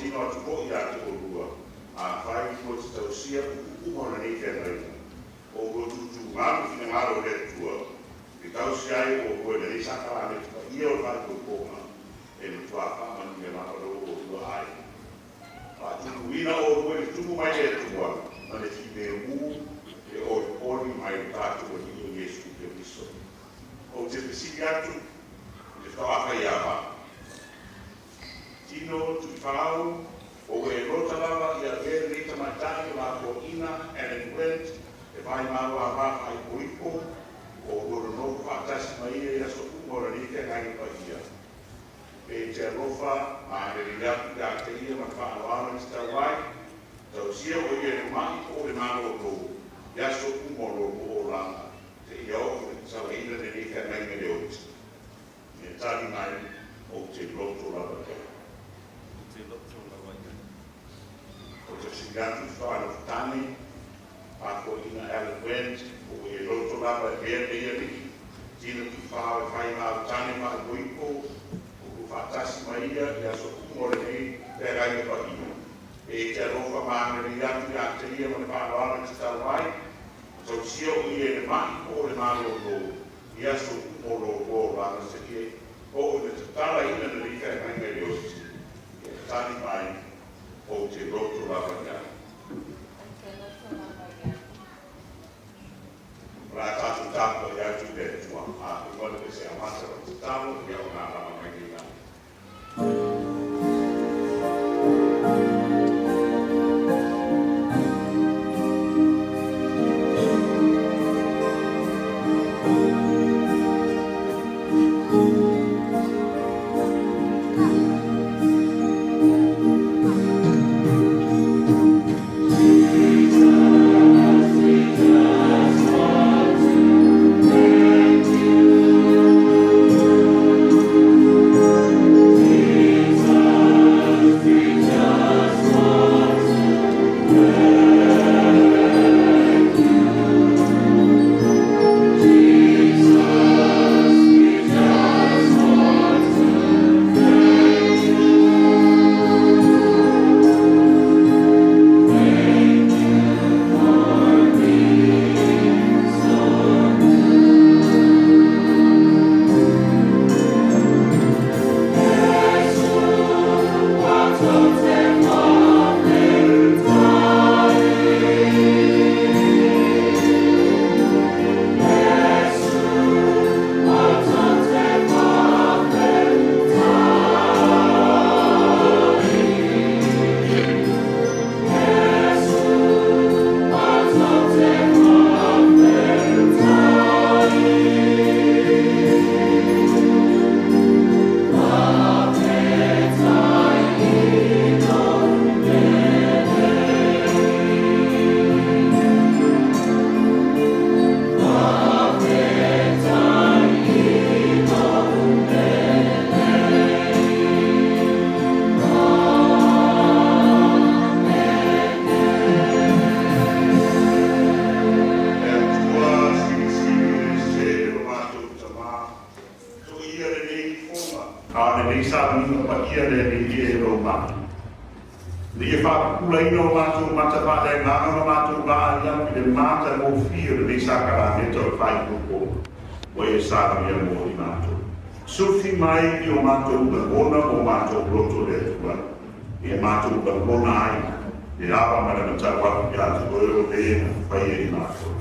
tino atu ko ia te o rua. A whai ko te tausia umona nei te reina. O ko tutu ngāru fina ngāru re tua. Ke tausia ai o koe na risa kala me tuka ia o whai ko kōma. E me tua whamanu me makaro o tua ai. A tuku ina o koe ni tuku mai e tua. Ma ne ki me u e o ori mai tātua ni o Yesu ke Kristo. O te pesiki atu, te whawaka i awa. Tino tu whau, o e rota lava i a vere rita mai tāi la ko ina, Ellen Gwent, e vai maru a waka i poipo, o roro nofu whaatasi mai e aso kumora ni te ngai pa ia. E te rofa, a re riaku ka te ia ma whaanoara ni sta wai, tau sia o ia ne mai o le maro o kou, i aso kumoro o ranga, te ia o sawa ina ne ni te ngai me leo. E tari mai o te roto lava kei. O te sigatu whaano tani, ako ina Ellen Gwent, o e roto lava e mea mea riki, tina tu whao e whai maa tani maa goiko, o ku whaatasi mai ia, i aso kumore hei, te rai pa ina. E te rofa maa me atu i a te ia mane whaano ana te tau mai, tau sia o i e ne mahi o le maa roto, i aso kumoro o rana se ie, o le te tala ina na rika e mai me reo si, e tani mai, o te roto lava ia. Ra tātou tāpua i atu te tua, a i wale pe se amata o te tālo, i au nā rama mai ki ngā. Sufi mai i o mātou bangona o mātou roto le tua. I mātou bangona ai. I awa mana na tau aku i atu o ero te ena whai e i mātou.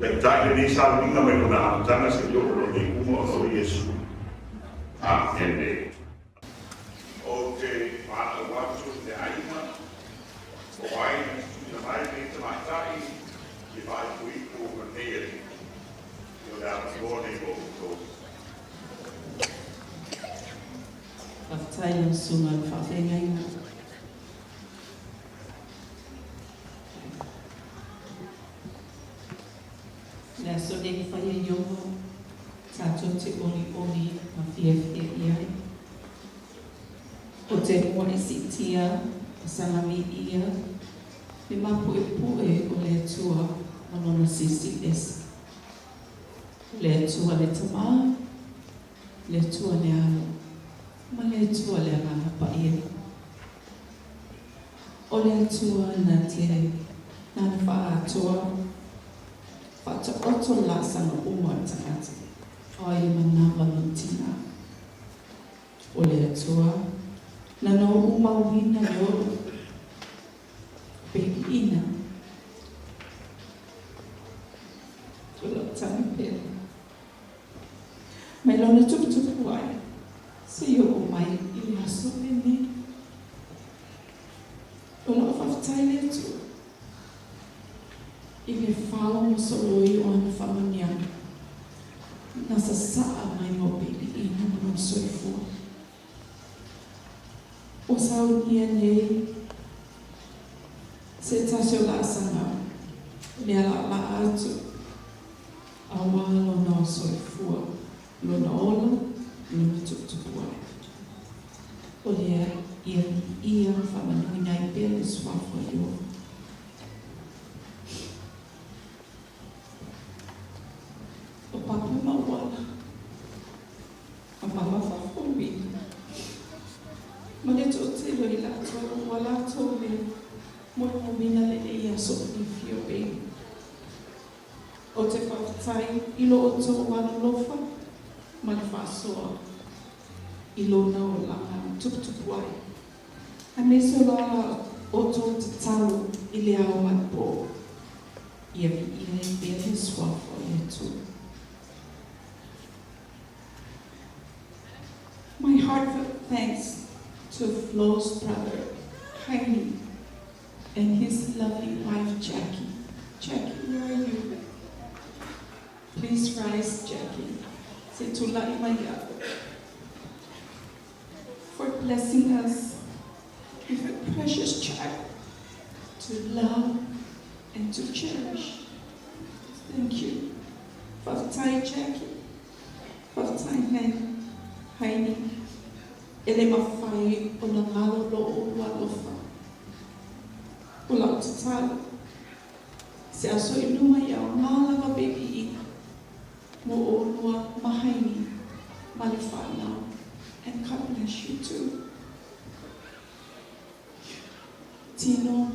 Le taile ni sa winga mai kona amatanga se yoko ni uma o Yesu. Amen. O te mātou watu te aina. O aina na mai ni te matai. I vai kui o maneri. I o da mone o kuto. Whakatai o sunga i whawhengaina. Nea so neni whaia iongo, tātou te ori ma whiawhia i ai. O te moe si tia, o salami ia, me mapu e pue o le atua manona CCS. Le atua le tamā, le atua le alo. Ma le tua le ngana pa ia. O le atua na te nana wha atoa, wha ta oto la sanga uma tangata, o i manawa no tina. O le atua, na no uma wina yo, baby ina. O la tani pere. Mai lona tupu ai, se yo o mai i le aso mene. O la whaftai le tu. I le whao mo soloi o ana whamaniana. Nasa saa mai mo baby ina mo soifua. O sao nia nei, se tasio la sanga, le ala la atu, awa lona o soifua, lona ola, lona tukutuku ai. O lea ia whamanui nai pele swafo yo. O papa mawala, a mama whawhori. Ma le tō te loi la tō, wala tō me, mo mina le e a so i fio baby. O te whawtai, ilo o tō wala lofa, ma le whasoa, ilo na o langa tuputupu ai. A meso la o tō te tau i le ao matpo, ia vi i le bere swafo i tū. My heartfelt thanks to Flo's brother, Heidi, and his lovely wife, Jackie. Jackie, where are you? Please rise, Jackie. Se tulai maya. For blessing us with a precious child to love and to cherish. Thank you. Whaftai, Jackie. Whaftai, Heidi. Ele mawhai o na ngalo lo o walofa. O lau te tala. Se aso i numa ia o ngala wa baby ina. Mo o lua mahaini. Mali whanau. And God bless you too. Tino,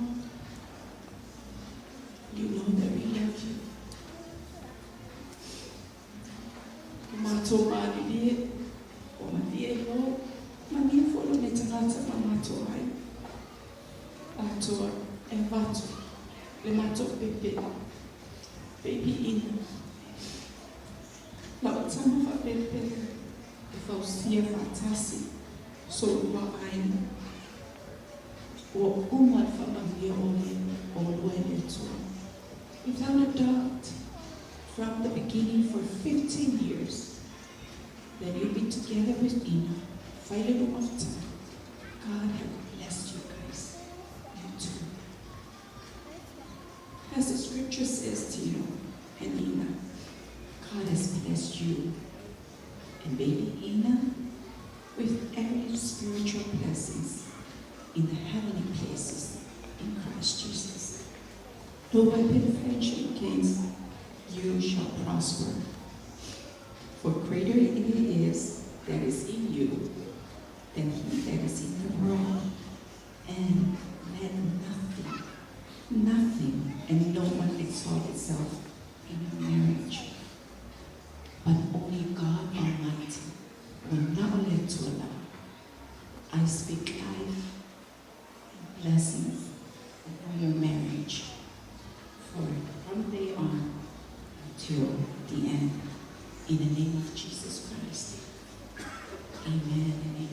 you know that we love you. Mato mali o malie lo. Mami folo ne tangata mamato ai. Atoa e vato. Le mato pepe. Baby ina. La otama fa pepe. E fausia fatasi. Solua aina. O uma fa mavia ole. O luele toa. Without a doubt, from the beginning for 15 years, that you'll be together with Ina. Final of time. God have blessed you guys. You too. As the scripture says to you and Ina, God has blessed you and baby Ina with every spiritual blessings in the heavenly places in Christ Jesus. No weapon fashioned against you shall prosper. For greater it is that is in you than he that is in the world. And let nothing, and no one exalt itself in your marriage, but only God Almighty will not let to allow. I speak life and blessings upon your marriage, for from day on until the end, in the name of Jesus Christ. Amen and amen.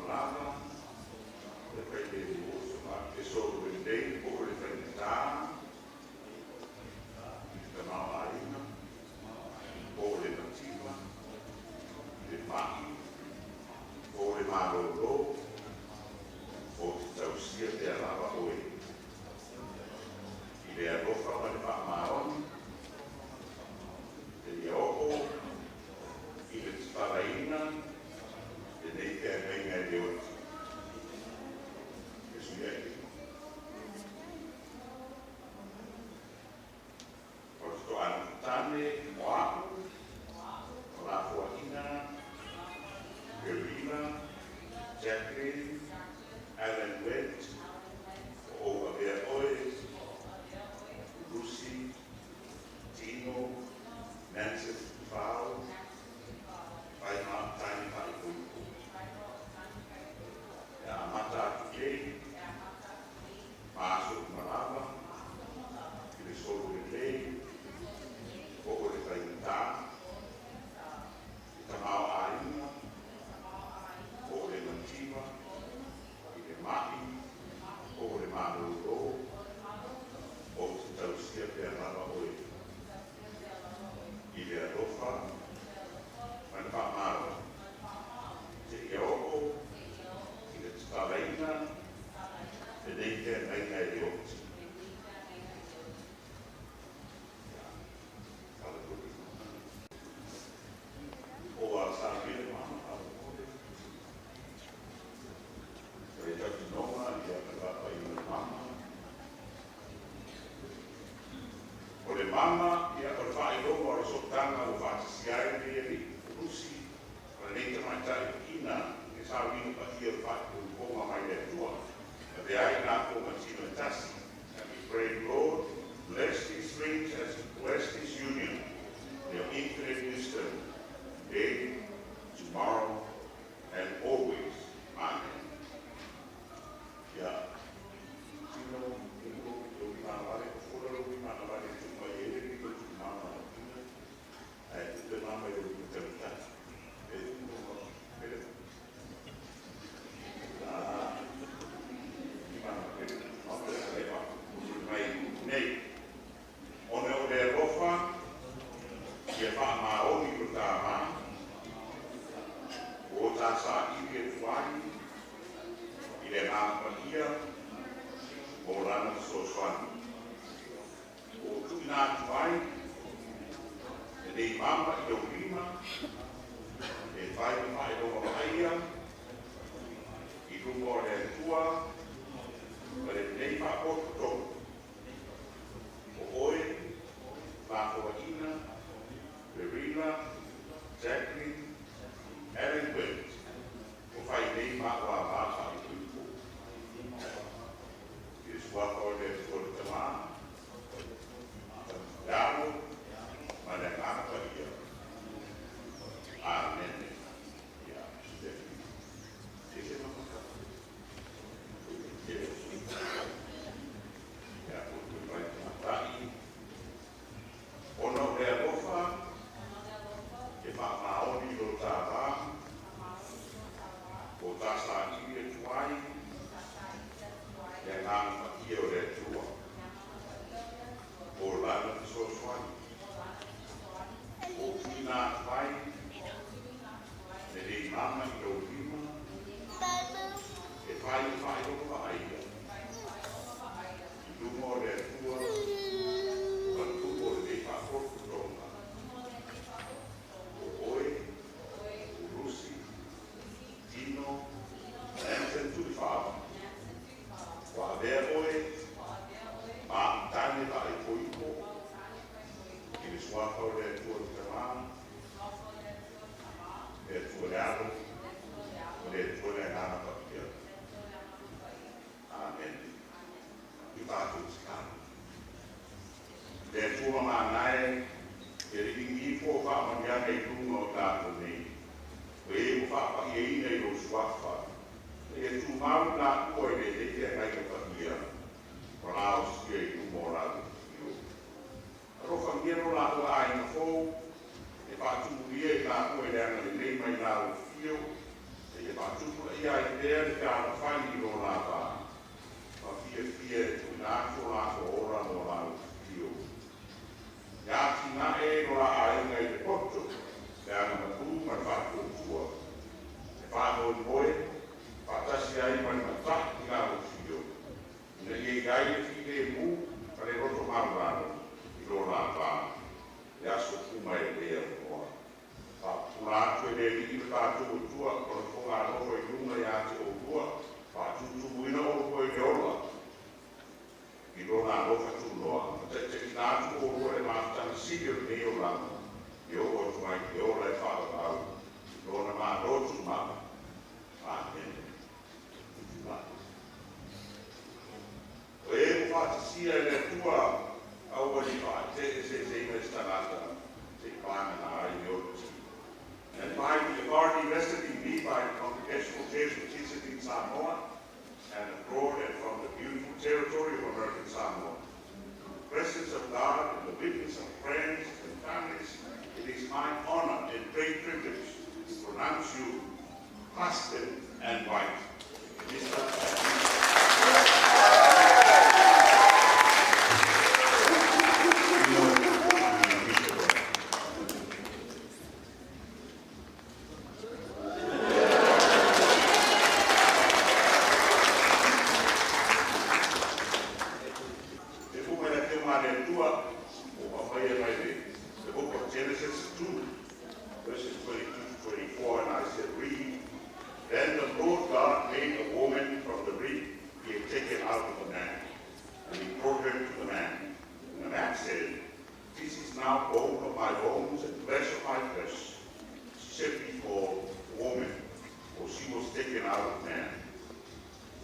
malava, le prende il busto, ma che solo il dei, o le prende tana, il canale arina, o le nativa, le mani, o le malo lo, o tausia te alava oe. I le arofa ma le pa maoni, e le opo, i le sparaina, e nei te venga e le oti. E sui eti. O sto anno tane, o aku, o la fuaina, Verena, Jacqueline, Alan Went, o Abel Ois, Lucy, Tino, Nancy Fowle, Paima Tiny Paipuipu. Ya Mata Kei, Maso Marava, Ele Solo Lei, o Le Tainta, Tamao Aina, o Le Mantiva, Le Mahi, o Le Marulo, o Tausia Perlava Oi. Le Arofa, Manfa Mara, Te Eopo, Le Spalaina, e nei te Reina e Oti. O a Sabine Mama, e Jacinoma, e a Papa e Mama. O le mama, e a Orfai Lomo, o Sotana, o Fatisiai, e Eri, Rusi, o nei te Maitai Kina, e Sabine Patia, o Fatu, o Poma Mai le Tua, e de ai Napo, Matino e Tassi. And we pray, Lord, bless these rings as you bless this union, your infinite wisdom, today, tomorrow, and always. Amen. Yeah. Tino, Lobi Manavale, Fura Lobi Manavale, Tuma Yere, Tuma Manavale, and the Mama Lobi Telta. Nei, one o le rofa, ia wha maoni o tā mā, o tā sā iwi e tuani, i le āpakia, o rana soswani. O tui nā tuai, e nei mama i o rima, e whai o maia, i rungo le tua, ma le nei wha o tō. O oe, Mahoina, Verena, Jacqueline, Ellen Went, o whai nei maua māta i tuipo. I le suako le tōre te mā, Dāmo, ma le ngāpa ia. Amen. Ia, Stephanie. Te te mamaka. Ia, o te mai te matai. Ono le alofa, e whamaoni o tā rā, o tā sā iwi e tuai, e ngāna whakia o le tua. O lana te soswani. O tūna tuai, e rei mama i o rima, e whai o whaia. I lumo le tua, o oe, o Rusi, Tino, Nansen tui whaava. O a vea oe, ma tane la e poipo, i le suaka o le tua te rā, le tua le aro, o le tua le ngana pakia. Amen. I pātou tikana. Le tua mānae, e ringi po whaamanianga i runga o tātou nei. O e o whaapa i e ina i o suafa. E tū mau nā kua e le te kai ka pakia. O nā o skia i runga o rātou kio. Arofa ngero nā ua ai na fōu, e whātumu ria i nā kua e le anga le nei mai nā o fio, e whātumu ia I pēr ka whani no nā pā. Ma fia tu nāko ora no nā pio. Ia ki nā e no a ainga I te poto, te ana matu ma whako tua. E whano I moe, whatasi ai mani mataki ngā o pio. Ina I gai e whike e mū, kare roto marurano I no nā pā. Ia so kuma e lea noa. Pūrātu e lea I tātou o tua, kona whonga nofo I runga I ate o tua, pātutu muina o koe me ola. I rona nofa tu noa, te nātu o rua e mātana sigir ne o langa, I o o tumai ke ola e whātau, I rona mā rotu mā, Amen. O e o whātisia e le tua, au wani wha, te se ines tanata, te pāna nā ai me o And by the authority vested in me by the Congregational Church of Jesus in Samoa and abroad and from the beautiful territory of American Samoa. In the presence of God and the witness of friends and families, it is my honor and great privilege to pronounce you husband and wife. Mr. The book of Genesis 2, verses 22 to 24, and I said, read. Then the Lord God made a woman from the rib He had taken out of the man, and He brought her to the man. And the man said, this is now bone of my bones and flesh of my flesh. She shall be called woman, for she was taken out of man.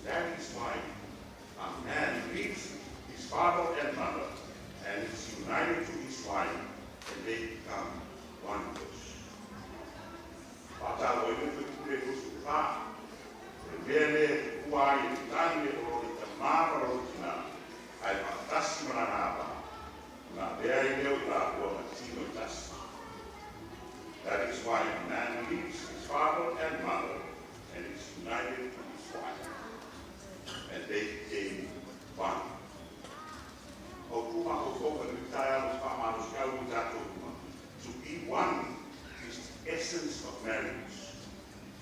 That is why a man leaves his father and mother, and is united to his wife, and they become one flesh. Patalo e lupu kure kusu pa, e mele kuai e tani o i ta mara o tina, ai patasi maranaba, na bea I leo I la ua matino I tasi. That is why a man leaves his father and mother, and is united to his wife, and they became one. To be one is the essence of marriage.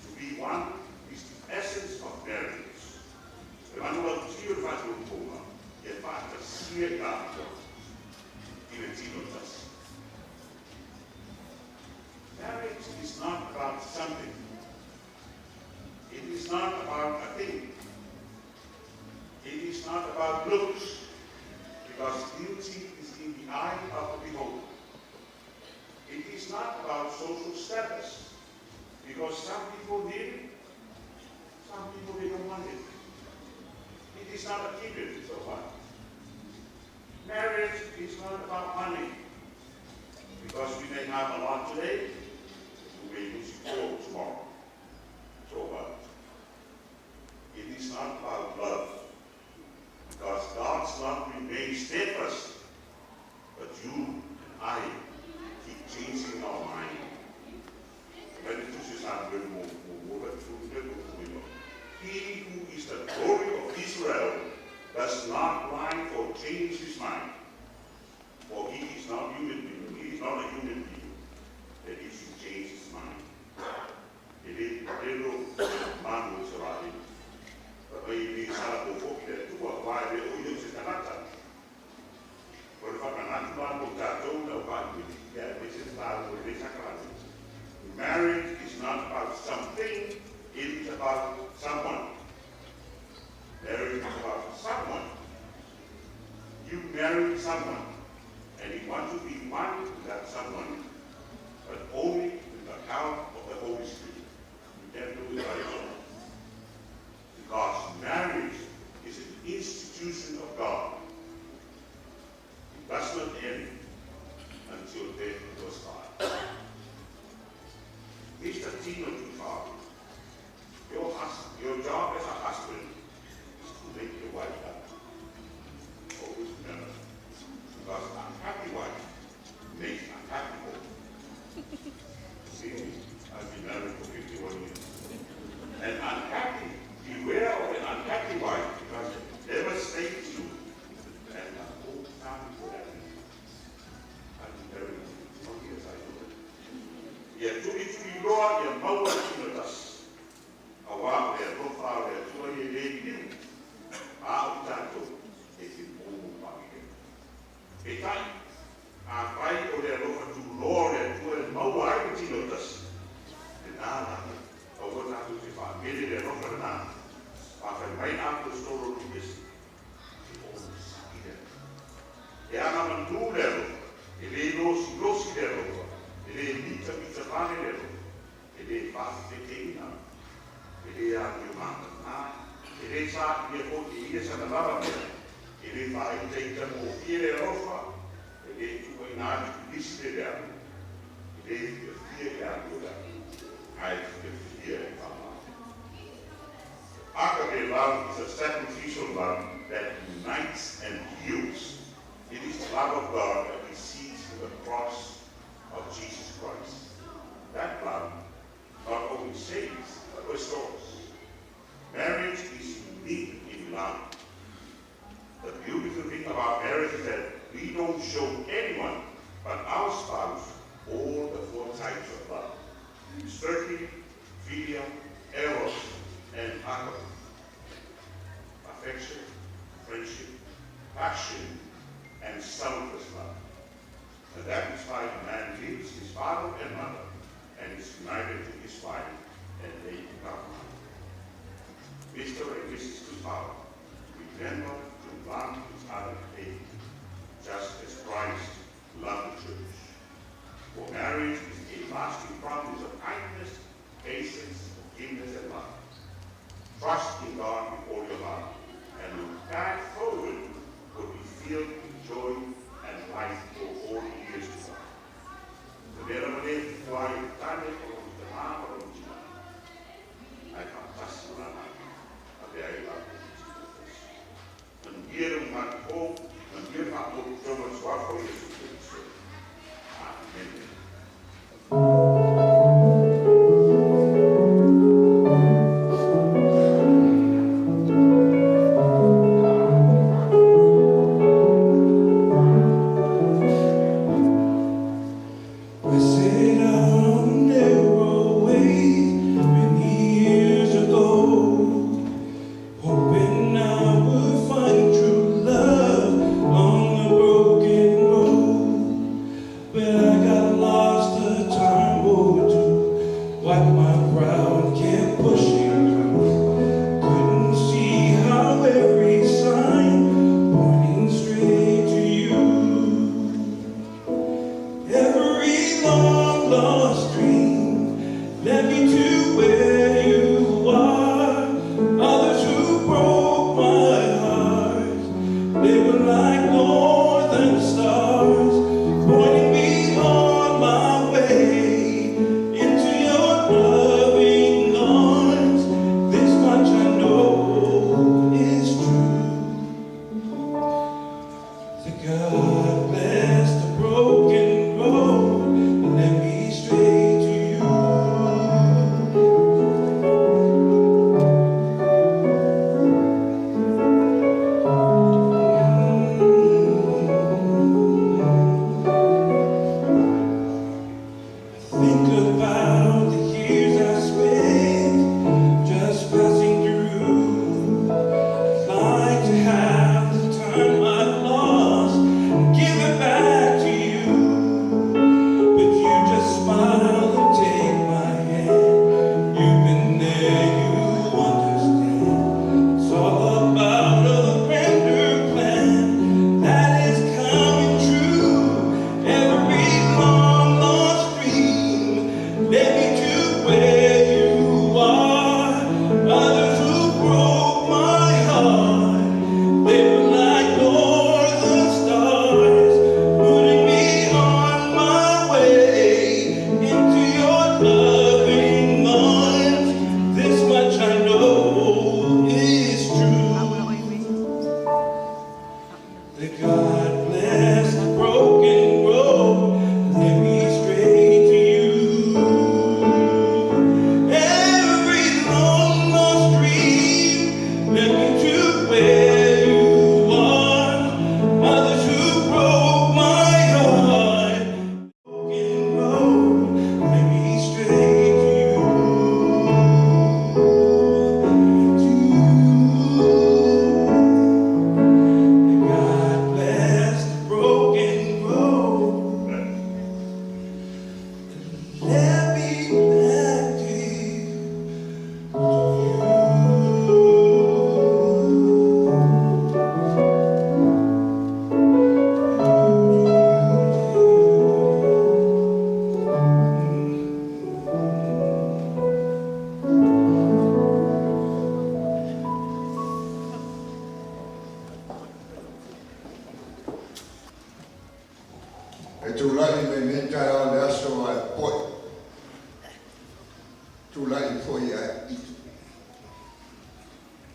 To be one is the essence of marriage. Marriage is not about something. It is not about a thing. It is not about looks. Because beauty is in the eye of the beholder. It is not about social status, because some people need it, some people they don't want it. It is not a given, so what? Marriage is not about money, because we may have a lot today, we may lose it all tomorrow. So what? It is not about love. Because God's love remains steadfast, but you and I keep changing our mind. He who is the glory of Israel does not lie or change his mind. For he is not human being. He is not a human being that he should change his mind. It is Pedro Manu Saradi. But when you start to focus on why they use it, marriage is not about something, it is about someone. Marriage is about someone. You marry someone, and you want to be one with that someone, but only with the help of the Holy Spirit. You can't do it by yourself. Because marriage is an institution of God. It does not end until death was part. Mr. Timothy Father, your job as a husband is to make your wife happy. Always remember, because a happy wife an unhappy, beware of an unhappy wife, because it devastates you and the whole family for that reason. I'm very obvious, I know it. Yet, if you Lord, your mouth with us, a while there, no far there, so you did you. I'll tell you, it's in all my head. A time, I fight for their Lord to Lord and to a mouth, I would see with us. And now, I would not to if I made it a rough and now. After my uncle stole to this, he always see them. They are not do them. They don't see them. They need to be surrounded. They fast the king now. They are human now. They start to be able to eat and another. They find take them over here offer. They do not listen them. They fear them. I fear them. Agape love is a sacrificial love that unites and heals. It is the love of God that we see through the cross of Jesus Christ. That love not only saves, but restores. Marriage is unique in love. The beautiful thing about marriage is that we don't show anyone but our spouse all the four types of love. Certainly, filial, eros, and agape. Affection, friendship, passion, and selfless love. And that is why a man leaves his father and mother and is united to his wife, and they become one. Mr. and Mrs. Tusala, remember to love each other daily, just as Christ loved the church. For marriage is a lasting promise of kindness, patience, forgiveness, and love. Trust in God with all your heart, and look back forward will be filled with joy and life for all years to come. The veramente fuori tale con the mano of Jesus. I fantastico la mano, avere la Jesus. Non dire un manco, non dire manco, come il suo affoglio su Cristo. Amen. I sit down there.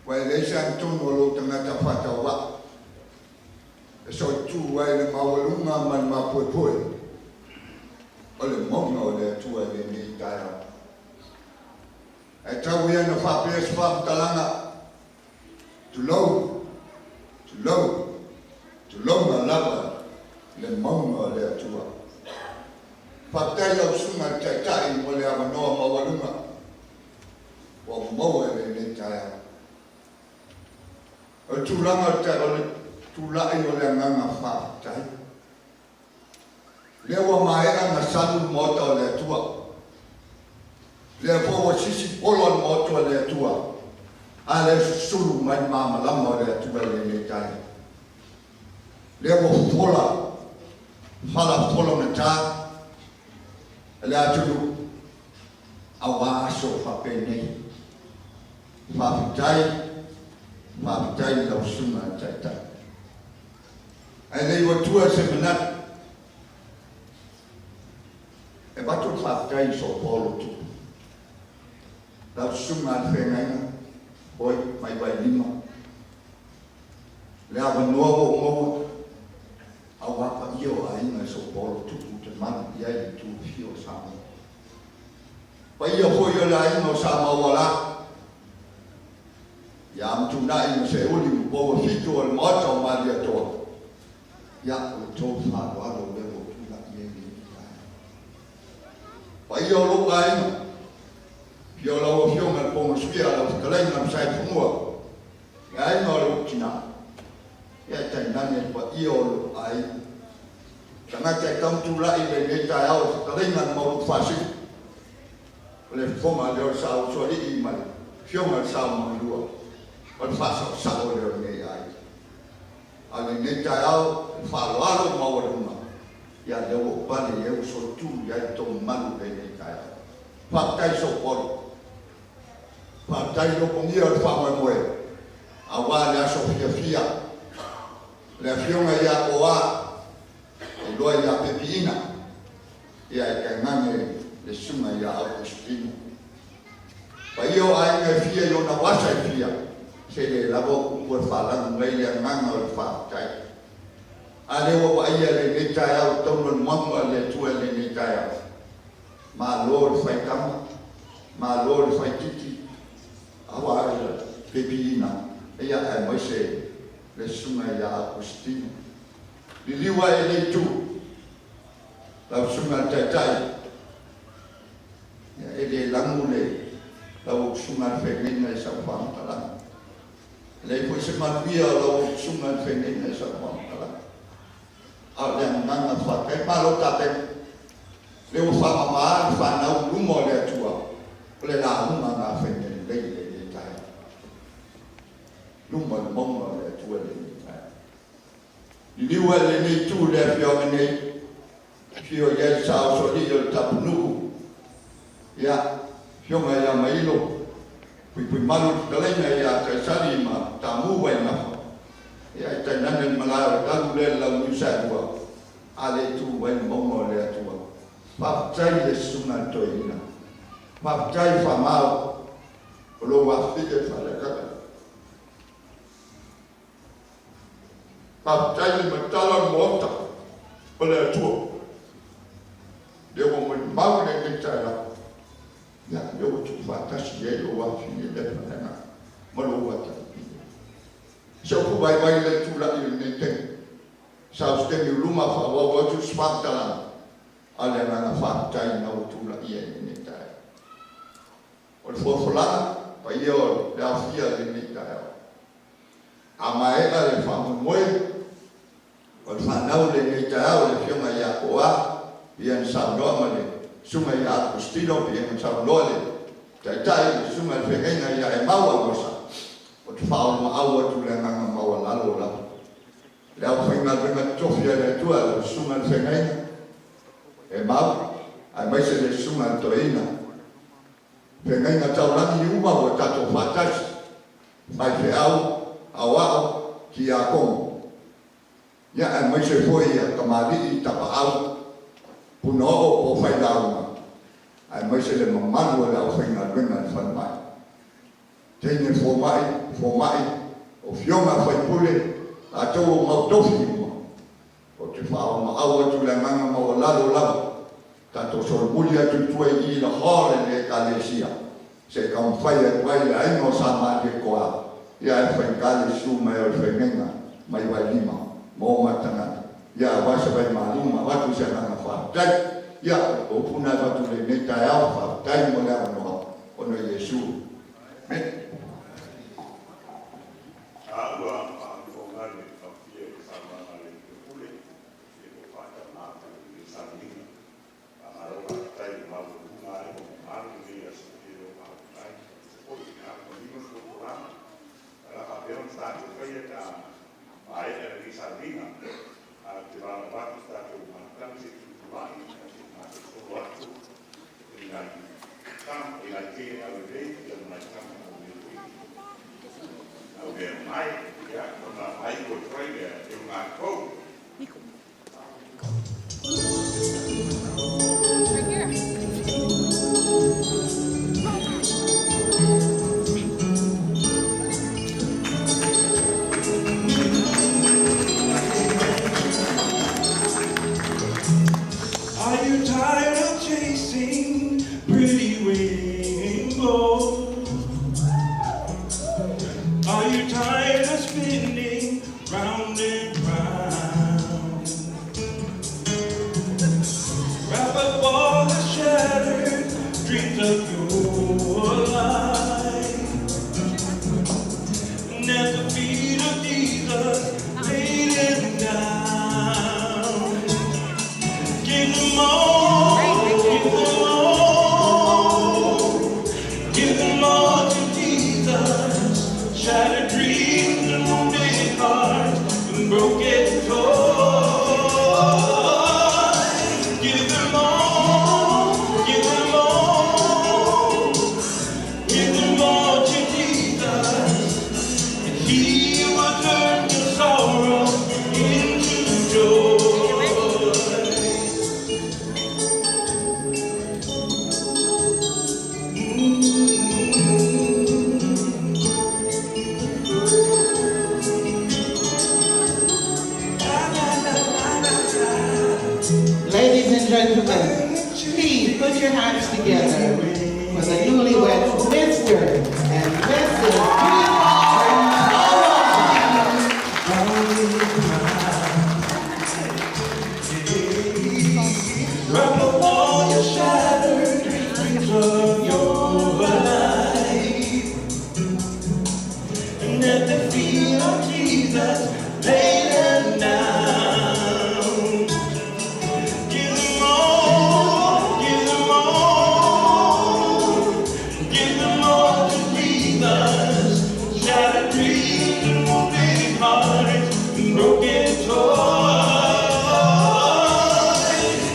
Wai le san tonu lo tangata whatawa. E so tu wai le mawalunga man ma poi poi. O le monga o le atua le ni taia. E tau ia na whapes whamtalanga. Tu lau na lava le monga o le atua. Whatai au sunga tai mo le awanoa mawalunga. Wa maua le ni taia. O tūlanga te ole tūlai o le nganga whātai. Lewa maera na sanu mota o le atua. Lea pōwa sisi polon mota o le atua. A le sulu mai mamalama o le atua le tai. Lewa fola. Fala fola na tā. Le atulu. Awa aso whapenei. Whātai. Ma'apitai lau sunga taitai. Ai nei watua se manat. E bato whaapitai so polo tu. Lau sunga whengainga. Hoi, mai vai lima. Le awa noa o moa. Au wapa io a inga so polo tu. Te manu iai tu fio sama. Pa ia hoi o la inga o sama wala. Ya am tunai se uli mo fito al mata o malia to. Ya o to fa lo le mo tuna ye ni. Pa yo lo ai. Yo lo fio ngal po skia la kalain nam sai fumua. Ai no lo tina. Ya tai nane pa yo lo ai. Tanga te kam tu la i le ta au kalain nam mo fa si. Le foma le sa o so i mai. Fio ngal sa mo lua. Wan fasa sao le ngai ai. Ale ne tau falo mawaluma. Ya le o pale e o so tu ya to manu le ne tai. Fatai so polo. Fatai lo pongia o fa mo e. Awa le so fia. Le fiona ya oa. E lo ya pepina. Ya ka ngane le suma ya Agostino. Pa io ai me fia yo na wasa fia. Se le lavo ua whalang ngai le nganga o le whaatai. A le wa ia le ne tai au tauna manga le tua le ne tai au. Ma lo le whaitama, ma lo le whaititi. Awa le pepina, ia e mai se le sunga ia Agostino. Li liwa e le tu, lau sunga tai. E le langu le, lau sunga whenina e sa whaamtalanga. Le poi se manuia lo sunga fenina sa mala. A le nanga fa ke malo tate. Le o fa ma fa na u mo le tua. Le la u na fenina le tai. Lu mo le tua le tai. Li wa le ni tu le fio ne. Fio ye sa so li yo tapnu. Ya fio ma ya mai lo. Pui malu kalainya ya ka sari ma tamu wai na. Ya ta nan mala ka le la musa dua. Ale tu wai mo le tua. Pa tai le sunga toina. Pa tai fa mau. Lo wa fike fa le ka. Pa tai le matala mota. Pole tua. Devo mo mau le tai ya yo tu fatasi ye yo wa fini le pana mo lo wa ta so ku vai le tu la ni te sa ste mi luma fa wa tu spatala ale na fa ta na tu la ye ni ta o fo la pa yo la fia de ni ta a mai le fa mo o fa na le ni ta o le fio ma ya ko a bien sa no ma le sunga ya Agostino bien sa lole tai sunga fenga ya e maua mosa o te fao ma aua tu le nganga maua lalo la le au whainga venga tofia le tua le sunga fenga e mau ai mai se le sunga toina fenga tau langi uma o tato fatasi mai fe au awao ki a kong ya ai mai se foi a kamari tapa au puno o whainga ai mai se le mamanu le au whainga venga whan mai Tene fomai, o fionga fai pule, a tau mautofi mo. O te whao ma aua tu le manga ma o lalo lava. Tato solpuli atu tue I la hore le kalesia. Se ka mwhai e kwai le aino sa maate koa. Ia e whai kale su mai o whenenga, mai wai lima, mo matangata. Ia wasa vai maluma, watu se nanga whaatai. Ia o puna watu le neta e au whaatai mo le anoa, ono Yesu. Are you tired of chasing pretty rainbows? Are you tired of spinning round and round? Wrap up all the shattered dreams of your life, and at the feet of Jesus, lay them down. Give them all, give them all, give them all to Jesus. Shattered dreams and wounded hearts and broken toys. Give them all, give them all, give them all to Jesus. And He will turn your sorrow into joy. Ladies and gentlemen, please put your hands together for the newlyweds, Mr. and Mrs. Wrap up all your shattered dreams of your life, and at the feet of Jesus, lay them down. Give them all, give them all, give them all to Jesus. Shattered dreams and wounded hearts and broken toys.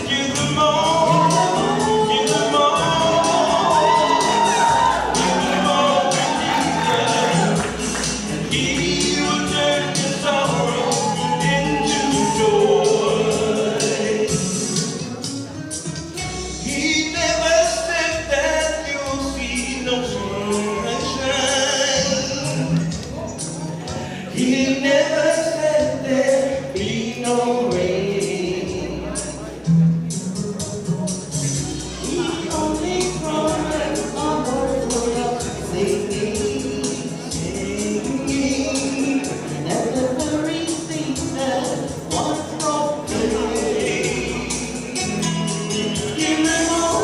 Give them all, give them all, give them all to Jesus. And He will turn your sorrow into joy. He never said that you'll see no sunshine. He never said there'd be no rain. He only promised a word of singing, singing, and the very thing that once brought pain. Give them all,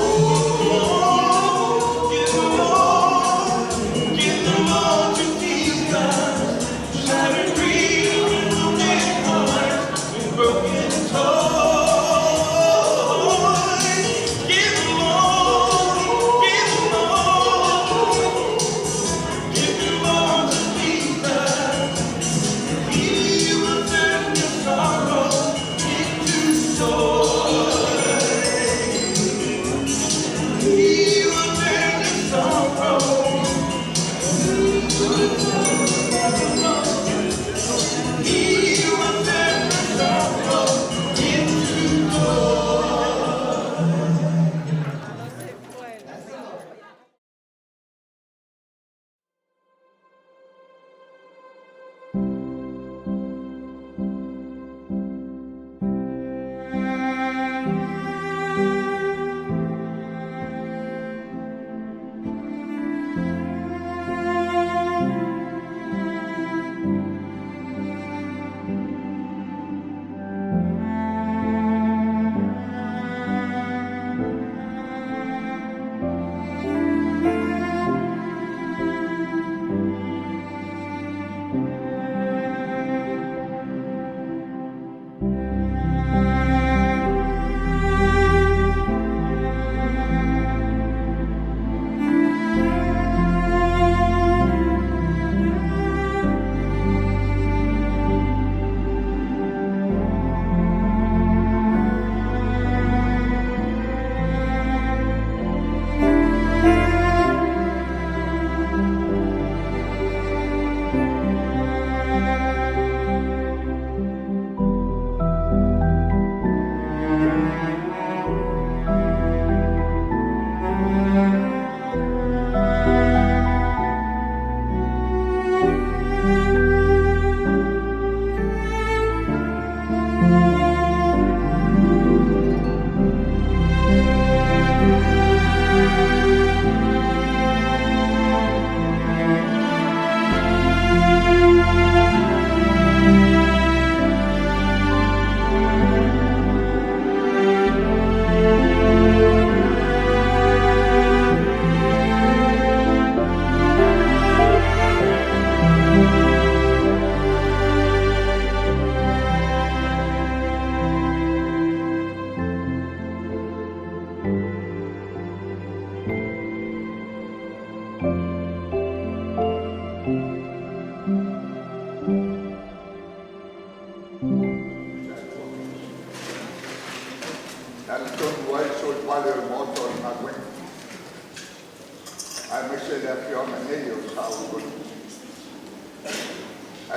give them all, give them all to Jesus. Shattered dreams and wounded hearts and broken toys. Give them all, give them all, give them all to Jesus. He will turn your sorrow into joy. He will turn your sorrow. He will turn your sorrow into joy.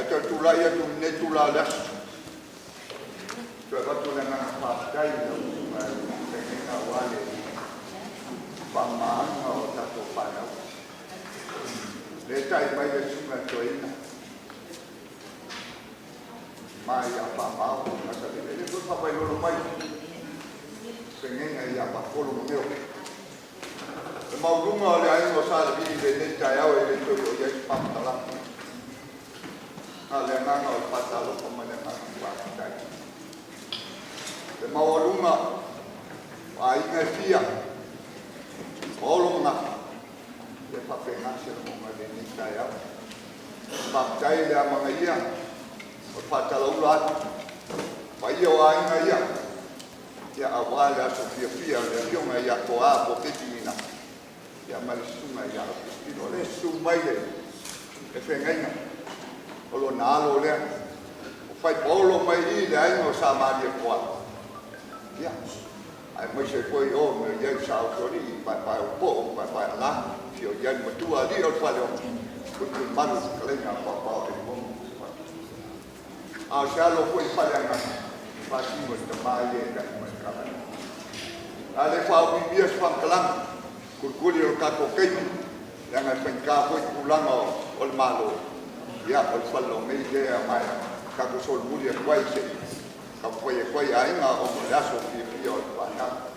Ato tula ia tu ne tula las. Tu apa tu dengan apa kai tu dengan awal paman atau satu panau. Letai mai de sungai tu ini. Mai apa mau masa ini tu sampai lulu mai. Pengen ai apa kolom meu. Mau rumah dia ini masa lebih dari caya oleh itu dia pamtalah. Ada yang orang pasal pemandangan pasal. Mau rumah, ayah dia, orang nak dia pakai nasi rumah ini caya. Pakai dia mengajar, pasal ulat. Bayi orang ayah, dia awal dia sofia dia ayah koa pokoknya. Ya malis sungai ya, itu oleh sungai le, efengnya. Kalau nalo le, fai polo mai ini le, sama dia kuat. Ya, ai masih koi yang sahut sorry, pai po, pai lah, siapa yang betul dia orang betul malu kalian apa itu. Kalau koi padangan, pasti bertemai dan berkawan. Ada fau bias pangkalan. Kurkuli o kako kei yang akan kako pulang ol malo ya ol fallo me de mai kako sol buli kwai se kwai ai nga o molaso fi ol pana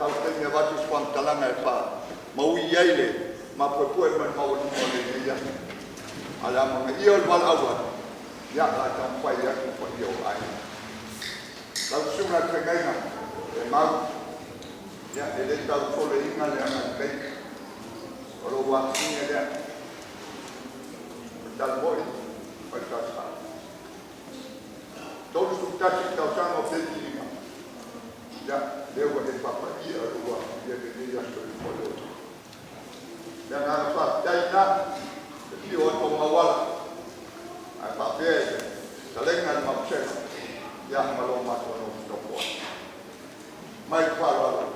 kalau tenya batu spam talanga fa mau yaile ma poe man mau ni ya ala ma iol wal awal ya ka kwai ya ko yo ai kalau sunga kengaina mau ya, ele tahu kalau ingat yang baik, kalau waktunya dia dan boy, berkasa. Todos sudah kita sama beli lima. Ya, dia boleh papa dia dua, dia beli yang sepuluh. Dan apa? Jangan, jadi orang pengawal, apa dia, selengan maksud, yang malu masuk toko. Mai kalau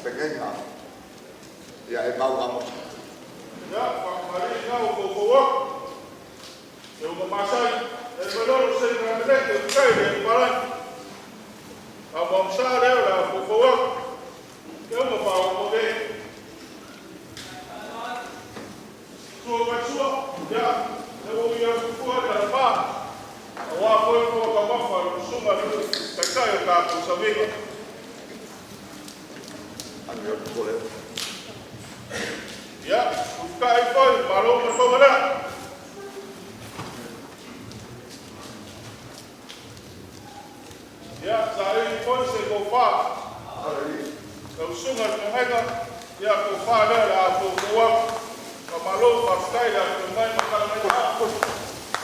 pengennya ya mau kamu ya Pak Mari kau bawa yang memasak dan belum saya mengenai terkait dengan barang abang saya lah bawa yang membawa mobil suatu ya kalau yang bawa dalam apa awak pun kamu faham semua itu terkait dengan usaha boleh. Ya, buka iPhone, baru berkomunikasi. Ya, saya iPhone saya kofa. Kalau sungai mengajar, ya kofa ada lah, kofa. Kalau pakai dah, sungai makan macam.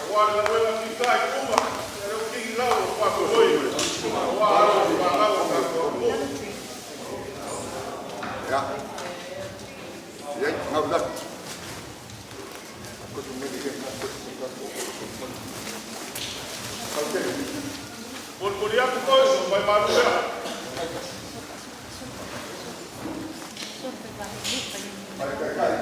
Awal orang kita itu mah, kalau kita lalu pakai boy. Awal lalu pakai. Ya, ya, ngablat. Aku cuma dia Oke. Boleh aku kau sampai malu ya. Mereka kan.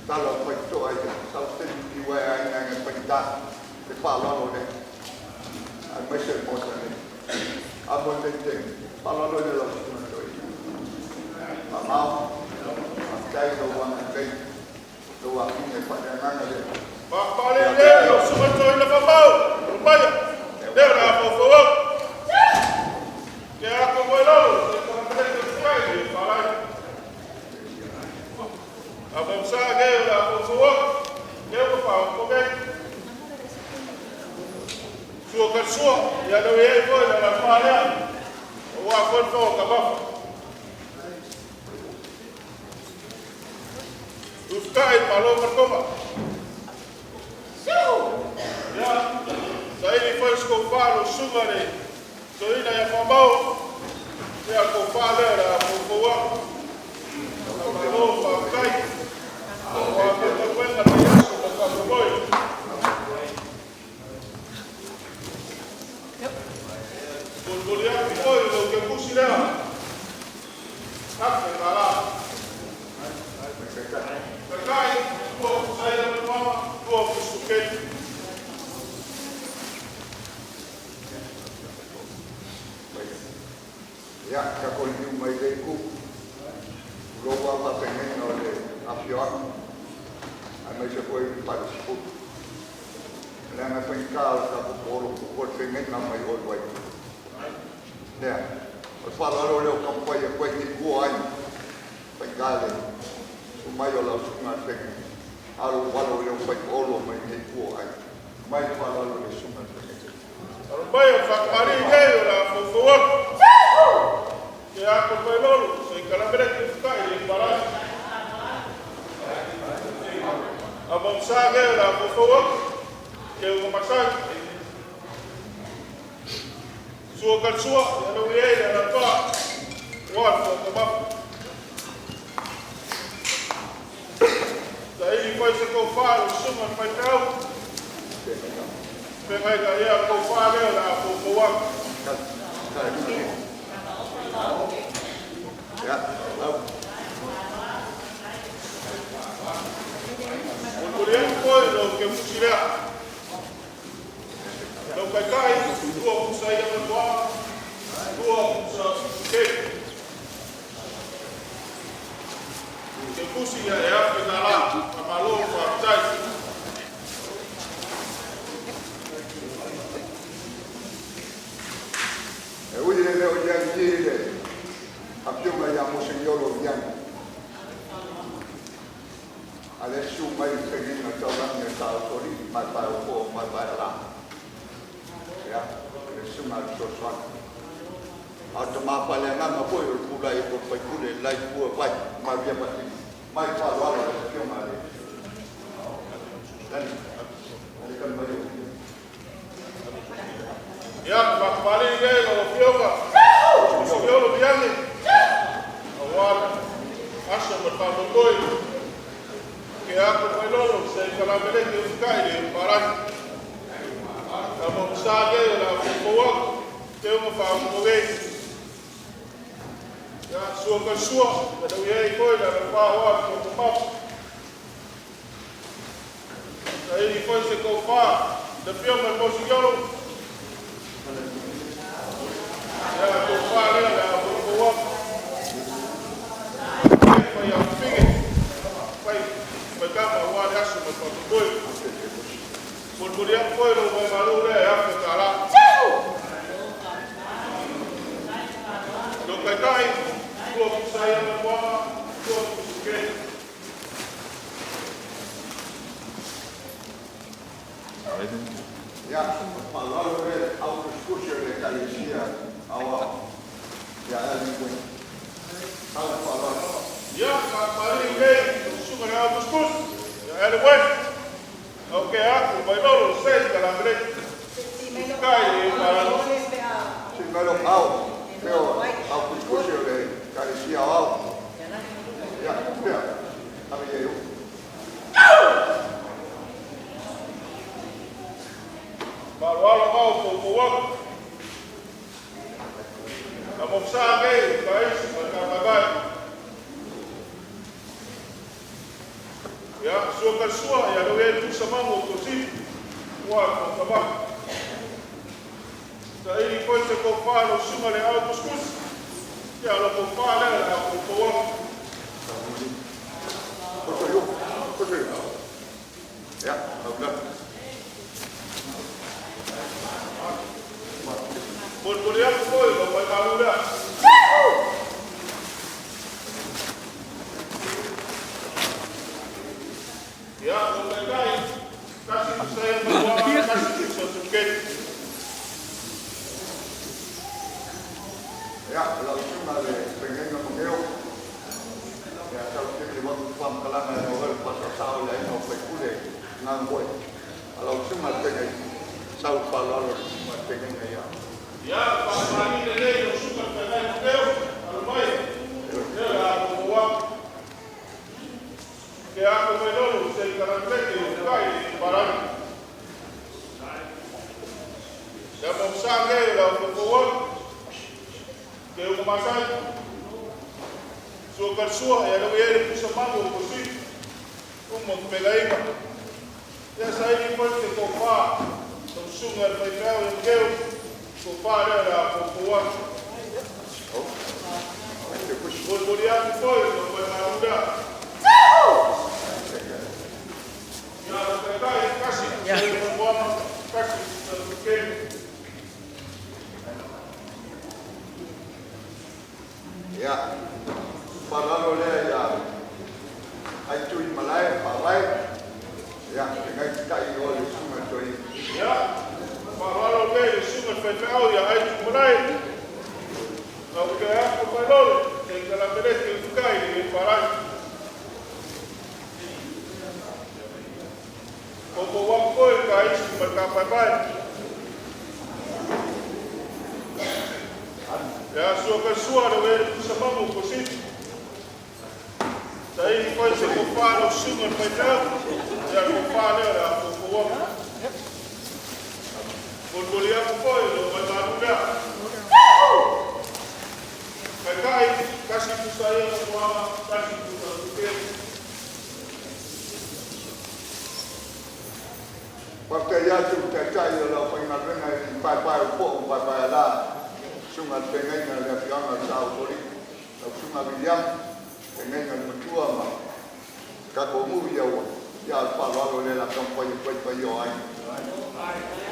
Kalau itu aja, sausen jiwa yang penting, kepala lo deh, masih bosan ni, abang deh, kepala lo deh lah cuma tu. Mau, cai doang cai, doang ini pada mana deh. Pak Paling dia, semua tu ini apa mau? Rupanya, dia dah apa fawak. Dia aku boleh lalu, kita nak teruskan di Paling. Abang saya dia dah fawak, dia apa okey. Suakan suak, ya dah ia itu dalam Paling. Awak pun fawak apa? Teruskan Paling berkoma. Ya, saya di first kofar sumare. So ina ya pambao. Ya kofalera kufowa. Amalo pakai. Wa kwenda na Yesu kwa pamoja. Bulbulia kwa lo que pusira. Hapo bala. Pakai kwa saya mama kwa kusukeni. Ya, kakoliu mai leiku. Loa pa pengen ole afion. Ai se foi para o Langa penkal ka poro ko pengen na mai ol wai. Ne. O fala lo le kampai ko ni ko ai. Penkale. O mai ola suma pengen. Alo walo le pai olo mai ni ko ai. Mai fala lo le suma pengen. Arbayo fakmari ngeyo la fofowa. Que ako pelolo, soy calambre que está y para. Avanzar la fofowa, que o masai. Sua kalsua, ya no viene la pa. Wato kama. Daí foi se que falo, suma vai tal. Pega aí a que falo la fofowa. Ya, Mulher foi lo que musira. Lo que cai, tua musaya mendoa, tua musa que. Que musira é a penala, a malo para tai. ui le o ya ile. Abbiamo ya mo signoro bianco. Adesso mai seguino trovando nel autori, ma va un po', ma va là. Ya, adesso ma so so. Automa palena ma poi il culo e poi culo e lai poi vai, ma via pati. Mai fa allora più male. Dai. Dai con voi. Ya, fakmari ngeyo lo fioga. Signoro bianchi. Awal, asa berpamukoi. Que ako pelolo, se calambre que cai para. Kamu sage la fofowa, que o famuge. Ya, sua kasua, pero ye foi la pawa ko map. Aí foi se cofa, de filme posiciono. Ya, cofa la fofowa. Foi a figue. Foi kama wale asu mapamukoi. Bulbulia foi lo malure ya fekala. Lo que cai, tua saya mendoa, tua musuke. Ya, allora auto scusa le calicia, ya lingua. Allora, Ya, mari ngai, suma na buskus. Ya ele bueno. Okay, aku bailolo sei calambre. Cai para no. si me lo pero auto scusa le calicia Ya, ya. Había yo. Barwalo mau ko wak. Amom sage, kais makababai. Ya, sua kasua ya lo tu sama mo ko si. Wa ko kaba. Daí foi se ko falo suma le au buskus. Ya lo ko falo la ko wak. Cosa yo. Ya, habla. Bulbulia foi lo vai malura. Ya, lo que cai, casi saya mendoa, casi susuke. Ya, la última de pequeño museo. Ya, sabes que llevó tu pan calana de mover pasado y ahí no fue cule, nada bueno. A la última de sau palalo ma pengenga ya. Ya, pamani de lei, o suka pena teu, almai. Ya, ako wa. Que ako me lolo, se karambete, o kai, parani. Ya, mongsange, la o wa. Que o masai. So kalsua, ya lo yere pusa mango, kosi. Como pegaima. Ya, sai ni se kofa. Então, sunga al paipao e keu, ko pare la kokoa. Bolboliaku foi, no foi maruda. Ya, lo pegai, kasi, se boama, kasi, se lo keu. Ya, palalo le ya. Ai tui malai, palai. Ya, dengan kita ini oleh semua tui. Ya, paralo le, sunga paipao ya ai tumunai. Au ke ako palolo, se kalamerete ukai e parai. Koko wako e ka isi makapapai. Ya, sua pessoa não é puxa mamu kosi. Daí foi se compara o sunga paipao, ya compara a koko wako. Bolboliaku foi, no vai maruda. Kai kasi kusaya kwa kasi kusaya. Waktu ya tu kita ialah pengaruhnya pai pok pai lah. Sungai pengen ada yang tahu boleh. Sungai William pengen mentua mah. Kalau mu ya palalo le la campanha pai yo ai.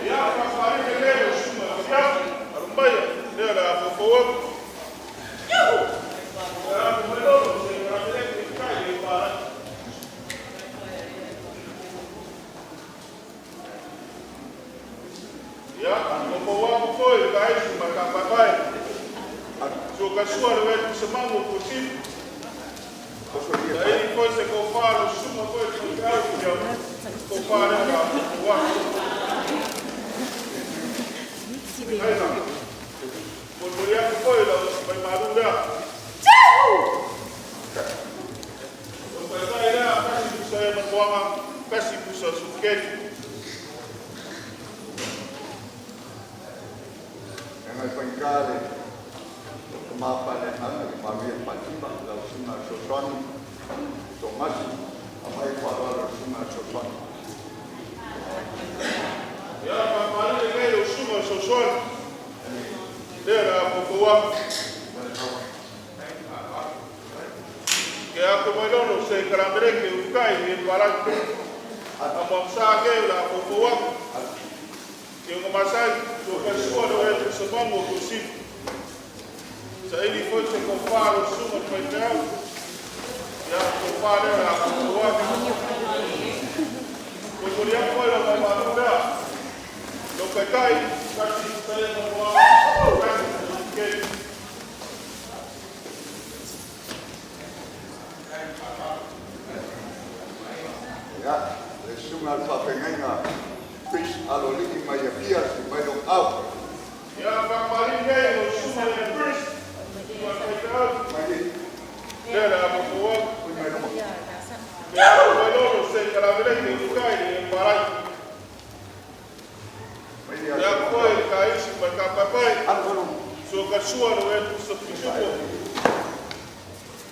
Ya, papari de lei, sungai William, arumbai, dia dah bawa. Ya, membawa foi guys, makan papai. So kasua lewat semangat kusim. Daí foi se compara suma foi legal, já compara com o outro. Aí não. Bolboliaku foi lá, vai maruda. Kasih saya membuang, kasih busa suket. Yang pengkali kemapan yang ada Maria Fatima dalam Sungai Sosan, Thomas, apa yang palalo Sungai Sosan. Ya, papai ini o Sungai Sosan. Dia dah bawa. Que ako malolo se karamere ke ukai e parak. Amo sage la kokoa. Que o masai so pessoa do é se mango cosi. Sa ele foi se compara o sumo paipao. Ya compara la kokoa. Bolboliaku foi la maruda. Lo que cai, casi sai no ar. Ya, sungai papengenga fish aloliki maya pias mai dong au. Ya, papari ini o sumo e fish. Mai Dia dah bawa. mai dong. Ya, malolo se karamere ke ukai e parak. Mai Ya, foi kai si makapapai. Algono. So kasua no é pusa pusupo.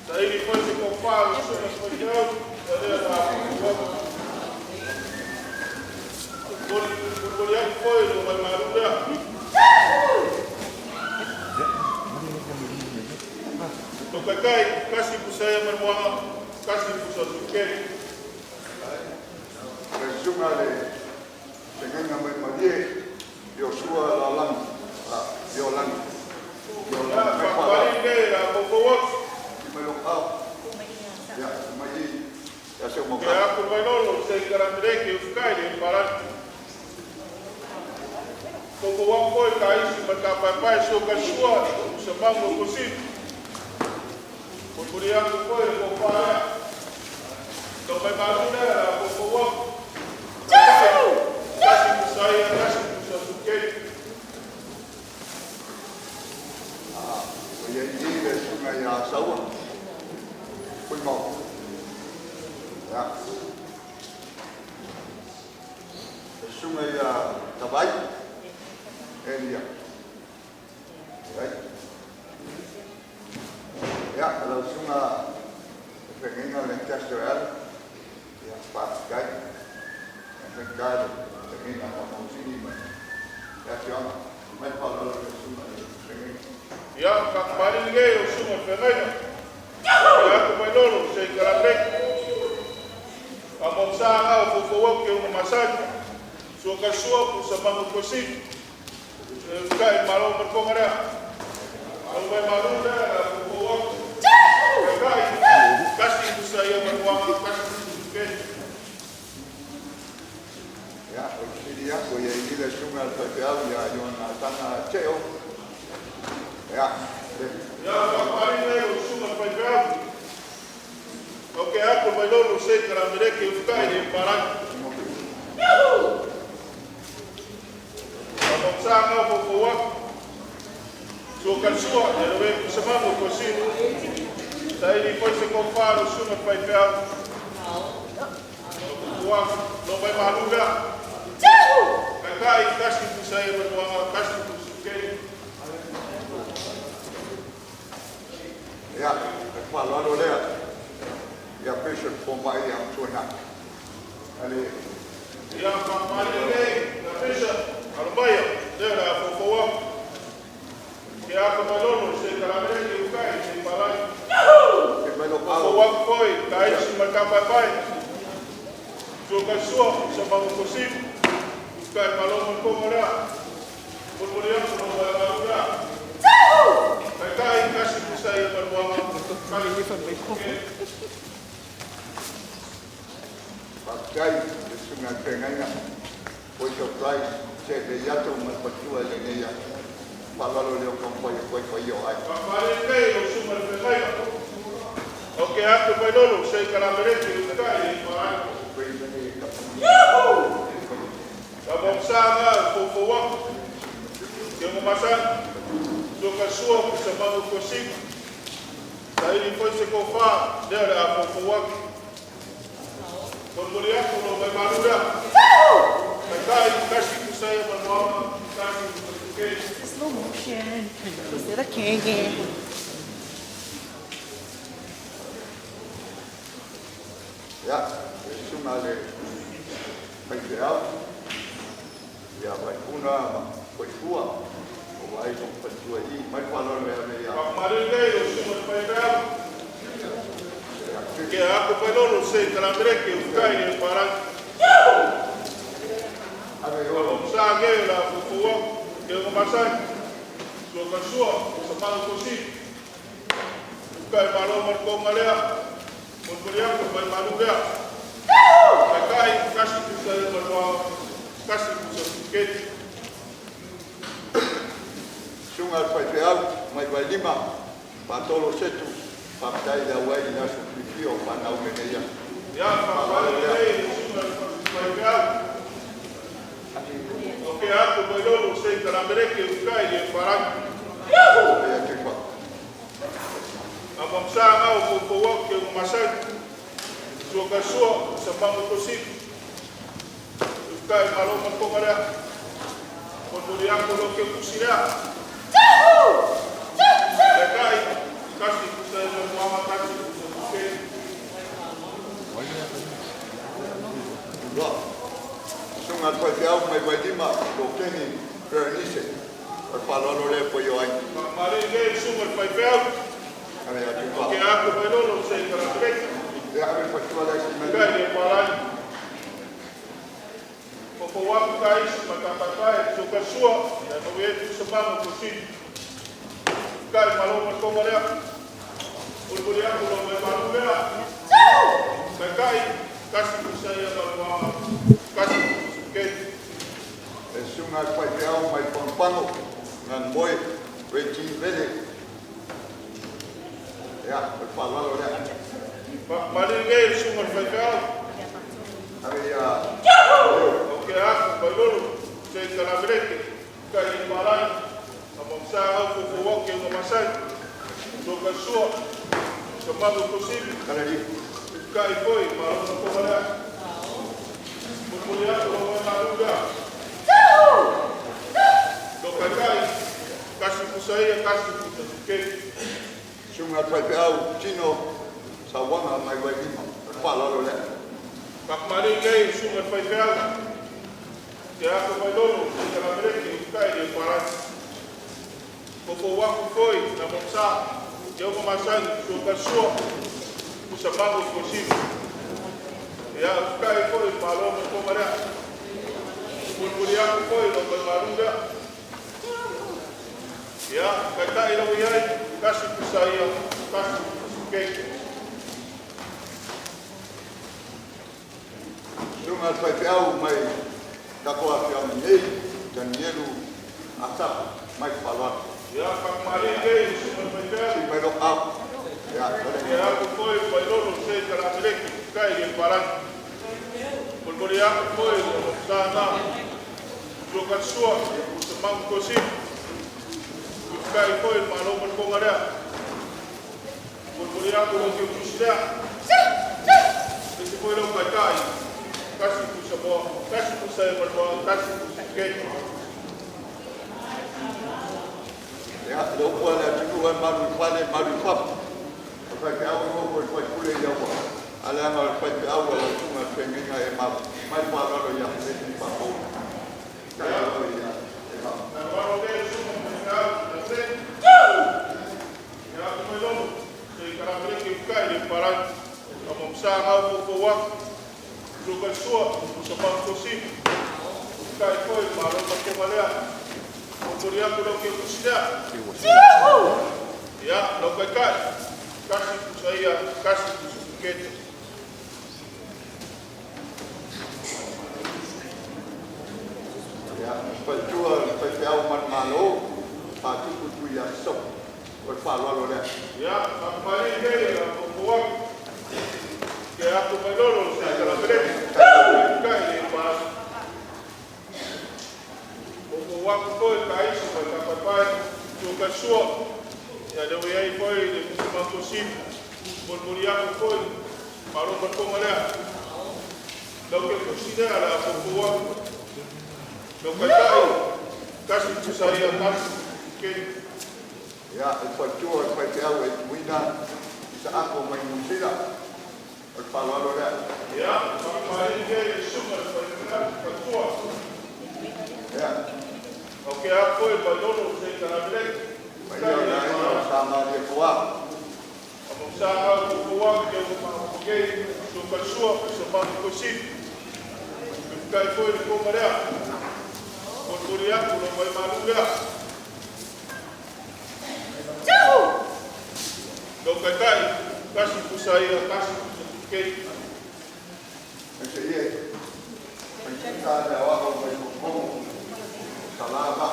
Daí depois se compara o sumo espanhol. Dia dah bawa. Bolboliaku foi no vai maruda. No kakai kasi kusaya mermoa kasi pusa suket. Sungai pengenga mai madie Joshua lalang. Yolang. Ya, papari ini la kokoa. Mai dong au. Ya, mai ya se mo Que ako malolo se karamere ke ukai e parak. Kokoa foi kai si makapapai so kasua sa mango kusit. Bolboliaku foi compara. Então vai maruda la kokoa. Kasi kusaya kasi pusa Right? Elia. Right? Ya, kalau semua pengen oleh Castoral, ya pakai, yang kali pengen apa sini, ya siapa, mai kalau semua pengen. Ya, kembali lagi semua pengen. Ya, kembali saya kerapek. Among sa au fofowak ke uma massage. So ka suo sa mga kosin. Kai malo merpongara. Au vai malo da fofowak. Kai kasi saya berwang kasi ke. Ya, jadi aku ya ini dah sungai terjauh ya, jangan tanah ceo. Ya. Ya, kembali lagi semua pengen. Okay, ako may lolo say karamireke ukai ni parang. Among sa nga fofowak. So kalsuwa, yalawin ko sa mga kosin. Dahil di po sa komparo sunod pa ikaw. Fofowak, no may maluga. Kakai, kasi ko sa iyo, kasi ko sa kayo. Ya, kalau lo lihat, ya patient pemain yang sunnah. Ali, Ya, kembali lagi, na-fisha, alubaya, dera fofowak. Kaya ako may lolo say karamireke ukai ni parang. kembali kau. Fofowak ko'y kahit si magkapapay. So kalsuwa sa mga kosin. Kahit malomon ko muna. Pulmuriyan ko ng mga maluga. Kahit kasi ko sa iyo maluwang Pakai sungai tengahnya, punya price, cek dia tu merpatuah ini ya. Kalau lo lihat kau yo ay. Kapalin kayo, sumalpil kayo. Okay, ako pa lolo, siya'y karamireke, yung kayo, parang. Sabong sama, fofowak. Yung umasan, so kalsuwa sa mga kosin. Dahil po sa kofa, dera fofowak. Pulmuriyan ko ng may maluga. Kahit kasi ko sa iyo maluwang kasi ko sa kayo. Slow motion. Você era quem? Ya, sungai le, penjauh, ya baik guna, baik tua, baik penjual ini, baik kalau le ya. Kapalin kayo, sumalpil kayo. Kaya ako pa lolo, siya'y karamireke, yung kayo, parang. Ada yo, Sabong sa kayo, la fofowak. Yung umasan, so kalsuwa sa mga kosin. Kahit malomon ko malaya. Pulmuriyan ko may maluga. Kahit kasi ko sa iyo maluwang kasi ko sa tiket. sungai penjauh, mai lima, patolo setu, pakai dah wai dah supio panau ini ya. Yan, kapalin kayo, sumalpil. Okay, ako may lolo, siya'y karamireke, yung kayo, parang. Ya cepat. Among sa nga, fofowak yung umasan. So kalsuwa sa mga kosin. Yung kayo, malomon ko mara. Pulmuriyan ko lang yung kusina. Kahit kasi ko sa iyo maluwang kasi ko sa tiket. Dua. Sungai penjauh mai lima, dokeni Bernice. Kalau lo lihat punya ay, Kapalin kayo, sumalpil. ada ya cepat. Okay, ako may lolo, siya'y karamireke. Ya ada penjual lagi Yung kayo, parang. Fofowak kayo sa magkapatay. So kalsuwa, yan uwet ko sa mga kosin. Kahit malomon ko mara. Pulmuriyan ko lang may maluga. Kahit kasi ko sa iyo maluwang kasi ko sa tiket. Sungai penjauh mai pangpangu, ngan boy, weci vede. Ya, kalau lo lihat, Maligay, sumalpil. ada ya. Okay, ako may lolo, siya'y karamireke. Kahit malay. Among sa ako fofowak yung umasan. So kalsuwa sa mga kosin. Kalau di, Kahit ko'y marunong ko mara. Pulmuriyan ko lang may maluga. Lo kai kasi kusai kasi kusuke. Sunga pai pe au chino sa wanga mai wai ki pa la lo le. Kakmari ngai sunga pai pea. Ke ako mai lolo ke la mereke kai de parat. Koko waku foi na moksa. Yo ko masang so kasua. Kusabago kosini. Ya kai foi malo ko mara. Kulkulia foi lo ko marunga. Ya kata ilo yai kasi kusaya kasi kusuke. Sunga pai pe au mai ka ko a fiam nei janielu asap mai pa la. Ya kakmari ngai sunga pai pea. Si mai lo au. Ya, Ya aku foi pai lolo se kala mereke kai de parat. Kulkulia foi lo sana. Yo kasua kusamang kosini. Kai foi malo ko ngara. Kulkulia ko lo ke kusya. Ese foi lo kai. Kasi kusabo, kasi kusay malo, kasi kusuke. ya lo ko la tu wa maru pap. Pai pe au ko ko kule ya ko. Ala ma pai pe au la sunga pe minga e ma mai pa la lo ya pe ni pa ko. Ya lo ya. Na varo de sumo musical, na se. Ya ko lo. Se kala mereke kai de parat. Amo sa ngau ko wa. Joga sua, kusamang kosini. Kai foi malo ko malea. Kulkulia ko lo ke kusya. Ya, lo kai. Kasi kusaya, kasi kusuke. Ya, pai tua pai pe au man malo pa tu tu ya so. Ko pa lo le. Ya, kakmari ngai ko wa. Ke ako mai lolo se kala mereke. Kai de parat. Koko waku foi kai su ka papai tu kasua. Ya de wei foi de kusamang kosini. Kulkulia ko foi malo ko malea. Lo ke kusina ala koko waku. Lo kai kasi kusaya kasi ke. Ya, pai tua pai pe au e wina sa ako mai musila. Ko pa lo le. Ya, kakmari ngai sunga pai kasua. Ya. Oke ako pai lolo se kala mereke. Mai ya na sama de ko. Amosa ko wa ke ko ke so kasua so pa kosini. Kai foi ko marea. Kulkulia ko lo mai marunga. Lo kai kasi kusaya kasi kusuke. Ese ye. Mai kita da wa ko mai ko. Salaba.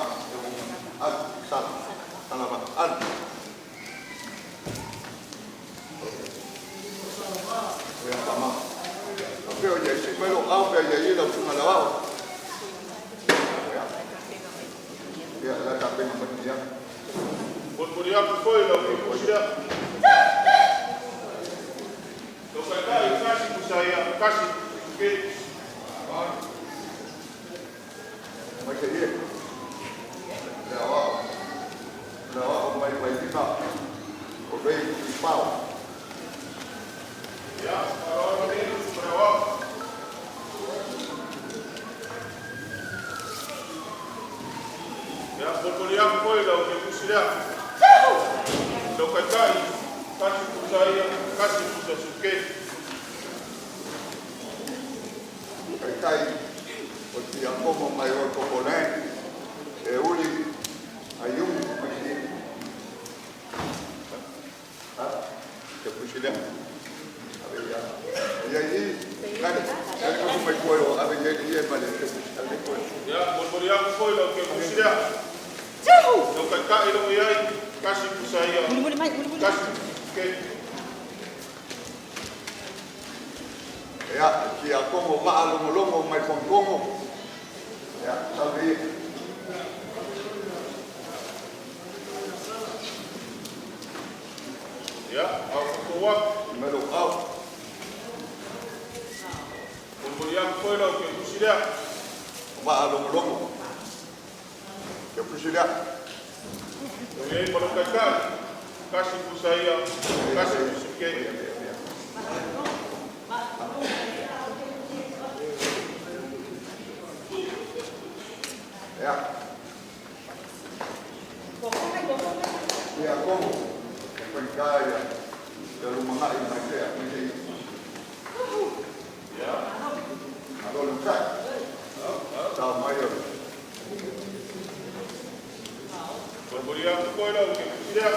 Salaba. Ya sama. Pero ya si me lo hago ya ye lo tuma la wa. Ya la ka pe mo ya. Kulkulia ko foi lo ke kusya. Lo kai kasi kusaya kasi kusuke. Mai se ye. La wa mai mai kita. O ve pau. Ya, para de suprawa. Ya, kulkulia ko foi lo ke kusya. Lo kai kasi kusaya kasi kusuke. Kai o ti como mai o ko ne. E uli ayum mai. Ke pusile. Ya ini kan ko mai ko o ave ye male ke pusile ko. Ya, kulkulia ko foi lo ke kusya. Lo kai lo yai kasi kusaya. Kasi kusuke. Ya, si ako mo maalong-along may pangkongo. Ya, sabi. Ya, ako kuwa. Melukaw. Kulkulia ko foi lo ke kusya. Maalong-along. Kusilia. Oye, por lo que acá, casi puse ahí, casi puse que. Ya. Ya, como? Pagkaya. Kalau mga inakaya, hindi. Ya. Ako lang sa. Tama yun. Volvería a tu pueblo, que pusiera.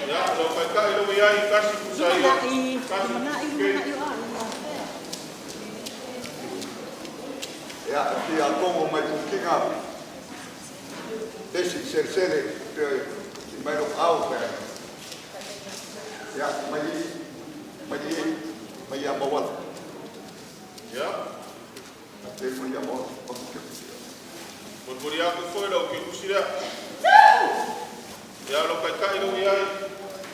Ya, lo que acá, y lo voy a ir casi puse ahí, casi puse que. Ya, si ako may kukinga. Desi sersere, si mayroong out na. Ya, may amawal. Ya. At may amawal. Volvería a tu pueblo, que pusiera. Ya, lo que acá, y lo voy a ir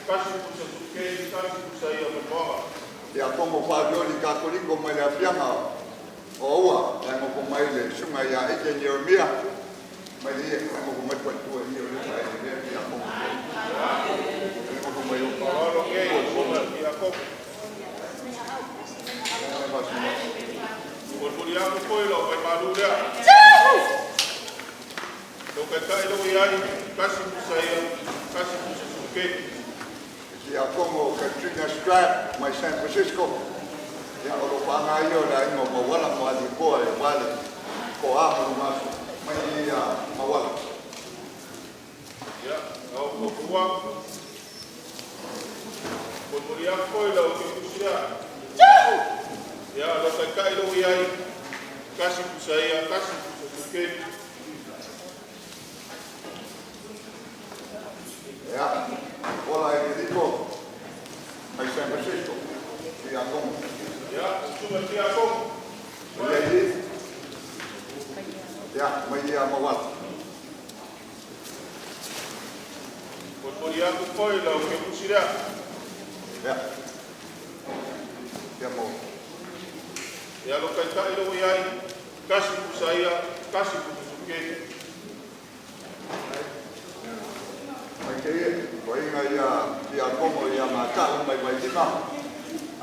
casi puse que, casi puse ahí, a mi mamá. Ya, como pagyo ni katoliko may lapianga. Owa, yang mo may le, sunga ya ike ni omia. May liye, yang mo may kwento ni omia, ya mo. Yang mo may Ahora lo que es, y a poco. Volvería a tu pueblo, que madura. Lo que acá, y lo voy a ir casi puse ahí, casi puse que. Si ako Katrina Strat, may San Francisco. Ya oro pangayo na imo mawala mo ali ko ay wala ko amo mas may mawala. Ya, no, no, no. Volvería a tu pueblo, que pusiera. Ya, lo que acá, y lo voy a ir casi puse ahí, casi puse que. Ya, wala ay dito may San Francisco. Si ako Ya, sube aquí a poco. Jadi, ya, may mawala. Volvería a tu pueblo, que pusiera. Ya. Ya mo. Ya, lo que acá, y lo voy a ir casi puse ahí, casi puse que. May kaya, ko ingay si ako mo mata may lima.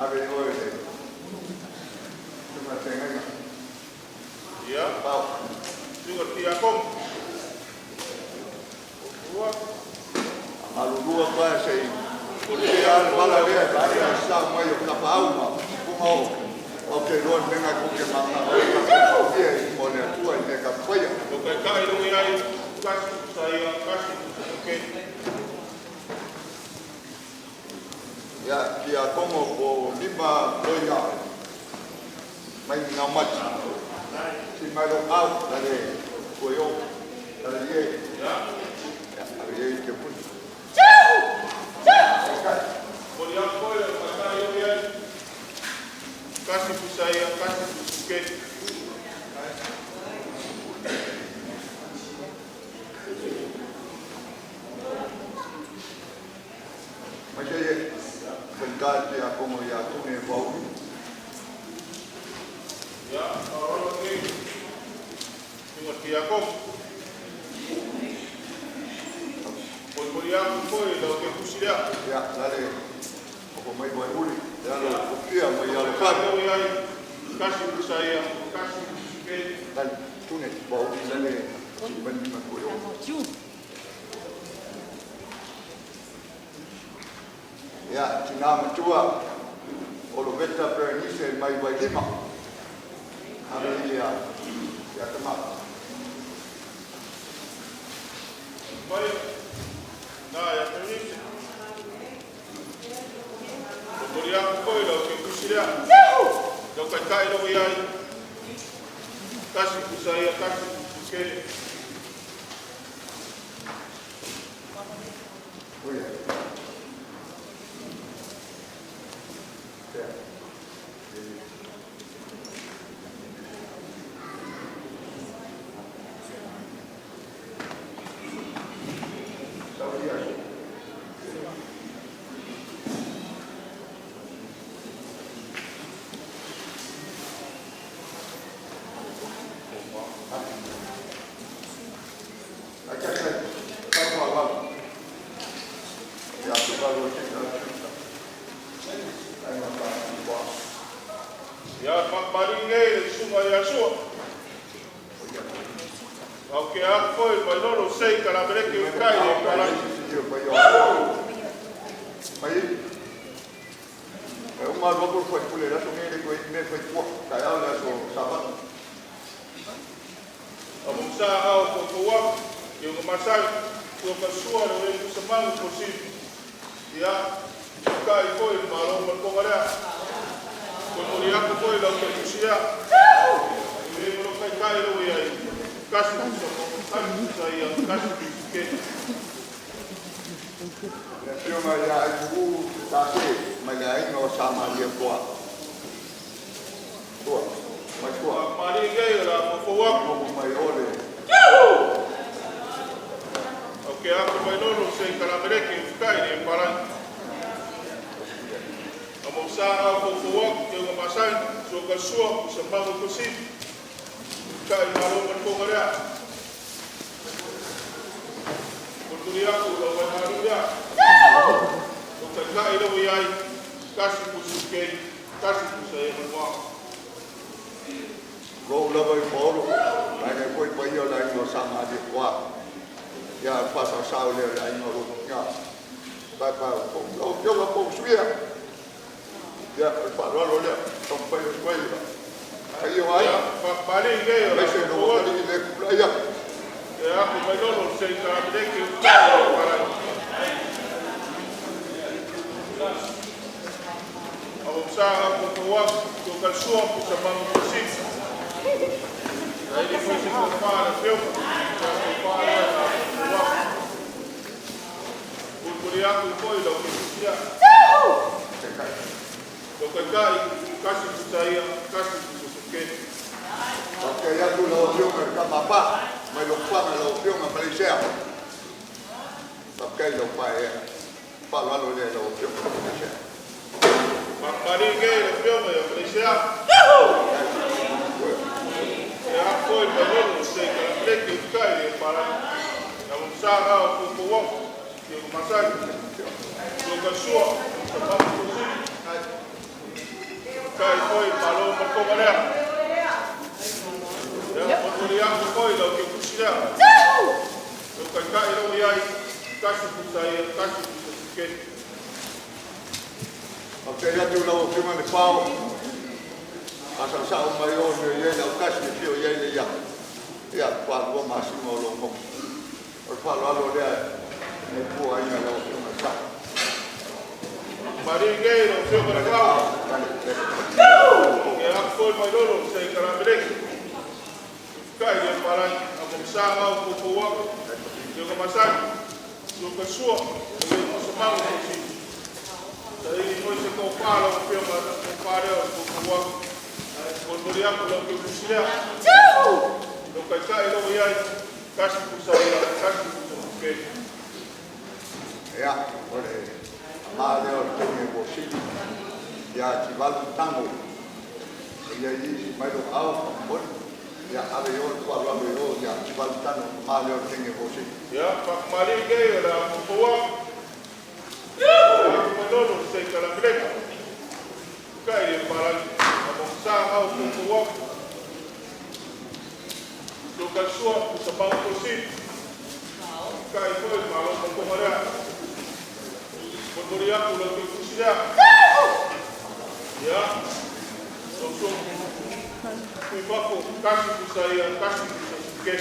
Abi oy. Ya, sube aquí a poco. Alugua pa say Polian wala dia kaya sa may kapauma kumaw. Okay, Lord, menga ko ke mga dia mo na tuwa ni kapaya. Lo que acá, y lo voy a ir casi puse ahí, casi puse que. Ya, dia como po lima loya. May ngamat. Si mayroong out dali kuyo dali Ya, dali ke pun. volvería a tu pueblo, lo que acá, y lo voy a ir casi puse ahí, casi puse que. Macam bentar dia como ya tu ni bau. Ya, ahora lo que sube aquí a poco. Volvería a tu pueblo, que pusiera. Ya, dali. Ako may boy uli. Ya lo kupia may ya lo Acá, pa. lo voy a ir casi puse ahí, casi puse que. Dan tu ni bau dali. Ben lima kuyo. Ya, tina mentua. Olo beta pernice mai boy lima. Hari ya temat. Vaya. Nada, ya terminé. Volvería a tu pueblo, que pusiera. Lo que acá, y lo voy a ir casi puse ahí, casi puse que. Oye. Ya. Okay, a foi, mas não sei, cara, que eu caio, cara. Uma logo foi pulera, só que ele foi pouco, caiu lá so sabat. Vamos usar algo com o ar, eu vou passar, eu passo a ver o semana possível. Já, cai foi, mas não vou parar. Quando eu ia foi lá que eu tinha, eu não vai cair o aí. Caixa de som, caixa de que. Eu mas já o tá mas aí nós chamamos de boa. Boa. Mas boa. Maria gay lá, por favor. Como maior. Okay, ako may não sei, cara, que cai nem para. Vamos usar por favor, eu vou passar, sou cachorro, o sambão possível. Cai marrom com olhar. Português, o vai marulhar. O cai não vai casi possível, casi possível, não. Go la vai foro, ai foi para eu lá no sama de qua. Já passa sao le lá no já. Vai para o eu vou construir. Já para lá olha, são para os coelhos. Aí eu aí, Maria gay, vai ser no outro de praia. ako may não sei, cara, que cai para. Vamos usar por favor, o cachorro, o sambão possível. Aí depois se compara, viu? O curiaco foi lá o que tinha. O que cai, casi que saía, casi que se Ok, já tu não viu o camapá, mas o pão não viu uma Malaysia. Ok, não pai é. Fala lá olha não viu uma Malaysia. Maria gay, viu, meu, policial. Já foi, mas não sei, cara, que cai para. Vamos usar por favor, eu vou passar. O cachorro, o sambão possível. Cai foi, falou para comer. Português foi lá o que eu puxei. O cai não ia caixa de sair, caixa de que. Ok, já tu não viu uma pau. Asa sa o mai o ne ye na kasi ki o ye ne ya. Ya pa lo máximo lo mo. O pa lo le ne pu ai na lo ma sa. Maria gay, não sei para lá. E foi mais não sei, cara, cai para vamos usar o favor. Eu vou passar. O cachorro, eu vou chamar o possível. Daí depois se compara o filme, compara o favor. Português, o que eu puxei. O que cai não ia casi por sair, casi por que. Ya, olha. Ma le o te me bosi. Ya ti va tango. E aí mai do ao, por. Ya ave yo pa lo yo ya ti va tango, ma le o te me bosi. Ya, Maria gay era por favor. Não sei, cara, cai para avançar ao favor. O cachorro, o sambão possível. Cai foi, mas não vou comer. Português, o que eu puxei. Já, eu sou fui baco, caixa de sair, caixa de que.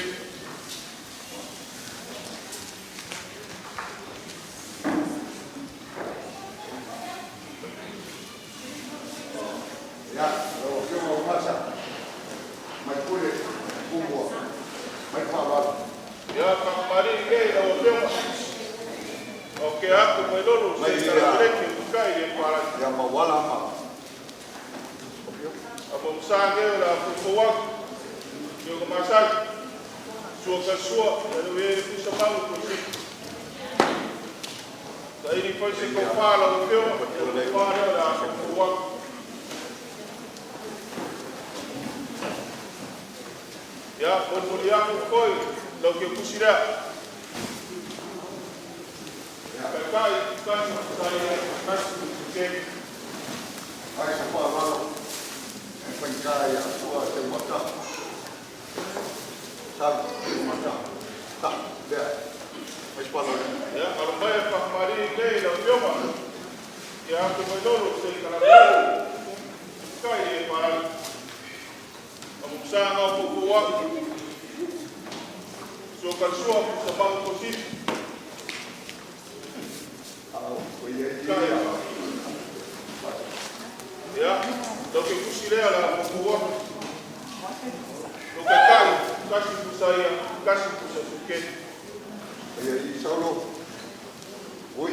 Ya, lo que mo pasa. Mai pure kumbo. Mai pa lo. Ya, Maria gay, não vemos. Ok, ako may não sei, cara, que cai para. Ya ma wala ma. Vamos usar agora, por favor. Eu vou passar. Sua cachorro, eu vou chamar o possível. Daí depois se compara o filme, eu vou falar, por favor. Já, Português foi, lo que eu puxei. Cai, que Ai se pa lo. En pai ya sua te mota. Sabe, tá, mas falou. Ya, kalau mai pa mari nei la fioma. Ya ko mai dolo se kala. Kai e para. Amu sanga ko ko wa. So ka sua sa ba ko si. Ya, do ke kusile ala ko wa. Do ka kai, kasi kusaya, kasi kusasuke. E solo oi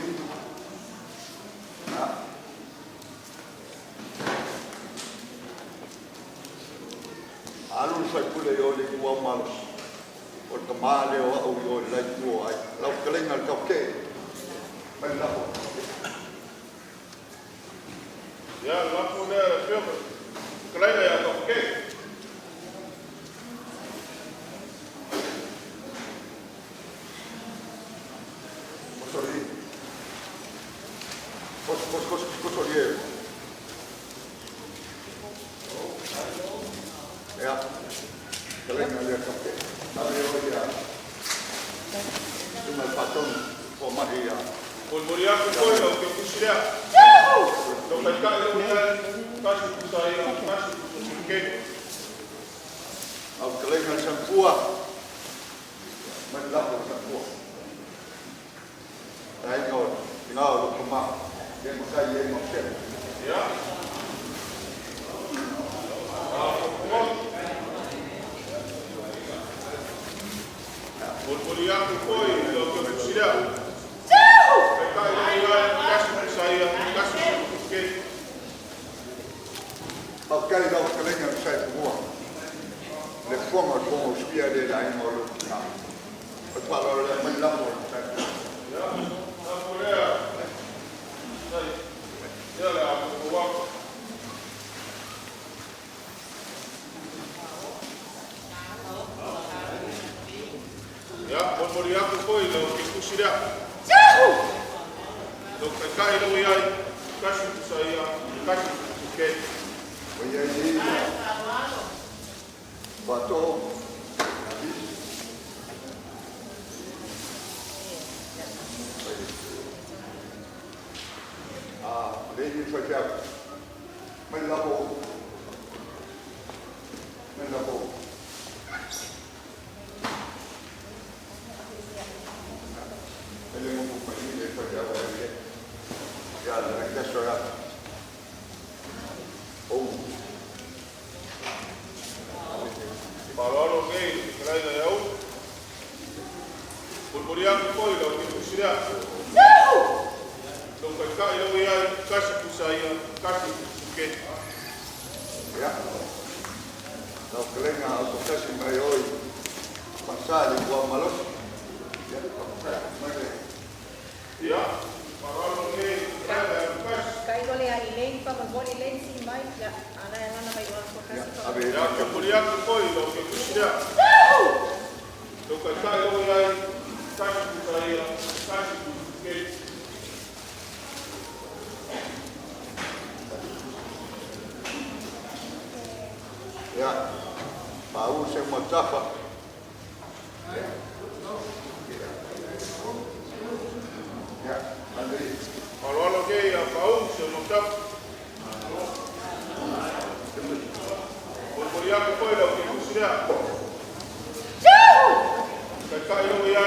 alu sai pule yo le ku malos o te male o au yo le ku ai la kelenga ka ke ben la Ya, la ko le fioma. Kalai ya ko ke. Cosolier. Ja, kelenga le ka ke. Sabe yo ya. Tu me patron por Maria. Pol moria ko ko lo ke kusile. Do ka kai lo ya kasi kusaya, kasi kusasuke. Au kelenga san pua. Men la ko san pua. Dai ko, ngao lo kuma. Dia makai ye maksud. Ya. Pol moria ko ko lo ke kusile. Kai lo ya kasi kusaya, kasi kusasuke. Au kai lo kelenga sai pua. Le fonga ko spia de dai mo lo. Pas lo le men la ko sai. Ya. La moria. Ya la ko wa. Ya, pol moria ko ko lo ke kusile. Do ka kai lo ya kasi kusaya, kasi kusasuke. Oye, ahí. Bato. Lady Fajab. Melabo. Melabo. Ele não pode ir para já vai. Já, já chorar. Oh. Parolo gay, krai da yau. Bulburia ko lo ke kusira. Do ka kai lo ya kasi kusaya, kasi kusuke. Ya. Lo kelenga auto kasi mai hoy. Pasali buat malos. Ya, Ya, parolo gay, krai da kasi. Kaigo le a Elaine pa magoni Elaine si Mike ya ana yang ana mai orang ya, kasi. a ver, Ya, bulburia ko lo ke kusira. Do ka kai lo ya kasi kusaya, kasi kusuke. ya. Bau saya macapa. Ya, Andri. Parolo gay ya pau se mo tap. Bulburia ko lo ke kusira. Ka kai lo ya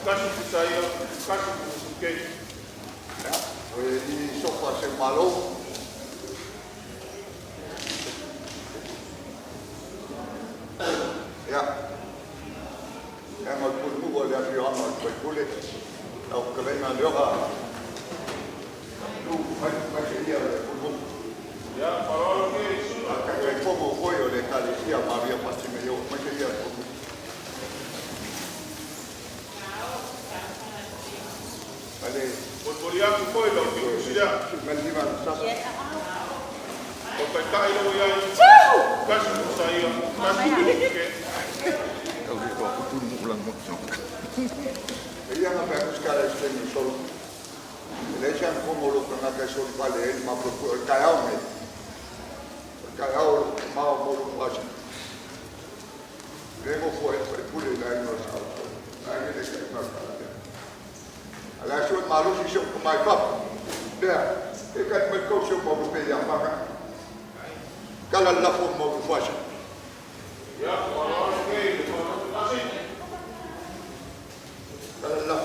kasi kusaya, kasi kusuke. Oye, di sofa se malo. Ya. Yang aku pun boleh ada yang aku boleh. Tahu kelengan dia kan. Tu macam dia pun. Ya, parolo gay su. Akan como foi oleh kali dia Maria pasti meio macam dia pun. Ale, Bulburia ko lo ke kusira. melihat sasa. Do ka kai lo ya kasi kusaya, kasi kusuke. Ia nga pa buscar este no solo. Ele já como lo que na casa de vale ele ma procura caiu me. Caiu mal molo quase. Vengo fuori, pure dai nostri auto. Dai che sei marcato. Adesso malu si sono come fatto. There, e che quel coach un po' per la paga. Cala la forma di faccia. Ya, kalau okey, masih. Cala la.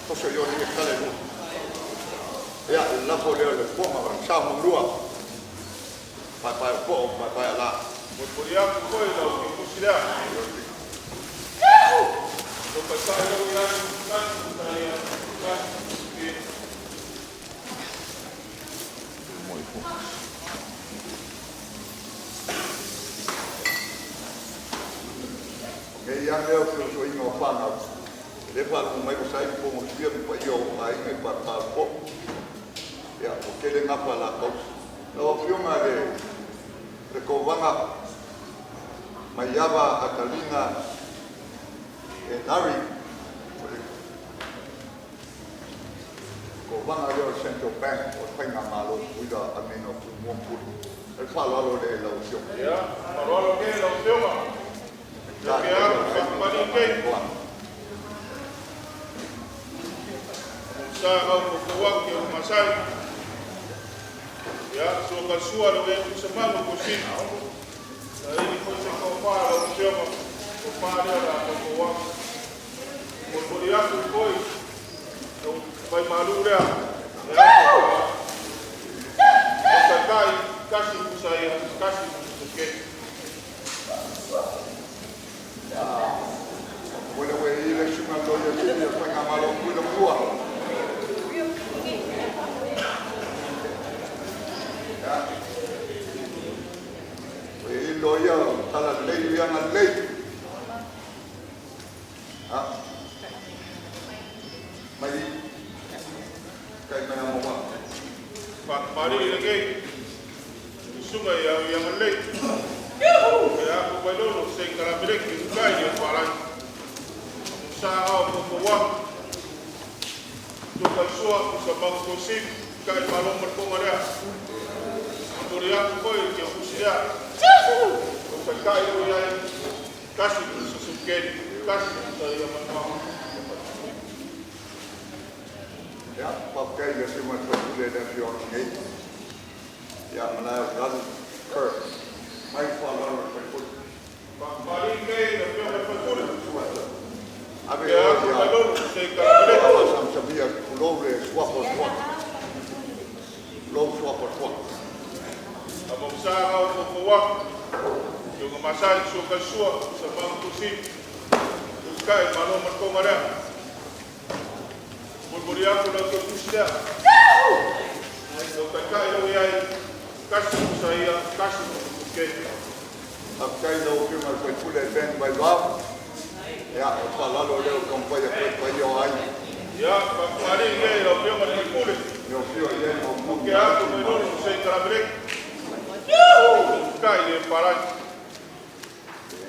Cosa io ne cala lu. Ya, la forma di forma, siamo due. Papai po, papai la. Mulai aku kau dah, aku sudah. So pasal aku yang kan saya kan. E yang leo so ingo fanga. Lepas mai ko sai ko mo sia ko yo mai me pa po. Ya, porque le ngapa la ko. No fiuma de ko vanga mai yaba Catalina e Nari. Ko vanga yo Central Bank o penga malo cuida ameno mo pu. El fala lo de la opción. Ya, kalau okey, lau siapa? Okey, aku paling okey. Sa au ko wa ke masai. Ya, so ka suara we ku semang ko sin. Ini ko se ko pa lau siapa? Ko pa dia la ko wa. Ko dia ku koi. Vai malu dia. Ya. Sakai kasih ku saya, kasih ku okey. Bueno, we ile shuma lo yo tiene penga malo cuida mua. Loya kalau lei yang lei, mari kaya mana mau? Pak Mari lagi, sungai yang lei. Ya, aku belum saya kalau mereka bukan yang paling. Saya aku buat, tu kasua sama kosip, kaya malam berpengaruh. Kemudian aku yang usia. Sakai lo yang kasih susukan, kasih saya mana. Ya, pakai dia semua terus dan siapa ni? Yang mana lalu ker, mai follow terus. Pak Mari ke, tapi apa betul? Abi Ya, aku belum saya kalau mereka. apa sama sabia low swap. Abang saya aku buat. Yung masal so kasua sa mga kusip. Kaya malam berpengaruh. Berbudi aku dah kekusida. Kaya lo yang kasih saya kasih okey. Pakai lo que me fue pule ben by love. Ya, kalau lo leo kompai yo ai. Ya, Pak Mari ni lo yang berpuluh. Yo fio ya no Okey, aku belum saya kalau mereka. Kaya ni parang.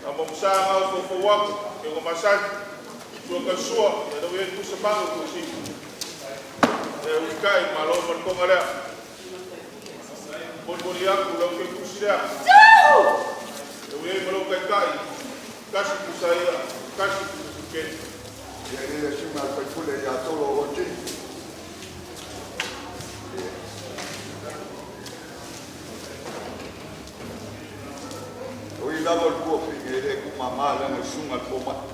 Abang saya aku buat yung masal. So kasua, ya lo yang kusemang kusip. Kaya malam berpengaruh. Berbudi aku dah kekusida. Yang belum kaya kasih saya kasih okey. Jadi dia cuma fue pule ya solo oji. Oi lá o corpo ele com mamá lá no suma coma.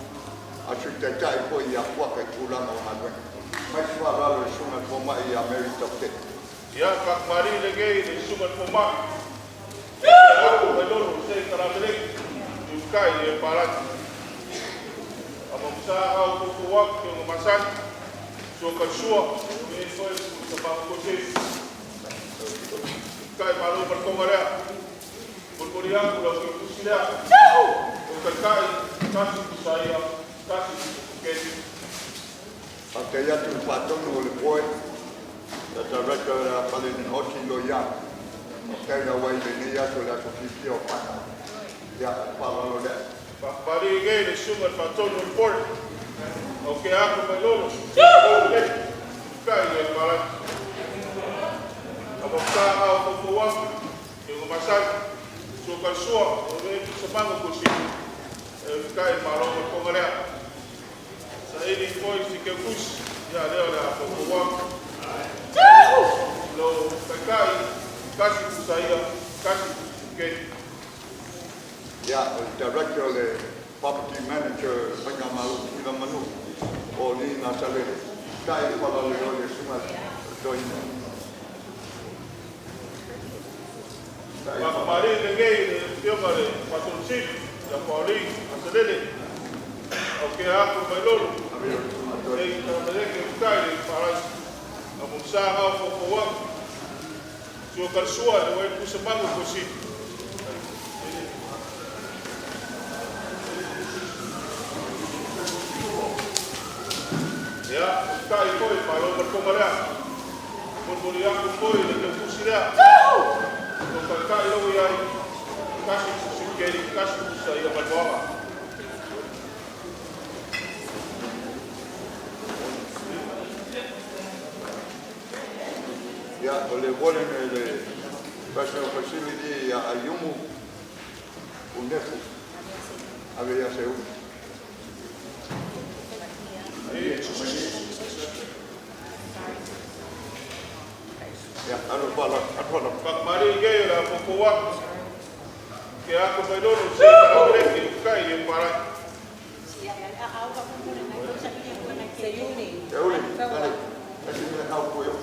Acho que já foi a qualquer coisa não há. Mas falar o suma coma e a América tem. Ya, Pak Mari lagi di Sungai Pomak. Aku belum saya kalau mereka. Yukai dia parat. Abang saya aku buat yung masal. So kasua, ni soy sebab khusus. Yukai malu berpengaruh. Berbudi aku dah kekusida. Yukai kasih saya kasih okey. Até já tu patrão no depois. Da director paling hoki lo ya. Até já vai venir já tu lá sofistia o pana. Ya, fala lo deh. Pak Mari lagi di Sungai Patong Report. Okey, aku belum. Yukai dia parat. Abang saya aku buat Yung masal, so kalsua, sa mga kusin, kaya marong ko nga sa ini po si Kekus, ya leo na pagkuwag. Lo kay kasi po saya, kasi kay ya el director de property manager Panyamalu Manu o ni nasale kaya para leo de sumas doin. Kemarin lagi dia mari patung sip, yang paling asalnya. Okey aku belum. Jadi kalau mereka kaya para mengusaha pokok, jual suara dengan kusemangu kusip. Ya, kaya koi para berkomaran. Berbudi aku koi dengan kusira. Kalau ilo yang kasih sekali kasih saya berdoa. Ya boleh el special facility ya ayumu unefu había seu. Ya, harus balak, Pak Mari gay lah pokok. Kaya ako ba doon sa karamihan yung kaya yung parang ya uli, dale, así me hago yo.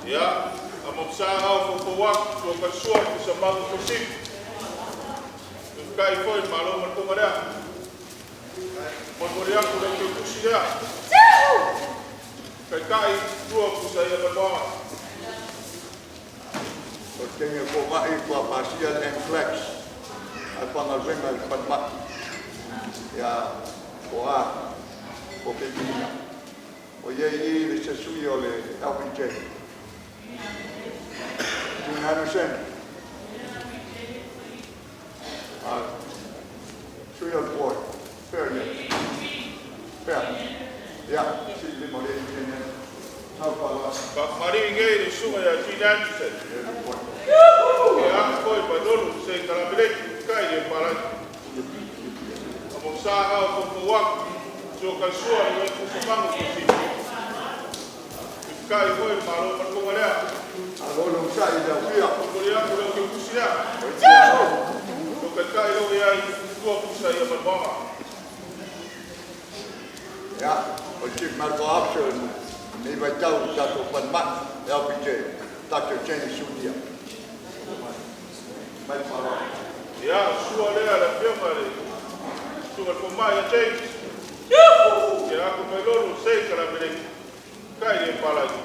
ya, ang magsahaw pokok so kalsuan ko sa mga kusip. Yung kaya ko yung malaman ko nga Memoriak ko lang yung kusya. Kaya dua ko sa iya berbawa. Tengo forma y parcial en flex. Al pangal venga el panmat. Ya, oa, porque gina. Oye, y se suyo le LPJ. Tunano sen. Suyo boy. Fair. Ya, sí, le moré en Pak Mari gay ni sungai ya Jinan sen. Kaya ako ay padolo sa karamihan kaya yung parang ang magsahaw pokok so kalsuan yung kusamang kusip. Kaya ko yung malaman ko nga Algo sa ida kuya. Memoriak ko lang yung kusya. So kaya yung dua ko sa iya berbawa. Ya, o chief medical officer ni vai tahu satu panmat LPJ, Dr. Jenny Sudia. Mai fala. Ya, suara dia ada firman ni. Suara pemain change. Ya, aku belum saya kalau mereka kaya palagi.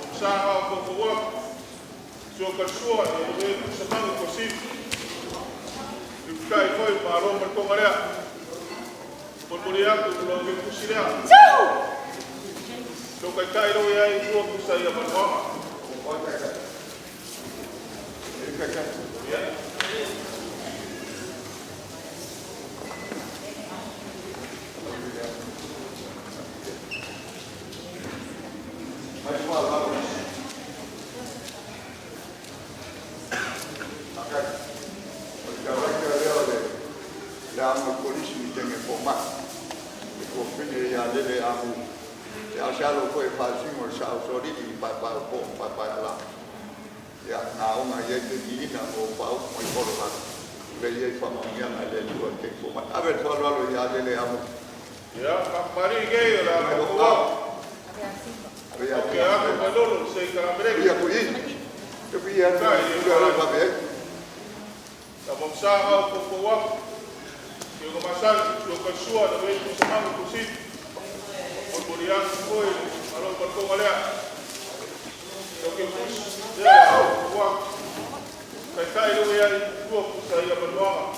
Usaha pokok. Suara suara ini semang kosip. Kaya kau marom berkomaria. Memoriak tu kalau kita kusira. So kaya itu ya itu aku saya berbawa. Ya. Mai fala. Okay. O director de la polisi ni tenga format. Ko fini ya lele amu. Ya shalo ko passing or sao sorry di pa ala. Ya na una ye de dina o pa o moi por la. Le ye fa mañana le digo que format. A ver, solo ya lele amu. Ya, Pak Mari gay lah pokok. Ya, Okey, aku belum saya kalau mereka. ya kuyi. Tapi ya udah apa be? Kalau usaha pokok. Yung masal, yung kalsuan, yung kusamang kusip. Memoriak ko yung malaman ko nga yung kus. Ya, pokok. Kaya yung dua ko sa iya berdoa.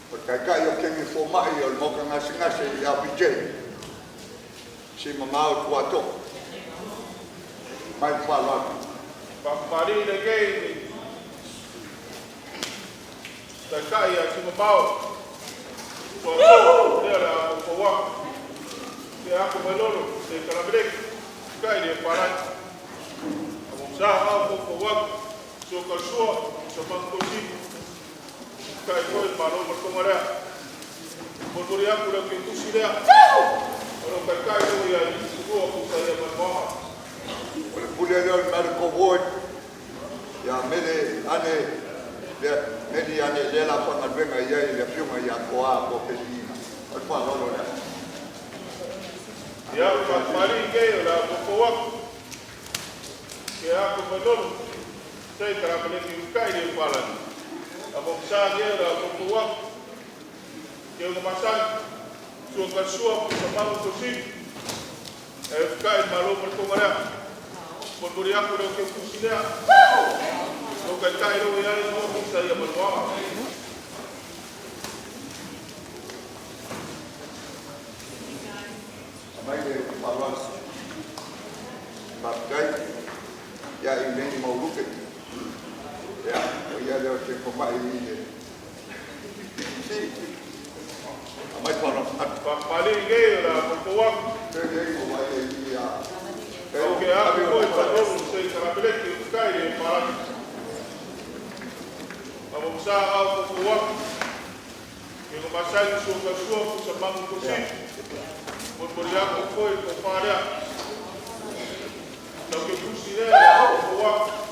Porque yo tengo forma y el moca ngasi ya PJ. Si mamá kuato. Mai fala. Pak Mari lagi ni. Kaya cuma bau. Suatu dia lah pokok. Dia aku belum. Saya kalau mereka kaya dia parang. Usaha pokok. So ka sua sa mangkosi. Kai koi malo berkomara. Berbudi aku dah kekusi dia. Kalau kai tu ya itu aku saya bermohon. Boleh dia ada kowot. Ya mele ane dia mele ane dia la pang advenga ya dia filma ya koa ko pesi. Apa lalu dah. Ya mari ke la pokok. Ke aku belum saya kerana ni kai dia palan. Abang saya dia la pokok. Dia kemasan suka suap sama kusi. Kai malu berkomara. Berbudi aku dah kekusi dia. Bukan kai tu yang itu saya berdoa. Sampai dia palas. Bagai ya ini mau lupa. Ya, ya dia cek pemain ini. Sampai palas. Paling gay lah berkuat. Dia pemain ini ya. Okey, aku boleh tahu saya kerana beli kai dia palan. Abang besar aku berkuat. Yang kemasan suka suap sembang kusi. Berbudi aku koi kepada. Tapi kusi dia berkuat.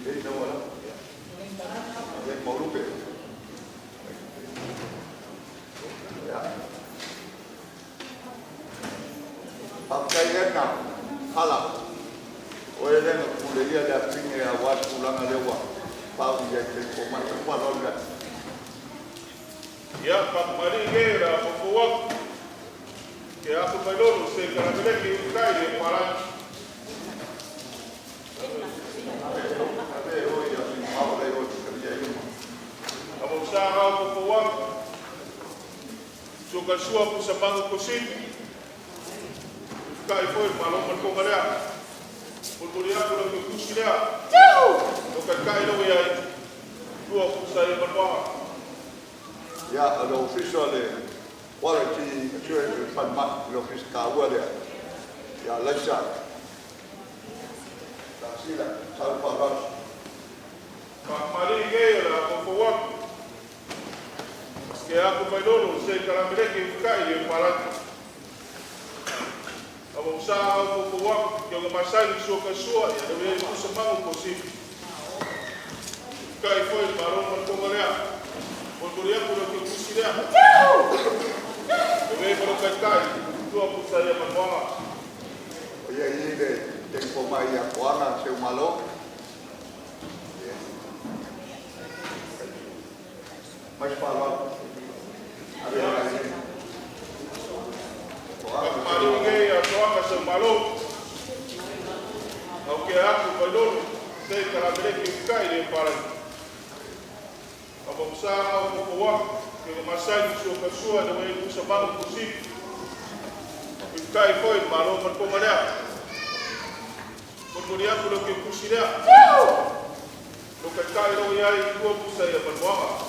Ini nama lah. Dia mau lupa. Ya. Pakai enak, halal. Oleh dengan kuliah dah punya awal pulang ada wak. Pau dia terkomat kepala orang. Ya, Pak Mari gay lah berkuat. Ya, aku belum saya kerana beli kai dia palan. Abang besar aku berkuat. Suka suap sembang kusi. Kai koi malu berkomara. Berbudi aku dah kekusi dia. Bukan kai tu ya itu aku saya berdoa. Ya, ada official le. Quality assurance panmat office kawal dia. Ya, lesa. Tak sila, sal paras. Pak Mari gay lah berkuat. Kaya aku belum saya kerana beli kai dia palan. Abang besar aku berkuat. Yang kemasan suka suap ya dia itu sembang kusi. Kai koi malu berkomara. Berbudi aku dah kekusi dia. Jadi kalau kai itu aku saya berdoa. Ya, ini deh. Tempo mai yang kuana seu malo. Mais palavras. Pak Mari gay aku akan semalu. Okey aku belum saya kerana beli kai dia palan. Abang besar aku berkuat. Yang kemasan suka suap dia itu sembang kusi. Kai koi malu berkomara. Berbudi aku dah kekusi dia. Bukan kai tu ya itu aku saya berdoa.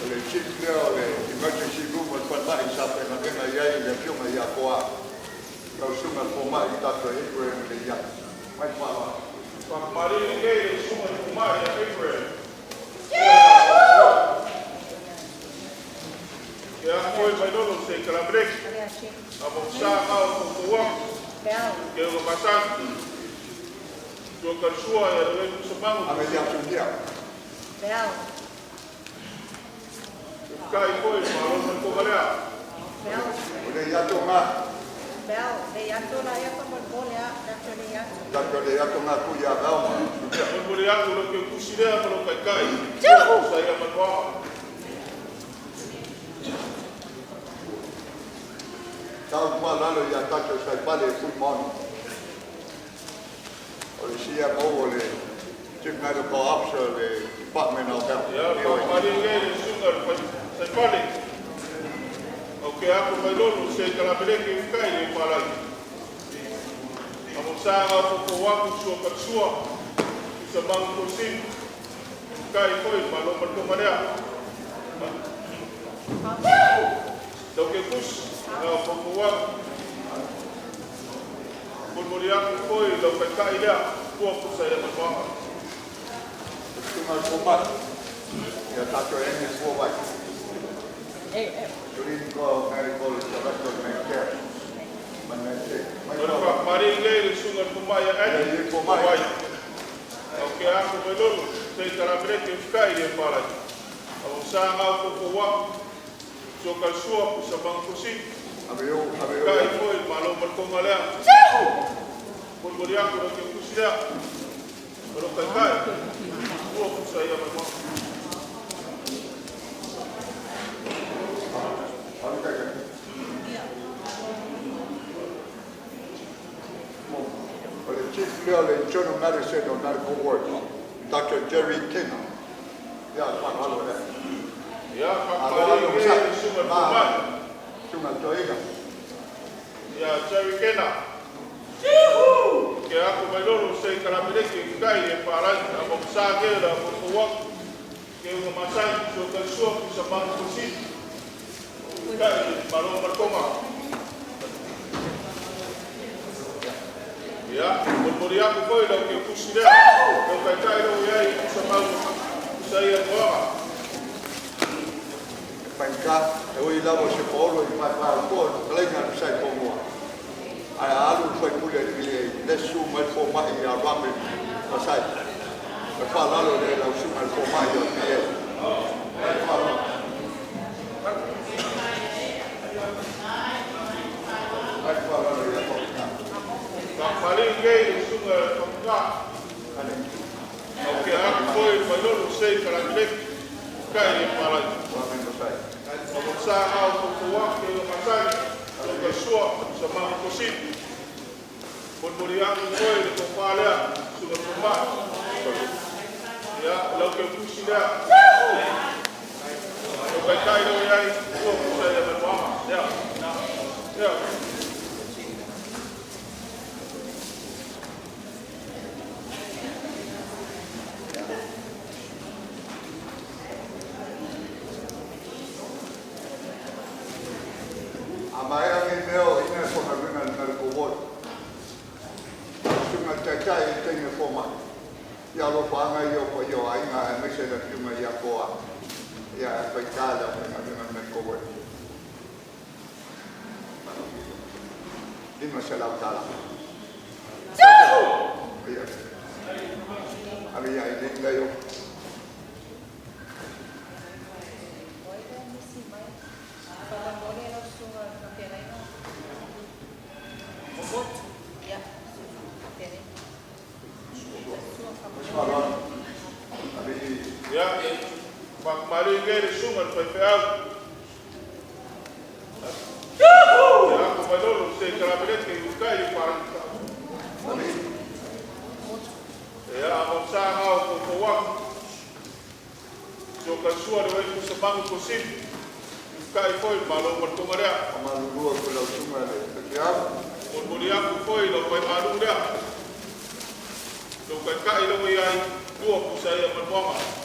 Oleh chief dia oleh emergency room berpatah sampai nanti ayah yang film ayah kuat. Kalau semua format kita terhibur dengan mais palavras. Pak Mari gay semua rumah yang April. Ya aku belum saya kerana beli. Abang besar aku berkuat. Yang kemasan suka suap ya dia itu sembang. Ame dia punya. Kai koi malu berkomara. Oleh jatuh mah. Jatuh dia jatuh mah kuya kau. Berbudi aku dah kekusi dia kalau kai. Saya berdoa. Tahun lalu yang kacau saya balik pulmon. Oleh siapa oleh cipta itu koopsi oleh Pak Menaukan. Ya, Pak Mari gay suka saya balik. Okey aku belum saya kerana beli kai dia palan. Abang besar aku berkuat suka suap. Sembang kusi. Kai koi malu berkomara. Jesus, na pokuwa. Mulmuli aku foi lau kai kai lea, tua pusa ia manuanga. Tungal Pomat, ya tato ini semua baik. Jadi kau dari kau jabat kau mengejar, mengejar. Mereka mari lei sungai pemaya ini, pemaya. Oke aku belum, saya cara mereka kai dia parai. Aku sang aku kuwa, sokal suap sabang kusi. Kai foi malu berkongalnya. Mulmuli aku nak kusi dia. Kalau kai, tua pusa ia manuanga. The chief lawyer in General Medicine of Medical Board, Dr. Jerry Kinner. Ya, Pak Halo dah. Ya, mari lei sungai pemaya. Cuma Joina. Ya, Jerry Kenna. Ke aku belum saya cara mereka kai dia parai, aku sakit dah berkuat. Ke masai sokal suap sabang kusi. Kai malu berkoma. Ya, mulmuli aku foi lau ke kusi dia. Lau kai lau iai sabang saya buat. Pangka, eu ia lá você falou e vai para o corpo, além de sair como a alu foi mulher que desce uma forma e a vame passai. Eu falo lá de lá uma forma e o que é. Vai falar lá de Mari lei sungai pemaya. Oke aku foi belum saya cara mereka kai dia parai. Aku sang aku kuwa ke masai, aku suap sabang kusi. Mulmuli aku foi di kepala sungai pemaya. Ya, lau ke kusi dia. Lau kai lau iai, tua pusa ia manuanga. Ya, ya. Amaya ang email, ina po na rin ang nalikuwod. Yung nagtagay, ito yung forma. Yalo pa nga yung po yung ay nga, may siya na yung maya po. Ya, pagkala po na rin ang nalikuwod. Di masalam tala. Ayan. Abi ya, hindi kayo. Ya, mari lei sungai pemaya. Ya, aku belum saya cara mereka kai parai. Ya, aku sang aku kuwa. Sokal suap dia sabang kusi. Kai foi malu berkongalnya. Amaluluwa ko lang sumali. Kaya, Mulmuli aku foi lau kai malu dia. Lau kai lau iai, tua pusa ia manuanga.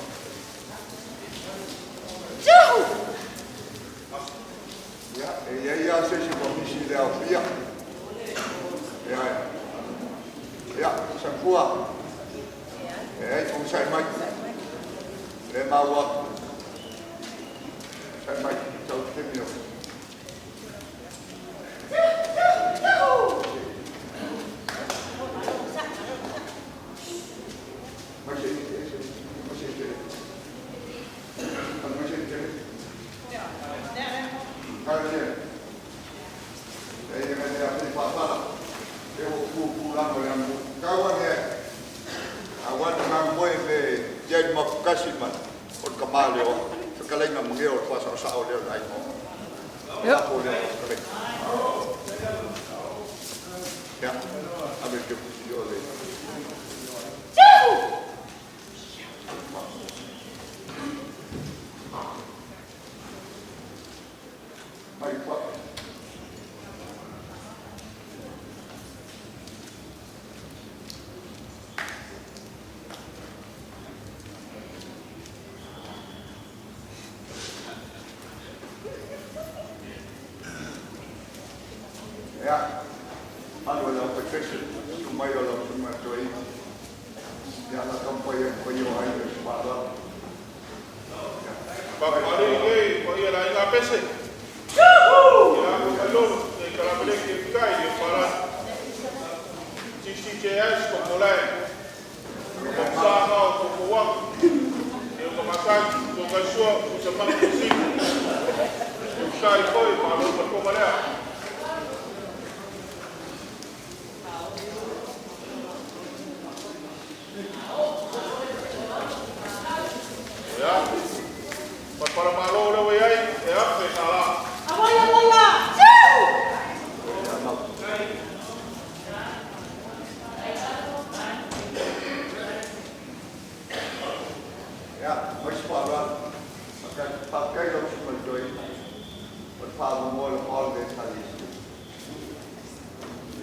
ya, ya, saya si komisi dia pia. Ya, ya, sempua. Kung saya mai. Lemawa. Saya mai, tahu timio. Ya, ambil ke oleh. Baik, Pak. sumai dalam semua joy. Ya la kampai yang koyo ai separa. Pakpare ke ko ia lai ka pese. Ya ko kalor ke karabele ke kai de para CCJS ko mulai. Ko sama ko kuwa. Eu ko masak ko kasua ko sama ko si. Kai ko malu ko malaya. Ya. Para malo le voy a ir, ya pues nada. Ya, mas separa. Pakai dalam semua joy. Berfaham mol all the tali.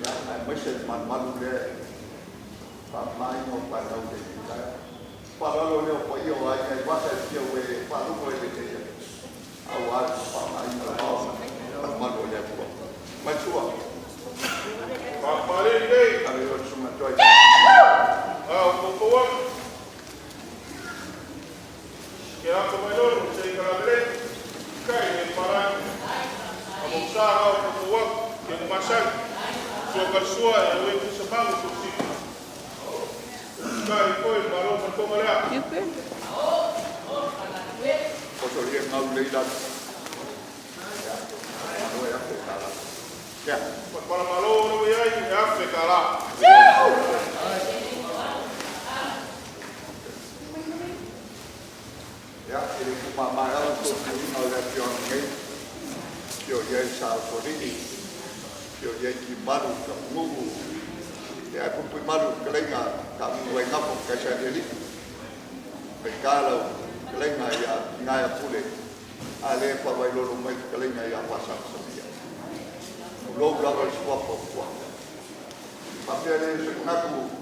Ya, mas man le. Mai mau pada udah kita. Para lo le ko yo ai kai wa sai yo we pa lu ko le te. Awal pa mai mau man lo le ko. Machua. Pakpare ke. Kami lo semua joy. Ko kaya ko mayor sa karabele kai de para abongsa ko kuwa ke masal so kasua e we sa bango ko si. Kai ko malo ko malaya. Koso dia ngau leilat. Ya. Ano ya ko kala. Ya. Para malo no voy a ir, ya se cala. Ya, ini pemahaman untuk oleh John Gay, John Sal Kodini, John Kimaru Kamungu, ya aku Kimaru kelenga kami wake up kasih diri, kalau kelenga ya ngaya pule, ale pawai loro mai kelenga ya pasang semia, lo berapa sebuah pokok, tapi ada sekungaku,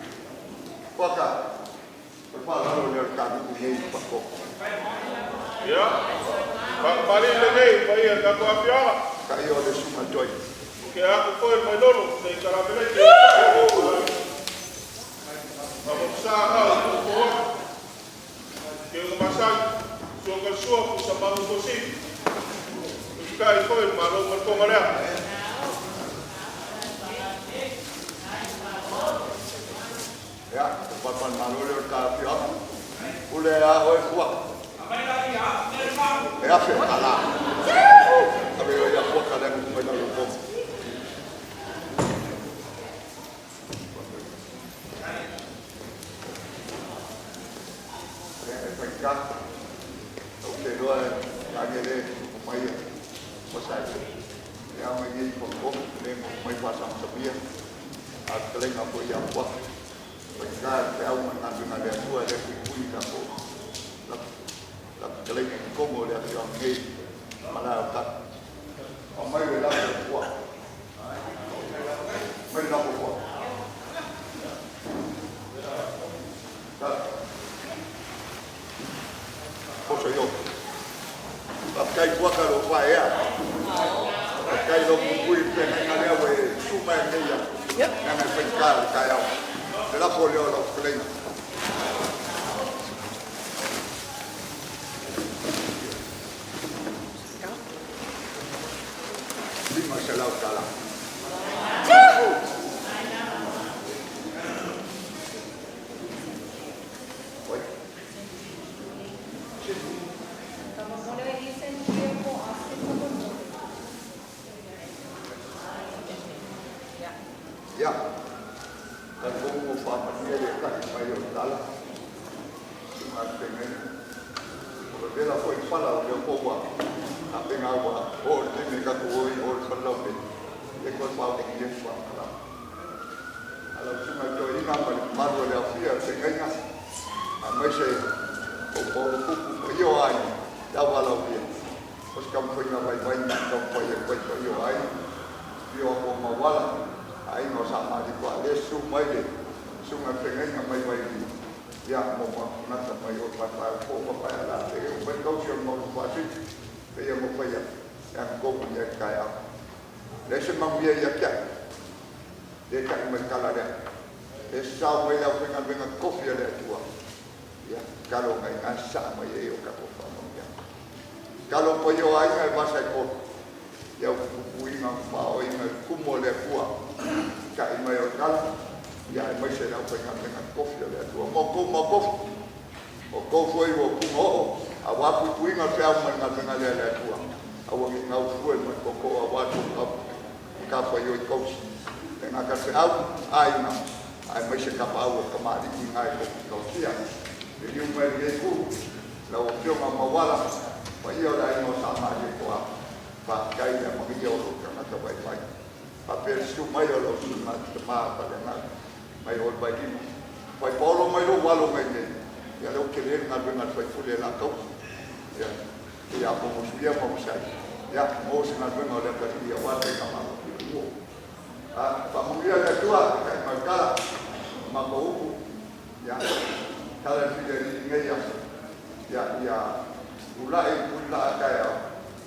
pokok, berapa lalu dia kami punya pokok. Ya. Pakpare lagi, bayar aku apiala. Kayo de suma joy. Kaya ako ko el mayor sa karabele ke. Abongsa ko kuwa. Kaya masal so kasua ko sa bango ko si. Kai ko el malo ko malaya. Ya, papan malu le ka pia. Ule a oi kuwa. Ya fe ala. Abi ya kuwa kada ku mai na lupo. Pagka. Okay, doa lagi le mai masai. Ya mai ni pokok le mai pasang sebia. At keleng apa yang kuwa. Pagka kaya menandu na le tua le ku ka ko. Kalau yang Kongo dia yang gay mana tak, amai belah berkuah, belah berkuah. Tak, kosoyo. Pakai kuah kalau kuah ya, pakai lo bukui pengen ada we cuma ni ya, yang pengkal kaya, belah boleh lo keleng. Masalah kalah. Como no le dicen tiempo, hace como no. Ya. Dan kamu faham dia kan mayor kalah. Cuma dengan berbeda foi falar dia bawa. Apa yang awak, oh ini kan koi, oh kalau ni, ekor bau yang dia suam kalam. Kalau cuma join nama malu dia fiar sehingga, macam oh kuku yo ay, dah walau dia. Pas kamu punya bayi-bayi, kamu punya yo ay, dia mau mawala, ay no sama di kuat dia semua dia, semua sehingga bayi-bayi. Ya mau nak sampai orang pasal, apa ada, dia betul siapa mau pasal. Kaya mo pa yan, yang ko punya kaya. Dahil memang biaya kaya, dia tak merkala dia. e sa mai la venga kofi le tua ya kalo mai an sa mai e o ka ko fa mo ya kalo po yo ai ngai ba sai ko ya ku ina ma o ina kumo le tua ka i mai o kala ya mai se la venga kofi le tua mo ko o ko foi o kumo a wa ku ina fe a mai venga le tua a wa ngai foi mo ko a wa ka fa yo ko na ka se au ai na ai mai se ka pa o ka ma di ngai ko tia e yu mai e ku la o pio ma wala pa io dai no sa ma di ko pa kai na mo io lo ka na ka bai bai pa per su mai o lo su ma pa le na mai o bai di pai polo mai lo walo mai ne ya lo ke le na ben na fai fule la ko ya mo su ya mo sai ya mo se na ben o le ka di wa te ka ma Pamulia le tua kai markala makou ya kala fide ngeya ya ulai kaya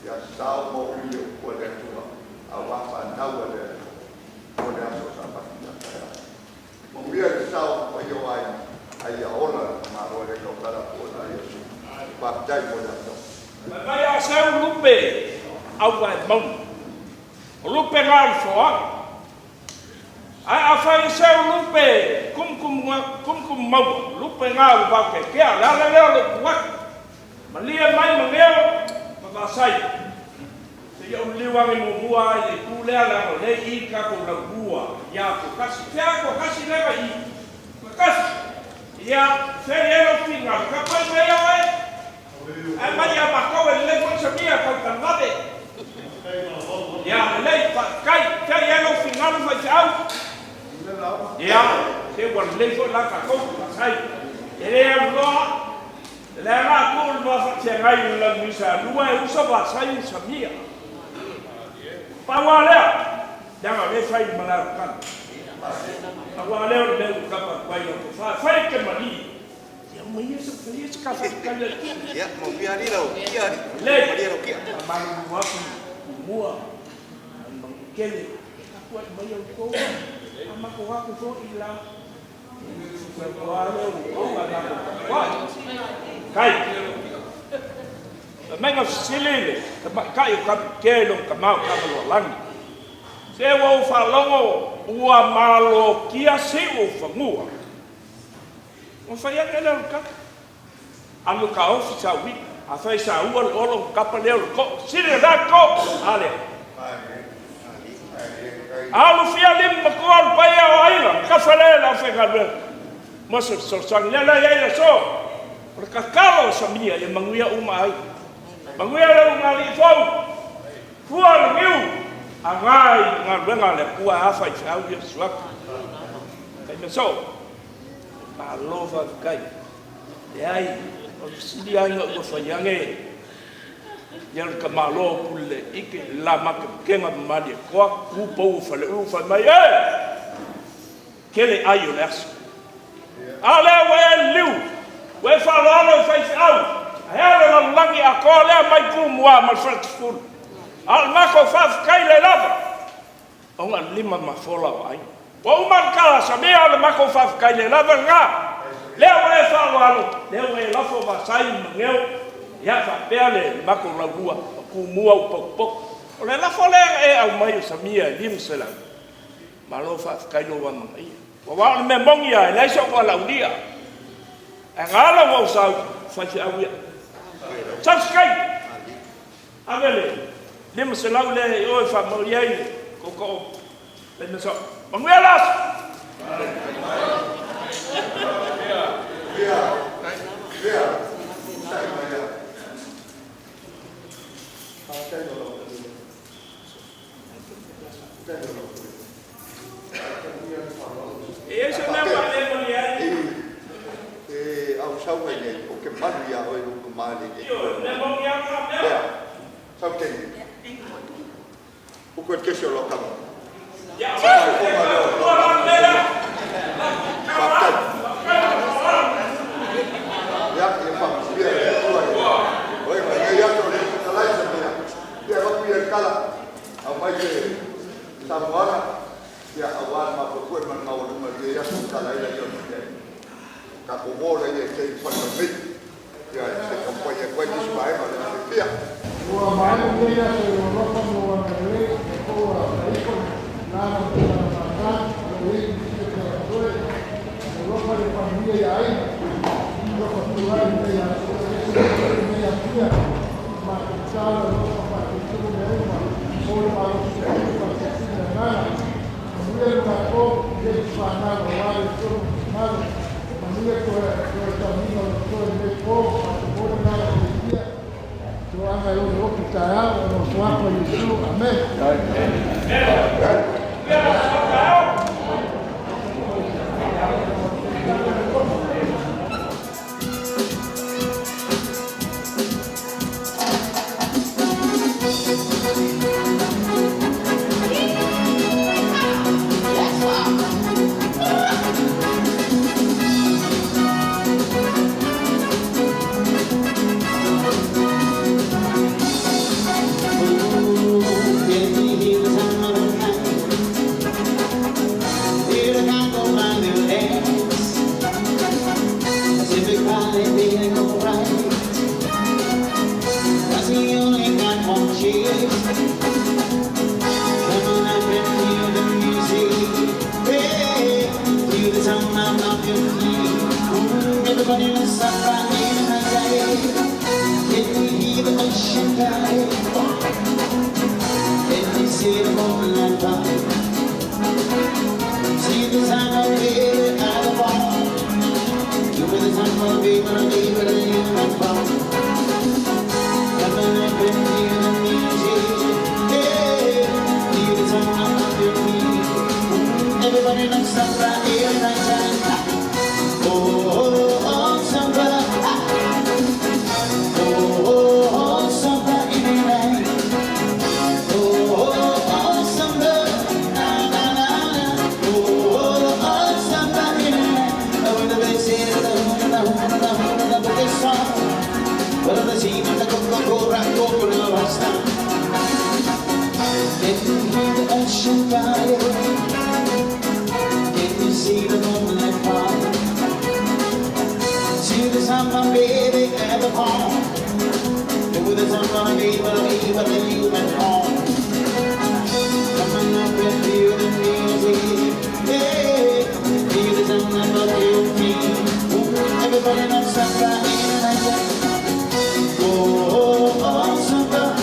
ya sao mo io ko le tua awa pa na wale ko le aso sa pa ya kaya pamulia le sao ko yo ai ola ma ro le ko kala ko la yo pa dai mo la to mai a sao lupe au vai mon lupe ngal fo ai a fai seu lupe kum mau lupe ngau ba ke la le wat malia mai mangeo ma sai se yo liwa ngi mo bua e ku le ala le I ka ko la bua ya ko kasi le ba I kasi ya se ero final ka pa me ya ai mai ya ba ko le ko se mia ko tan vade ya le kai ero final fa jau ya se bon le fo la ka ko sai ele lo le ra ko lo fa che ngai la misa lua e usa ba sai sa mia pa wa le ya ma le fai mala kan pa wa le le ka pa pa yo fa fai ke mali ya mai se ka fa ka le ya mo piari lo piari le piari kia ma wa ku mua kele ka ko mai yo ko ama ko ha ko fo ila ko ale o ma na ko kai menga silile kai ka kelo ka ma ka lo lang se wo fa longo ua malo kia se o fa mua o fa ya kele ka alu ka ofisa wi a fa sa ua lo ka pa le ko sile da ko ale alu fia lim ko al pa ya o aila ka fa le la fe ka mo so sang le la ya so por ka kalo sa mia e manguia uma ai manguia le uma li fo fual miu angai ngal le kua afa au ya suak kai me so ma lova kai e ai o si ai o fa yange yel ka malo pulle ike la mak kenga mali ko ku po fa le u fa mai e kele ayo les ale we liu we fa lo fa au hele la langi a ko le mai ku mua mal fa full al mako fa kai le lava onga lima ma fola ai o man kala sa me al mako fa kai le lava nga le we fa lo le we la fo ba sai ngeu ya fa pele mako la bua ku mua pok pok o le la fo le e au mai sa mia lim sela malo fa kai lo wa mai wa me mongia le so ko la udia ngala wo sa fa ci awia subscribe avele lim sela le o fa moriai ko le me so mongia las ese me vale moriai au sau nei o ke manu ya o lu mali io le mongia ma ya sau ke o ko ke se lo ka ya va ya ke fa ya oi ma ya to le ka lai sa ya ya va pi el kala au mai ke sa mora ya awal ma ko man ma wala ma ya su ka lai la yo ka ko bo la ye ke fa no mi ya se ko ko ye ko ni su ai ma la ke ya Wa maana ndia se Europa no wa ngare ko wa iko na na na we ni ke ko Europa de familia ya ai Europa plural de ya ya ya ma sala no ma tu ne ma ko ma lo se ko se na familia na ko de pana no wa de to ma familia ko tamino ko de ko ko na la dia Tuanga yo lo kitaya no swako Yesu amen Everybody let's stop in the day. Can you hear the ocean tide? Can you see the moonlight light? See the time of day at the bar. You were the time of day when I gave it a human fall. Coming up and hear the music. Hey, hear the time of your feet. Everybody let's stop right here and right time. Ocean fire, can you see the moonlight fire? See the sun, my baby, at the home. With the sun, my baby, but the human home. Coming up and feel the music, hey, feel the sun, and love you, me. Everybody knows something, and I say, oh, something.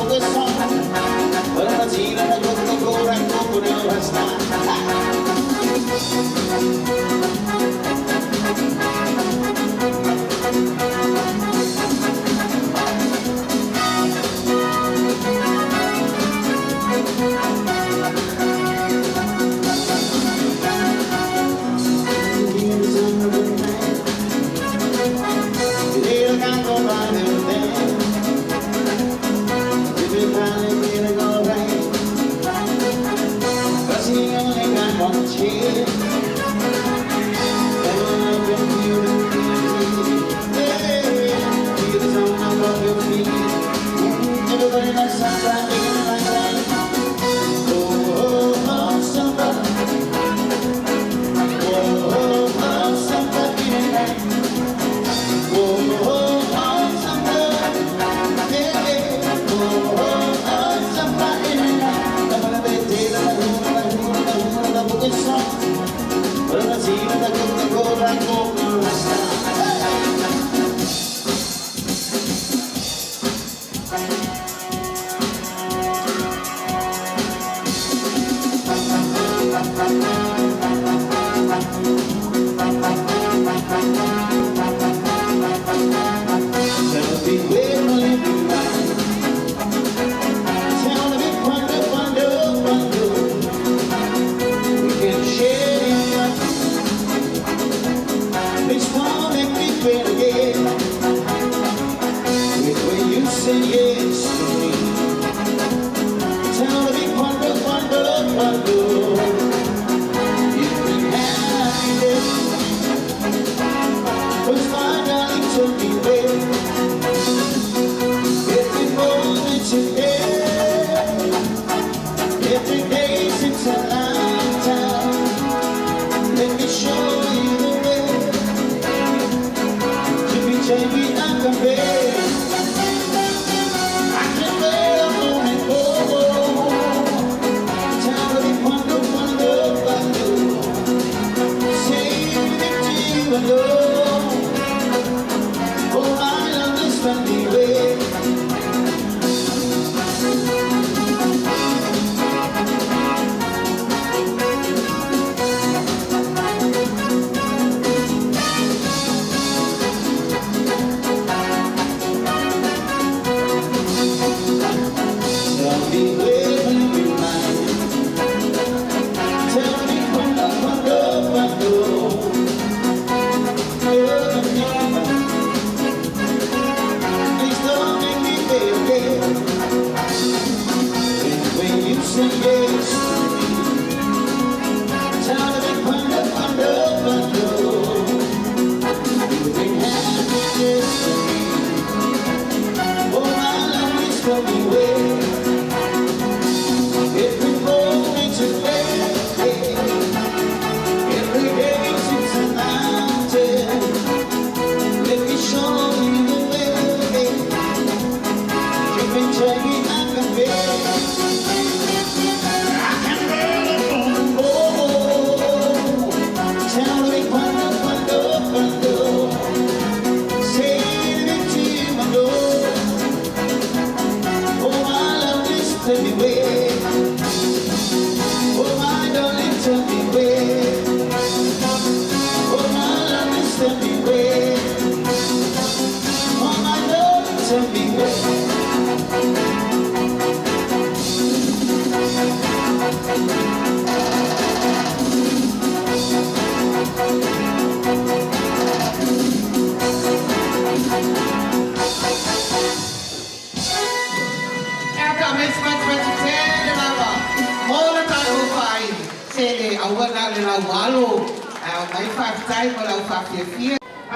This song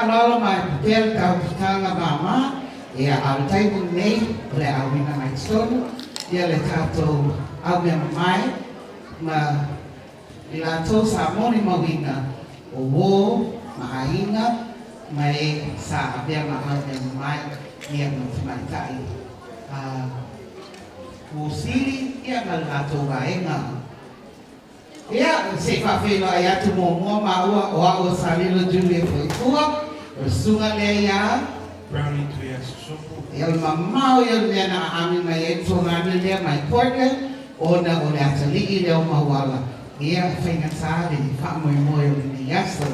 Alolo mai tel tau tanga mama ia al taibu nei le awina mai stonu ia le tato awia mai ma ilato sa moni mawina o wo mahaina mai sa abia awia mai ia mai tai usili ia malato vaenga ia se fa felo ia tu mo maua o salilo jule foi tua sunga le ia Brownie to yes, sopo. ia mamau ia le na ami mai e tonga le mai porte ona o le atali le o mawala ia fainga sale fa mo mo ni yaso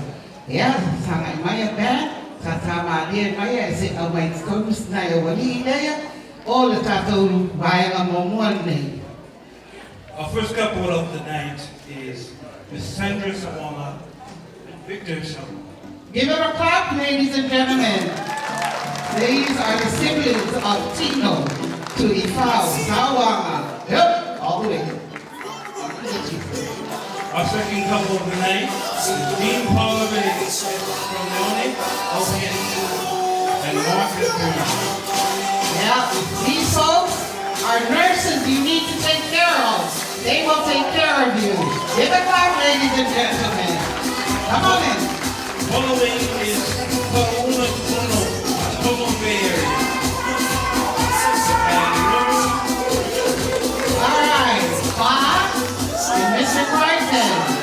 ia sanga mai ba tata malia mai se au mai skomus na ia wali ile o le tato vai nga mo mo nei. Our first couple of the night is Miss Sandra Sawama and Victor Sawama. Give her a clap, ladies and gentlemen. These are the siblings of Tino to Ifao Sawama. Yep, all the way. Our second couple of the night is Dean Parliament from Leone, and Mark Escurra. Yeah, these folks are persons you need to take care of. They will take care of you. Give a clap, ladies and gentlemen. Come on in. Following is Paula Bruno, Tomo Bay Area. All right, Bob and Mr. Crichton.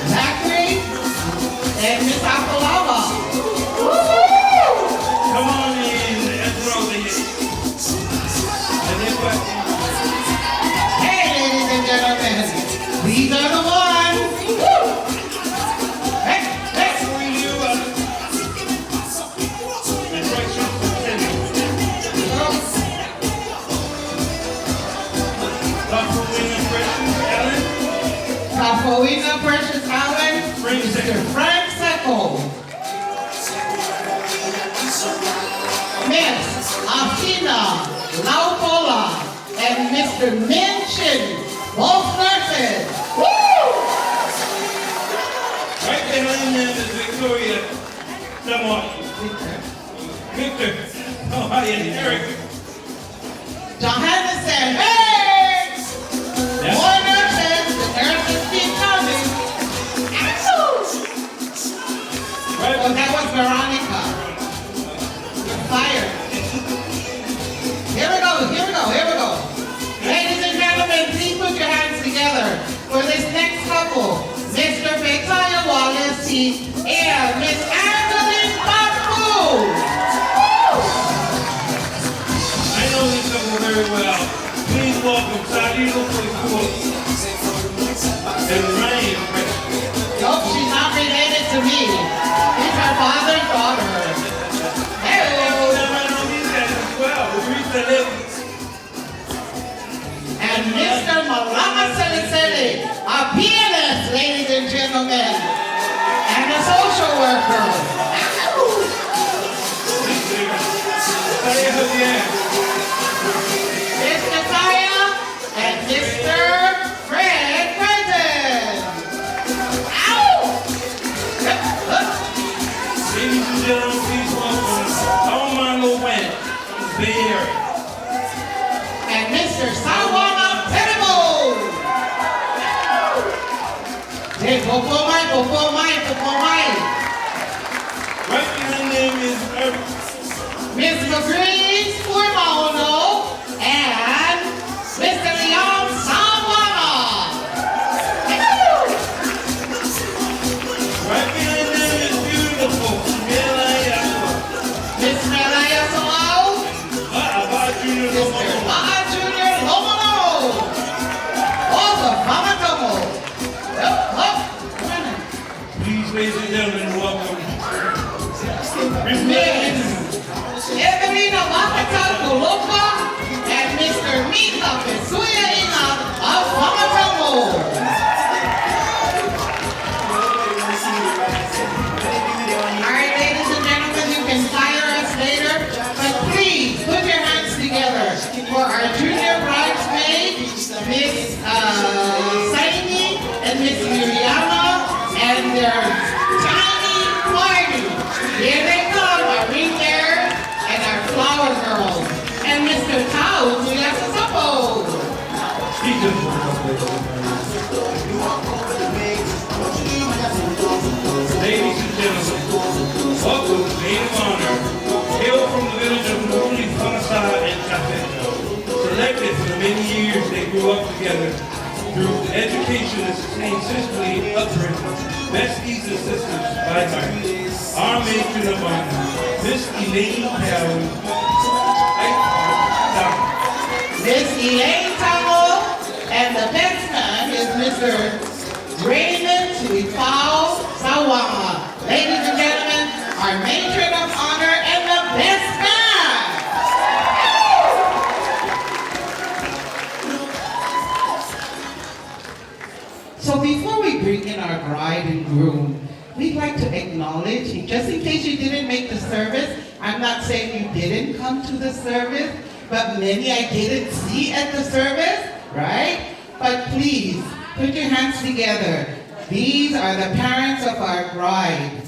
Zachary and Miss Apolava. Come on in and throw the hit. Hey, ladies and gentlemen, these are the ones. Hey, hey. Capoeira Precious Allen, Mr. Frank Secco. Miss Afina Laupola and Mr. Minchin, both nurses. Woo! Right behind them is Victoria Lamont. Victor. Oh, hi, and Eric. Johannesson, hey! More nurses, the nurses keep coming. Right Oh, that was Veronica. You're fired. Here we go, here we go, here we go. Ladies and gentlemen, please put your hands together for this next couple. Mr. Victoria Wallace and Miss Annalyn Baku. I know this couple very well. Please welcome Sadilo Koukou and Ryan. Nope, she's not related to me. She's her father's daughter. Hey. I know these guys as well. Rita Levy. And Mr. Malama Selisele, a pianist, ladies and gentlemen, and a social worker. Mr. Taya and Mr. Fred Creighton. Ow! Ladies and gentlemen, please welcome Armando Wen from the Bay Area. And Mr. Sawana Pettibo. Hey, go for mine. Right behind them is Ms. McGree's Formono and Mr. Leon Sawana. Right behind them is beautiful Mela Yako. Miss Melaya Salau, Junior Mr. Maa Junior Lomono. Oh, the Famatomo. Please, ladies and gentlemen, welcome Miss Evelina Wakata Koloka and Mr. Mika Pesuya Ina of Famatomo. Alright, ladies and gentlemen, you can fire us later, but please put your hands together for our junior bridesmaid, Miss Saini and Miss Miriama, and their tiny party. Here they come, our ring bearers and our flower girls, and Mr. Tao Tuyasasapo. Ladies and gentlemen, welcome to Maid of Honor. Hail from the village of Nuli, Fanasa, and Tafeto. Selected for the many years they grew up together through education and sustained sisterly upbringing. Besties and sisters by heart. Our matron of honor, Miss Elaine Perry. Miss Elaine Tamo, and the best man is Mr. Raymond Tuifao Sawama. Ladies and gentlemen, our matron of honor and the best man. So before we bring in our bride and groom, we'd like to acknowledge, just in case you didn't make the service, I'm not saying you didn't come to the service, but many I didn't see at the service, right? But please, put your hands together. These are the parents of our bride.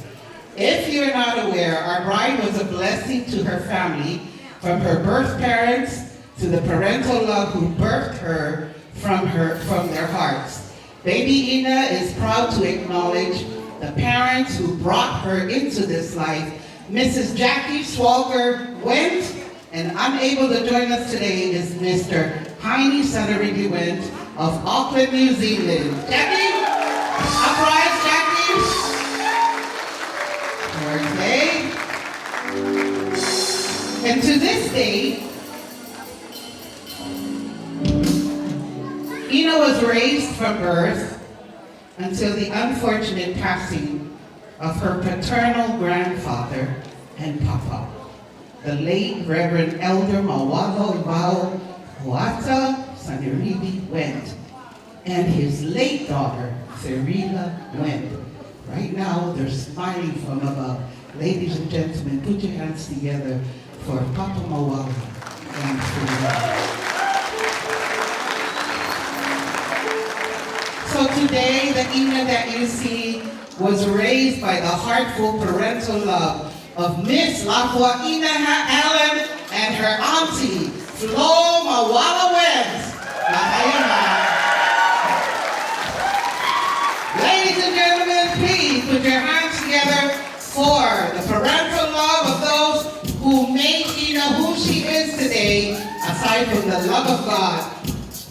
If you're not aware, our bride was a blessing to her family, from her birth parents to the parental love who birthed her from their hearts. Baby Ina is proud to acknowledge the parents who brought her into this life. Mrs. Jackie Swalker went, and unable to join us today is Mr. Heine Sanarigi Went of Auckland, New Zealand. Jackie, uprise, Jackie. Okay. And to this day, Ina was raised from birth until the unfortunate passing of her paternal grandfather and papa, the late Reverend Elder Mawalo Ibao Huata Saniribi Went, and his late daughter, Serila Went. Right now, they're smiling from above. Ladies and gentlemen, put your hands together for Papa Mawalo and Serila. So today, the Ina that you see was raised by the heartful parental love of Miss Lafua Inaha Allen and her auntie, Flo Mawala Went. Ladies and gentlemen, please put your hands together for the parental love of those who made Ina who she is today, aside from the love of God.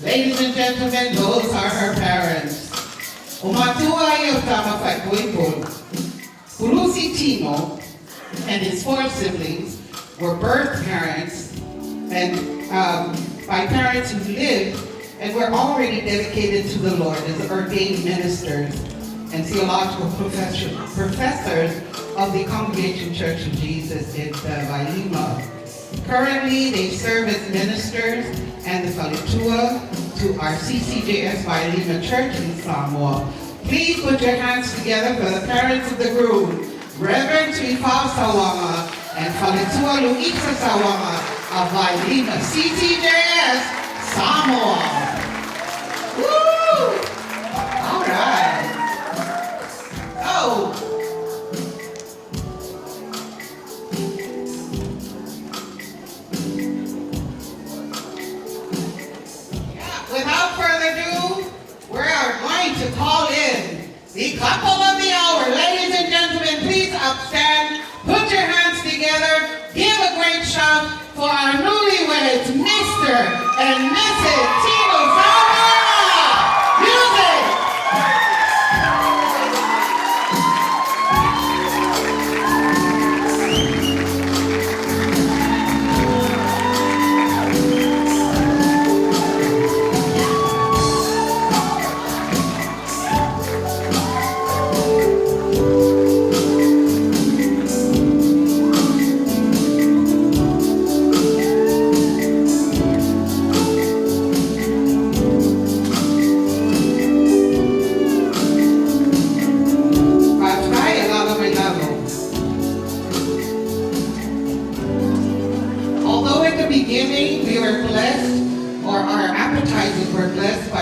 Ladies and gentlemen, those are her parents. Umatua Yotama Faikuipun, Urusi Tino, and his 4 siblings were birth parents, and by parents who lived and were already dedicated to the Lord as ordained ministers and theological professors of the Congregation Church of Jesus in Wailima. Currently, they serve as ministers and the Falitua to our CCJS Wailima Church in Samoa. Please put your hands together for the parents of the groom, Reverend Tuifao Sawama and Falitua Luisa Sawama of Wailima CCJS Samoa. Woo! All right. Oh. Without further ado, we are going to call in the couple of the hour. Ladies and gentlemen, please upstand, put your hands together, give a great shout for our newlyweds, Mr. and Mrs. Tino Zamora. Music!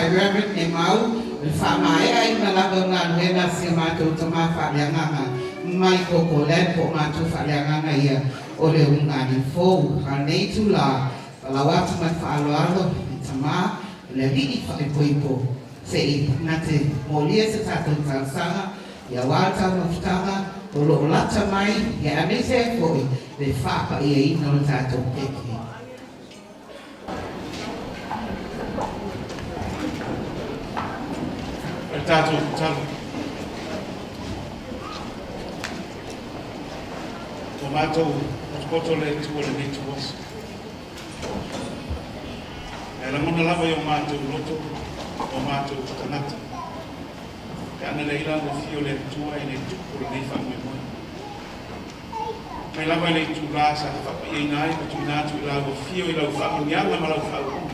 Reverend Emau, Famai ay malabangan wena si Mato Tama Falianganga, Michael Colet po Mato Falianganga ya, ole ungani fo, Hanei Tula, Palawat man Faloalo, Tama, Levini Falipoipo, say Nate Molia Satatun Sanga, Yawata Muftanga, Olo Lata Mai, Yanese Foi, the Fapa Ye no Tato Peki. Tātou talo. Ko mātou, koto le tua le nei tuas. E la mona lava i o mātou loto, o mātou tanata. Ka ana leila o fio le tua e nei tuku le nei whanui moi. Mai lava i le tu rasa, whapa i nai, ka tu nātu i lau o fio i lau whanui anga ma lau whanui.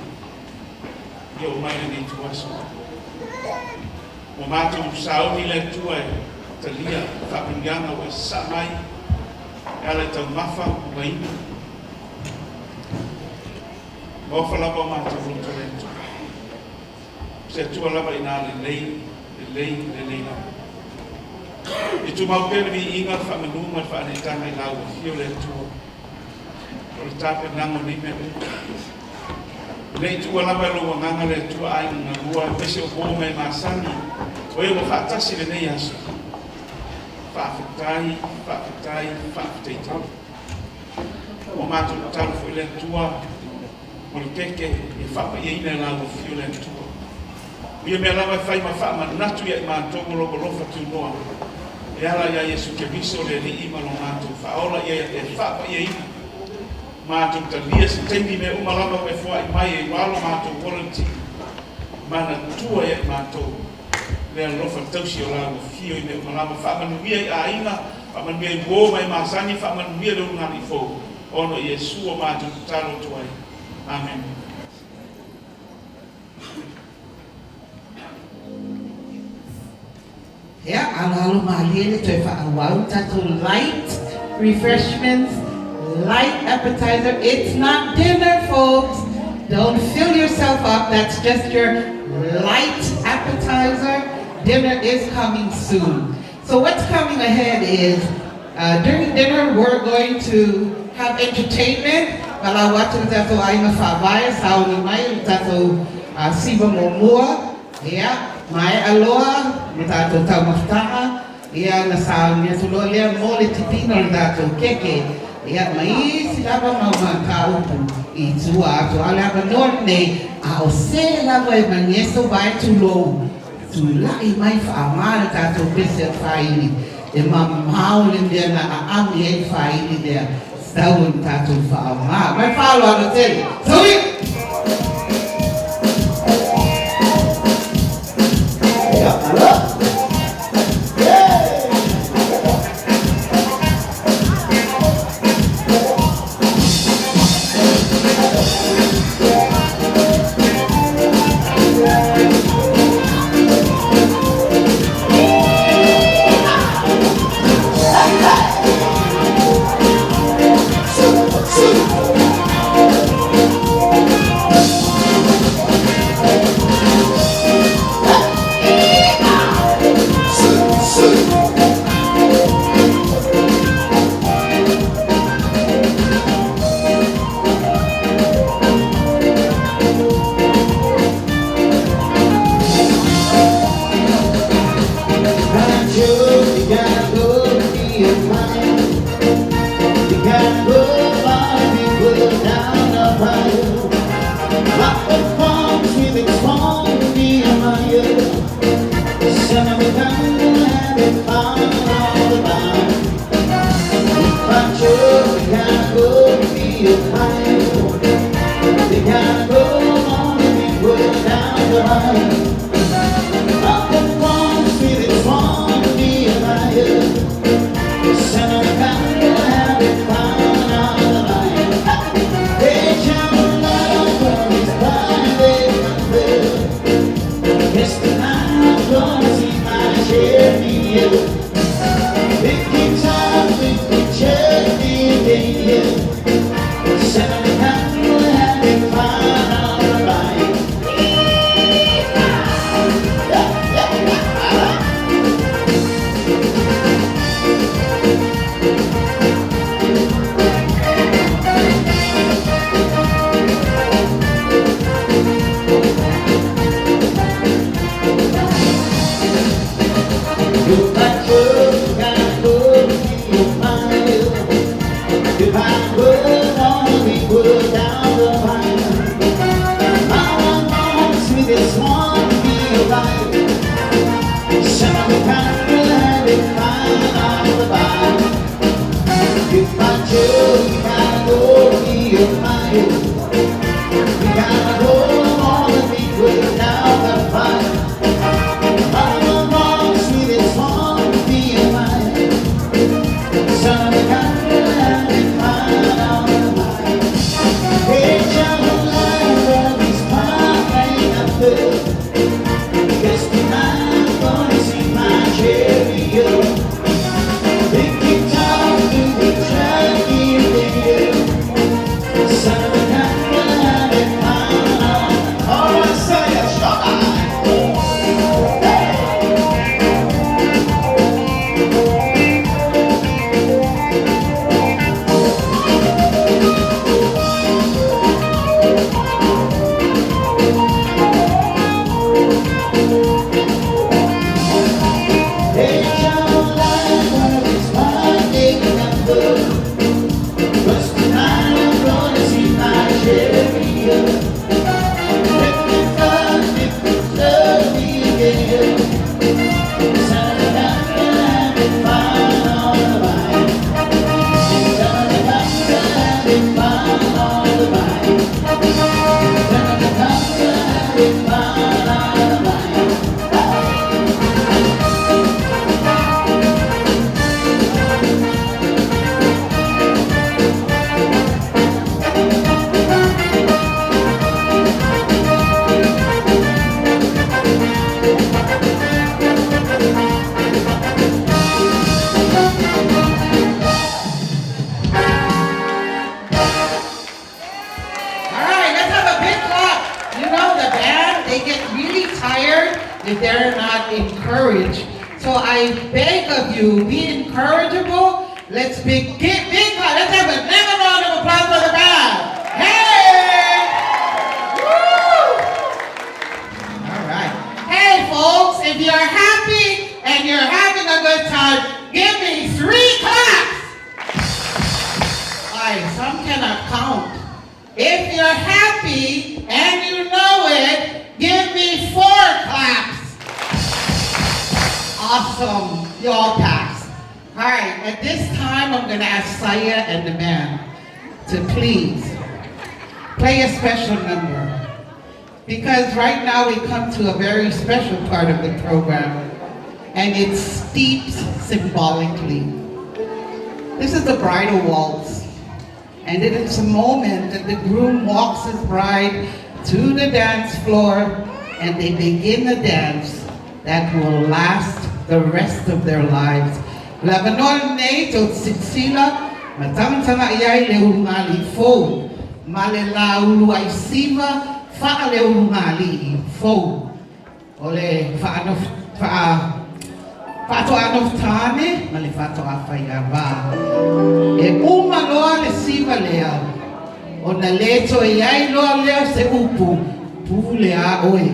I o mai le nei tuas. O mātou sauni le tua e talia whapingianga o samai e ale tau mawha o waina. O whalapa o mātou roto le tua. Se tua lapa i nā le lei la. E tu mau pēne mi inga whamanunga whaanetanga I lau fio le tua. O le tāpe nango ni me unga. Nei tua lama lo nganga le tua ai ngā rua pese o kō mai māsani. O e mo whaatasi le nei aso. Whaafetai tau. O mātou tau fo le tua. Mo le keke e whapa i ina lau fio le tua. Ia mea lama whai ma whaama natu ia I mātou loko lofa tu noa. E ala ia Yesu ke viso le li ima lo mātou whaola ia e whapa ia ina. Mātou talia si teimi me umalama me fua I mai e walo mātou volunteer. Mana tua ia mātou. Lea lofa tausi o lau fio I me umalama whaamanuia I a ina. Whaamanuia I wō mai māsani whaamanuia le unani fō. Ono Yesu o mātou talo tuai. Amen. Yeah, alalo malele to wa'awau tatou light refreshments, light appetizer. It's not dinner, folks. Don't fill yourself up. That's just your light appetizer. Dinner is coming soon. So what's coming ahead is during dinner we're going to have entertainment. Wala watu tatou aina whawai sauni mai tatou siva momua. Yeah. Mai aloha, me tātou tau mafutaha, ia na sauni atu loa lea mole tipino le tātou keke. Ia mai si lava mauma ka upu I tua atu ale ava nori nei, a o se lava e mangeso vai tu lou. Tu lai mai whaamare tātou pese whaini. E mamau le mea na a ami e whaini lea. Stau ni tātou whaamare. Mai whaalo ano tele. Sauri! Super. you. Be incorrigible. Let's big, let's have a big round of applause for the band. Hey! Woo! All right. Hey, folks, if you're happy and you're having a good time, give me 3 claps. Why, some cannot count. If you're happy and you know it, give me 4 claps. Awesome. You all pass. All right, at this time, I'm going to ask Saya and the band to please play a special number. Because right now we come to a very special part of the program, and it steeps symbolically. This is the bridal waltz, and it is a moment that the groom walks his bride to the dance floor, and they begin a dance that will last the rest of their lives. Labanon ne to sitsila, matamtama iyay leungali fo, malela uluay siva, fa leungali fo. Ole fato anof tane, mali fato afayaba. E umaloa le siva lea, o na leto iyay loa leo se upu, pule a oe.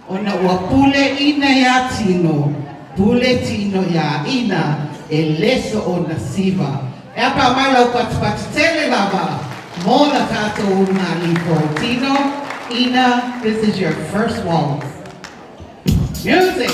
O na wapule ina ya tino, pule tino ya ina, e leso o na siva. E apa mala o patele lava, mola tato unali po. Tino, ina, this is your first waltz. Music!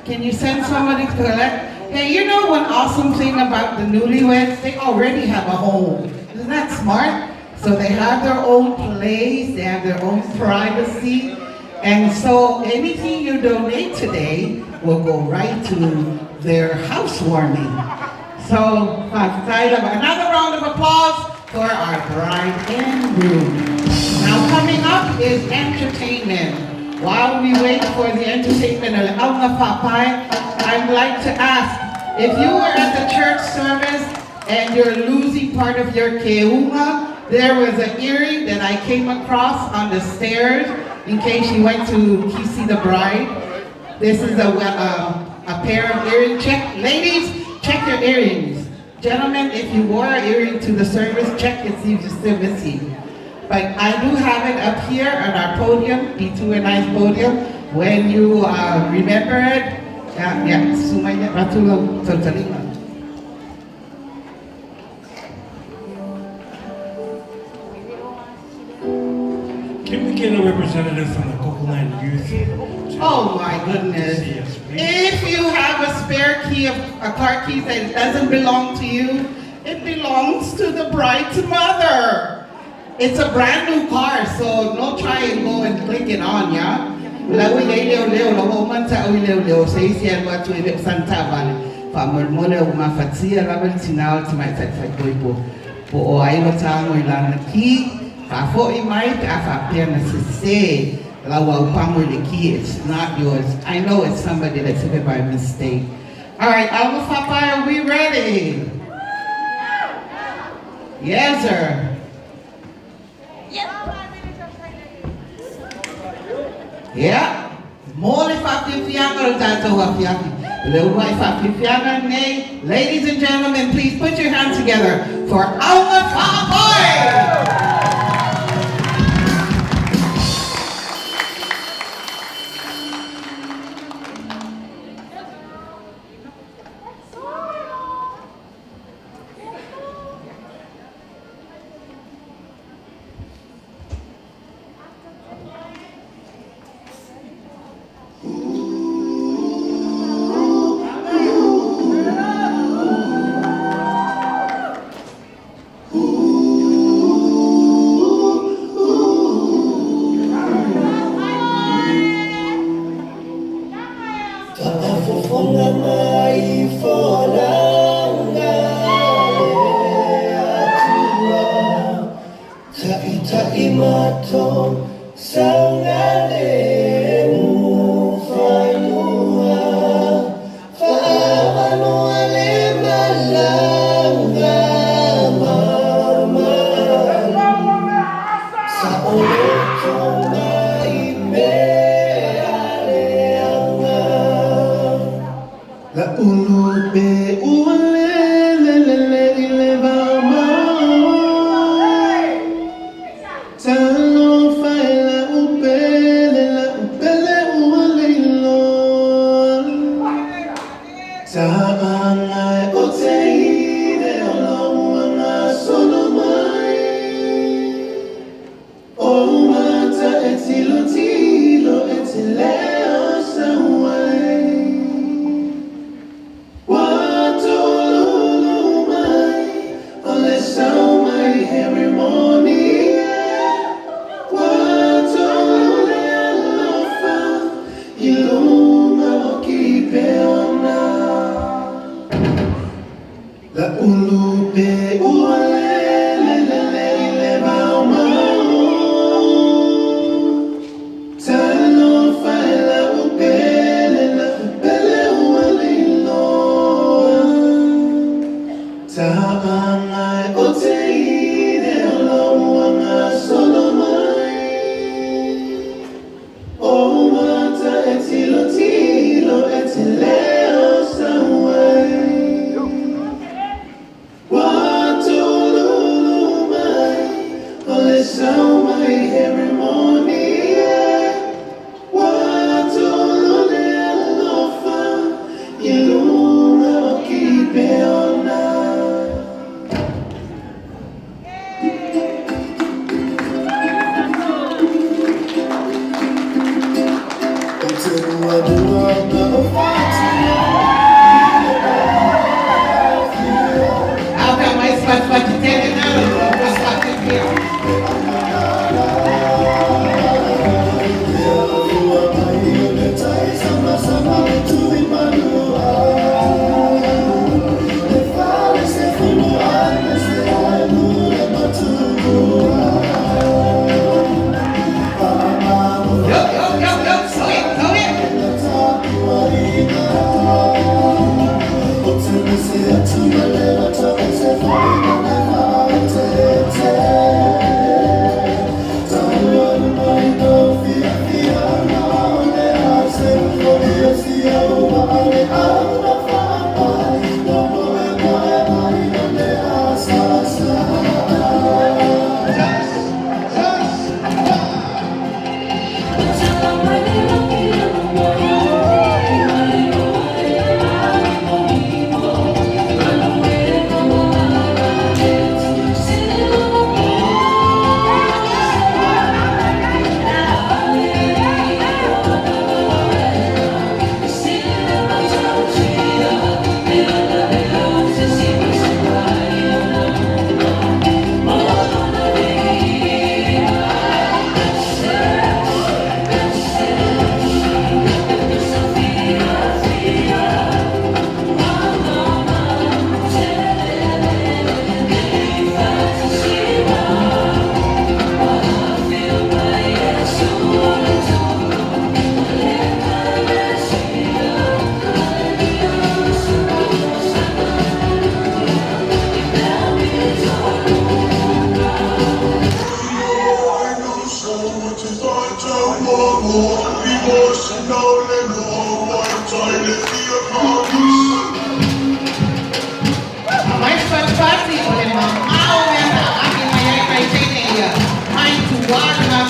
Can you send somebody to collect? Hey, you know one awesome thing about the newlyweds? They already have a home. This Isn't that smart? So they have their own place, they have their own privacy. And so anything you donate today will go right to their housewarming. So another round of applause for our bride and groom. Now coming up is entertainment. While we wait for the entertainment of Alma Papai, I'd like to ask, if you were at the church service and you're losing part of your keunga, there was an earring that I came across on the stairs in case you went to see the bride. This is a pair of earrings. Ladies, check your earrings. Gentlemen, if you wore an earring to the service, check and see if you're still missing. But I do have it up here on our podium, B2 and I's podium. When you remember it, sumaya ratulo totalima. Can we get a representative from the Cocoland Youth? Oh my goodness. If you have a spare key of a car key that doesn't belong to you, it belongs to the bride's mother. It's a brand new car, so no try and go and click it on, yeah? La we leo la woman ta we leo say si what to it Santa Valley. Famol mole uma fatia la beltinal to my fat boy po ai lo tango ilana ki fa fo I mai ta fa pena se la wa pamo the key. It's not yours. I know it's somebody that took it by mistake. All right, Alma Papai, are we ready? Yes, sir. Yeah. More if I ladies and gentlemen, please put your hands together for Alma Papai.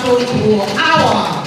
Watu Hawa.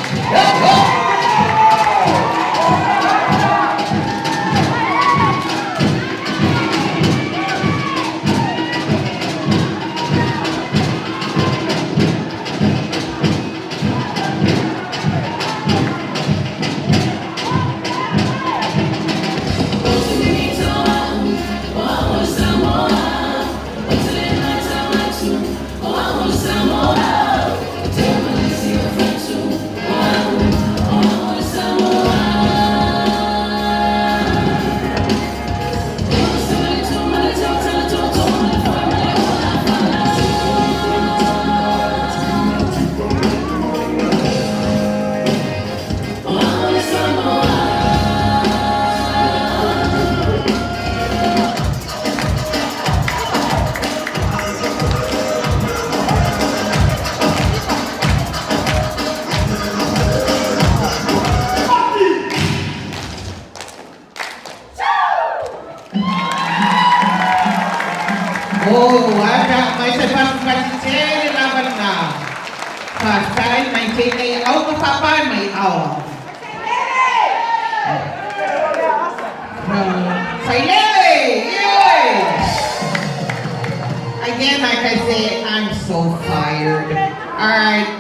Oh, ada may sepasipasiteri laban na. Pasay, may tini, au kapapan, may awa. Saylele! Yay! Again, like I say, I'm so fired. Alright,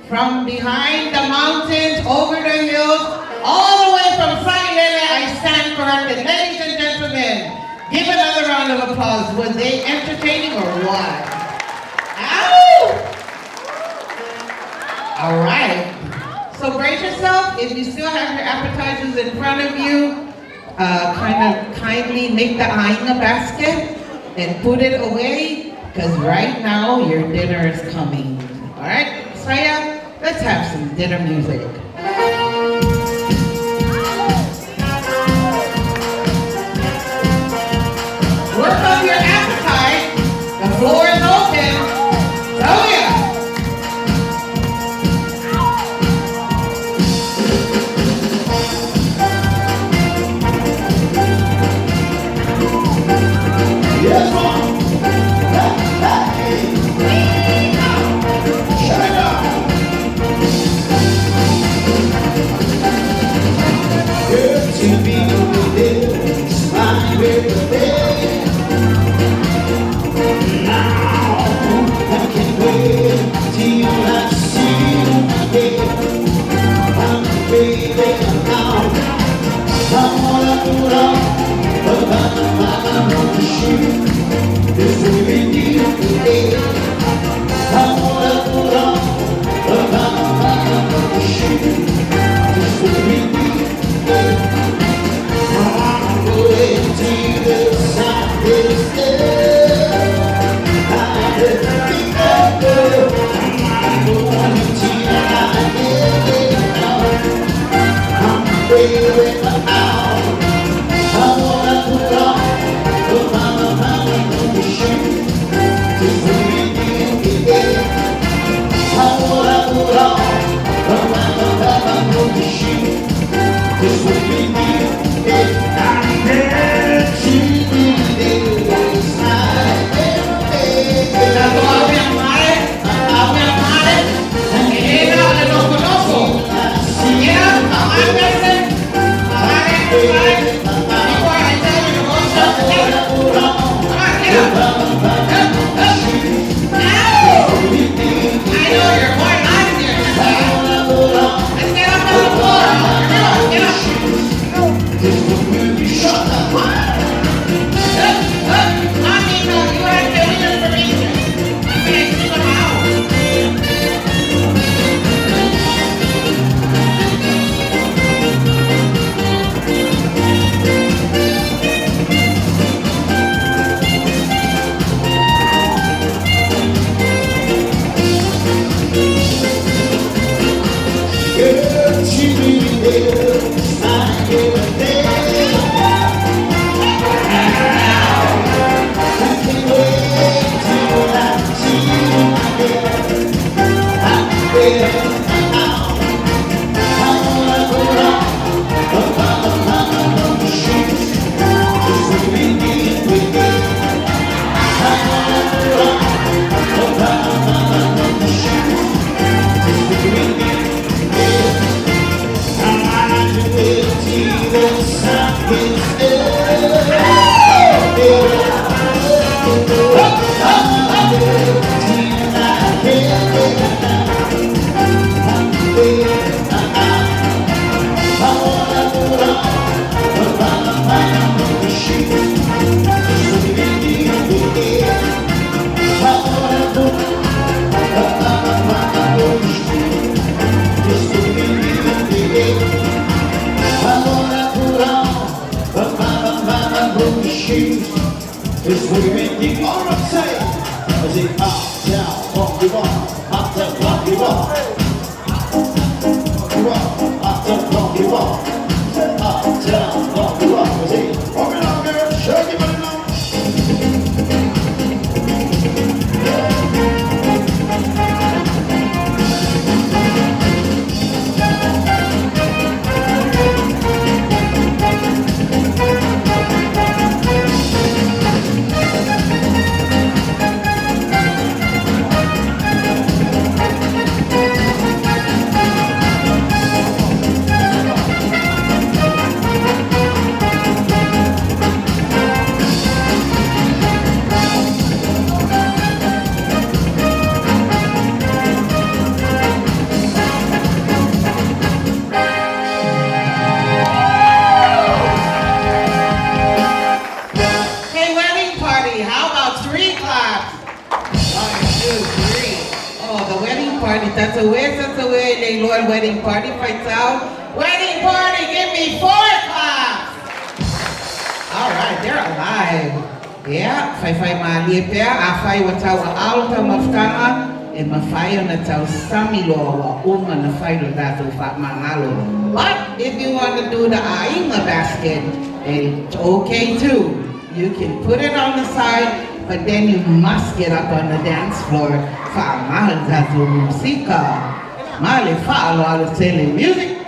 from behind the mountains, over the hills, all the way from Saylele, I stand corrected. Ladies and gentlemen, give another round of applause. Was they entertaining or what? Ow! All right. So brace yourself. If you still have your appetizers in front of you, kindly make the aina basket and put it away, because right now your dinner is coming. All right, Saya, let's have some dinner music. Work on your appetite. The floor is open. Oh yeah. Yes, Mom. Shut it up. Good to be with you. Smile with you. Now I can't wait till I see you again. I'm baby now. I wanna put on the shoe. This will be new today. I wanna put on the shoe. This will be new today. I'm going to the south. I wedding party. That's a way, Lord, wedding party fights out. Wedding party, give me 4 claps. All right, they're alive. Yeah, fai mali pea, a fai wa tau alta maftanga, e mafai na tau samilo wa uma na fai do datu fa mangalo. But if you want to do the ainga basket, it's okay too. You can put it on the side, but then you must get up on the dance floor. Fa mahal datu musika. Mali fa alo tele music.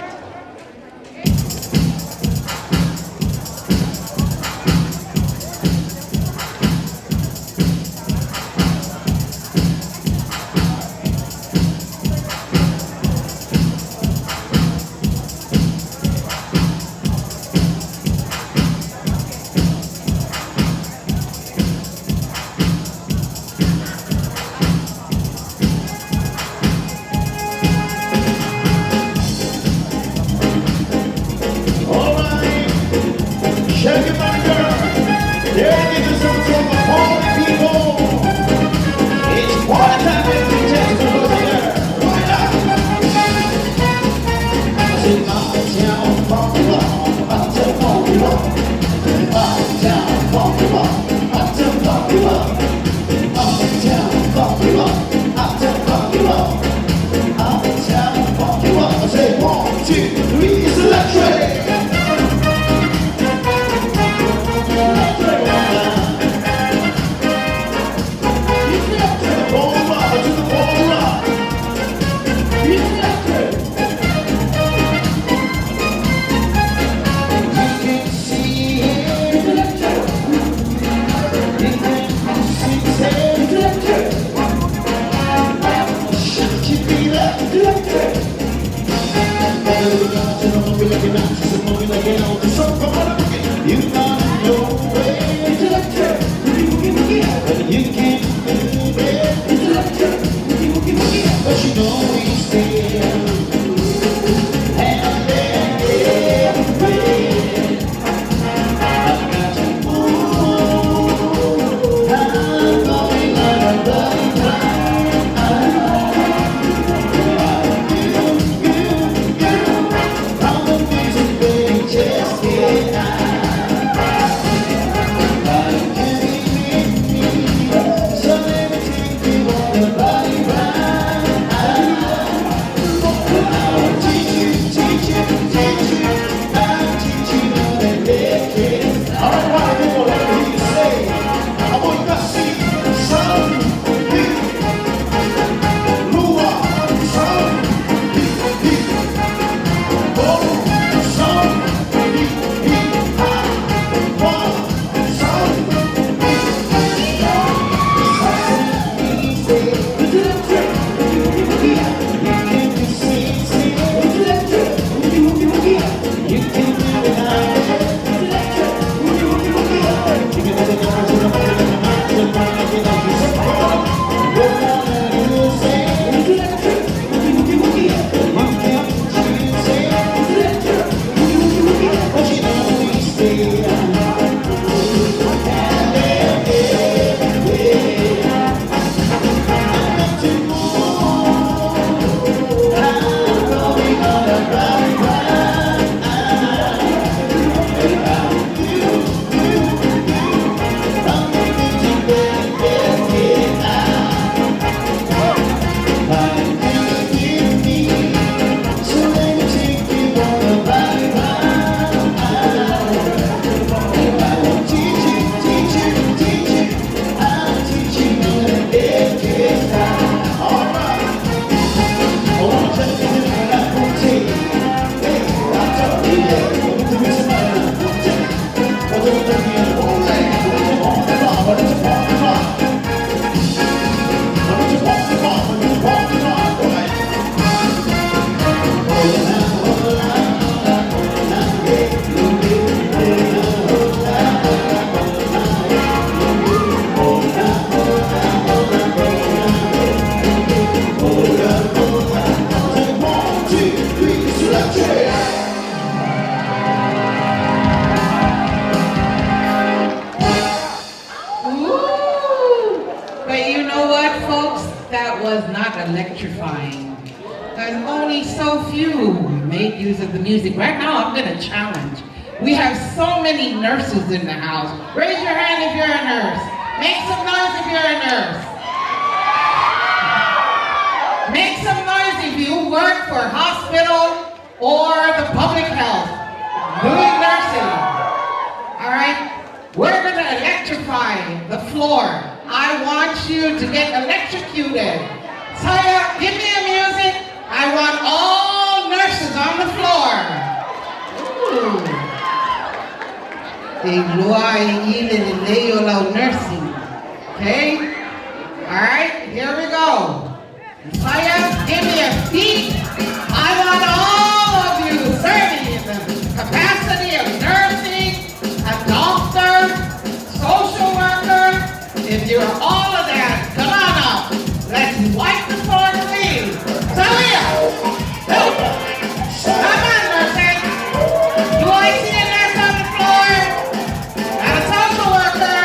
not electrifying. There's only so few make use of the music. Right now, I'm gonna challenge. We have so many nurses in the house. Raise your hand if you're a nurse. Make some noise if you're a nurse. Make some noise if you work for a hospital or the public health, doing nursing. All right? We're gonna electrify the floor. I want you to get electrocuted. Saya, give me the music. I want all nurses on the floor. Nursing. Okay? All right, here we go. Saya, give me a beat. I want all of you serving in the capacity of nursing, a doctor, social worker. If you're all of that, come on up. Let's wipe the floor clean. Saya, come on, nurses. Do I see a nurse on the floor? And a social worker.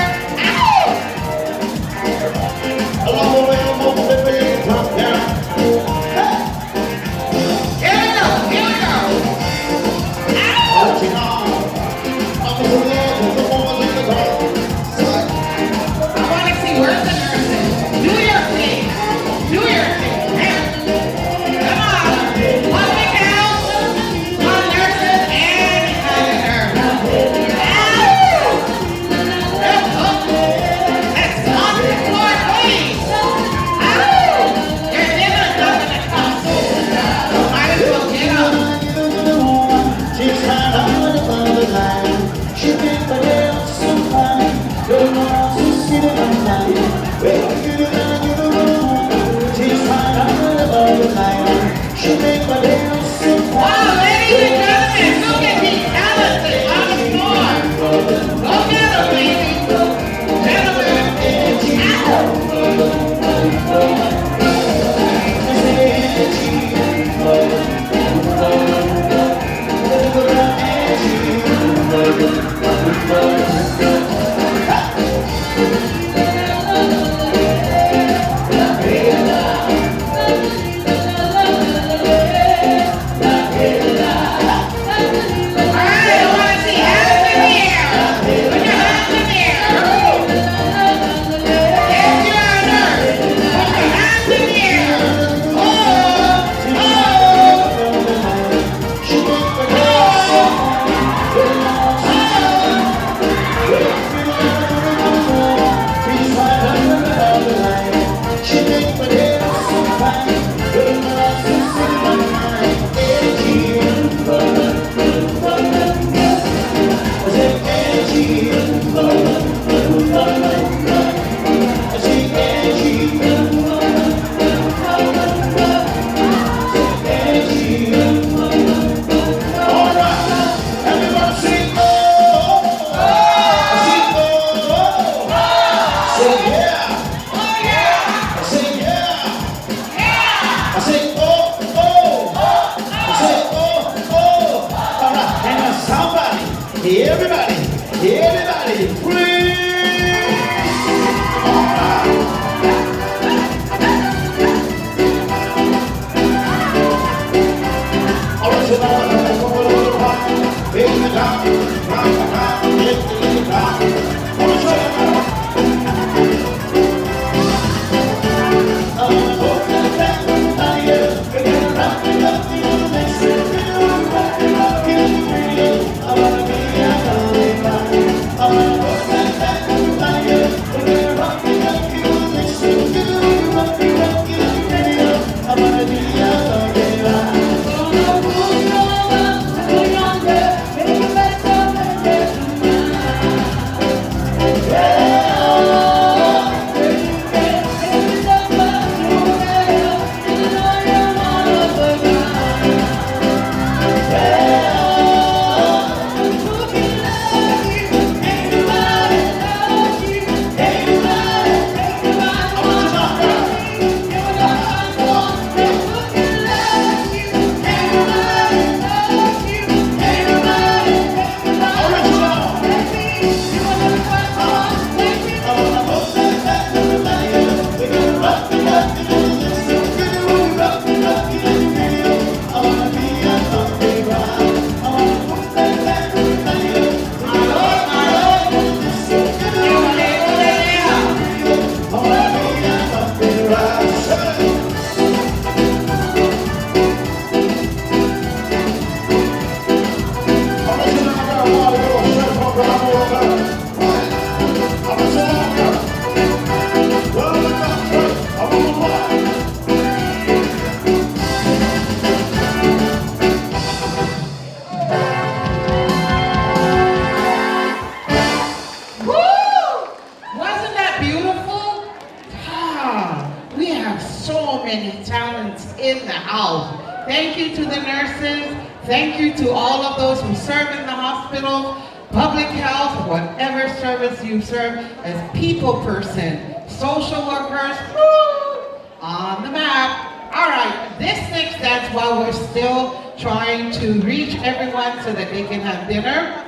in the house. Thank you to the nurses. Thank you to all of those who serve in the hospital, public health, whatever service you serve as people person, social workers, woo, on the map. All right, this next dance, while we're still trying to reach everyone so that they can have dinner,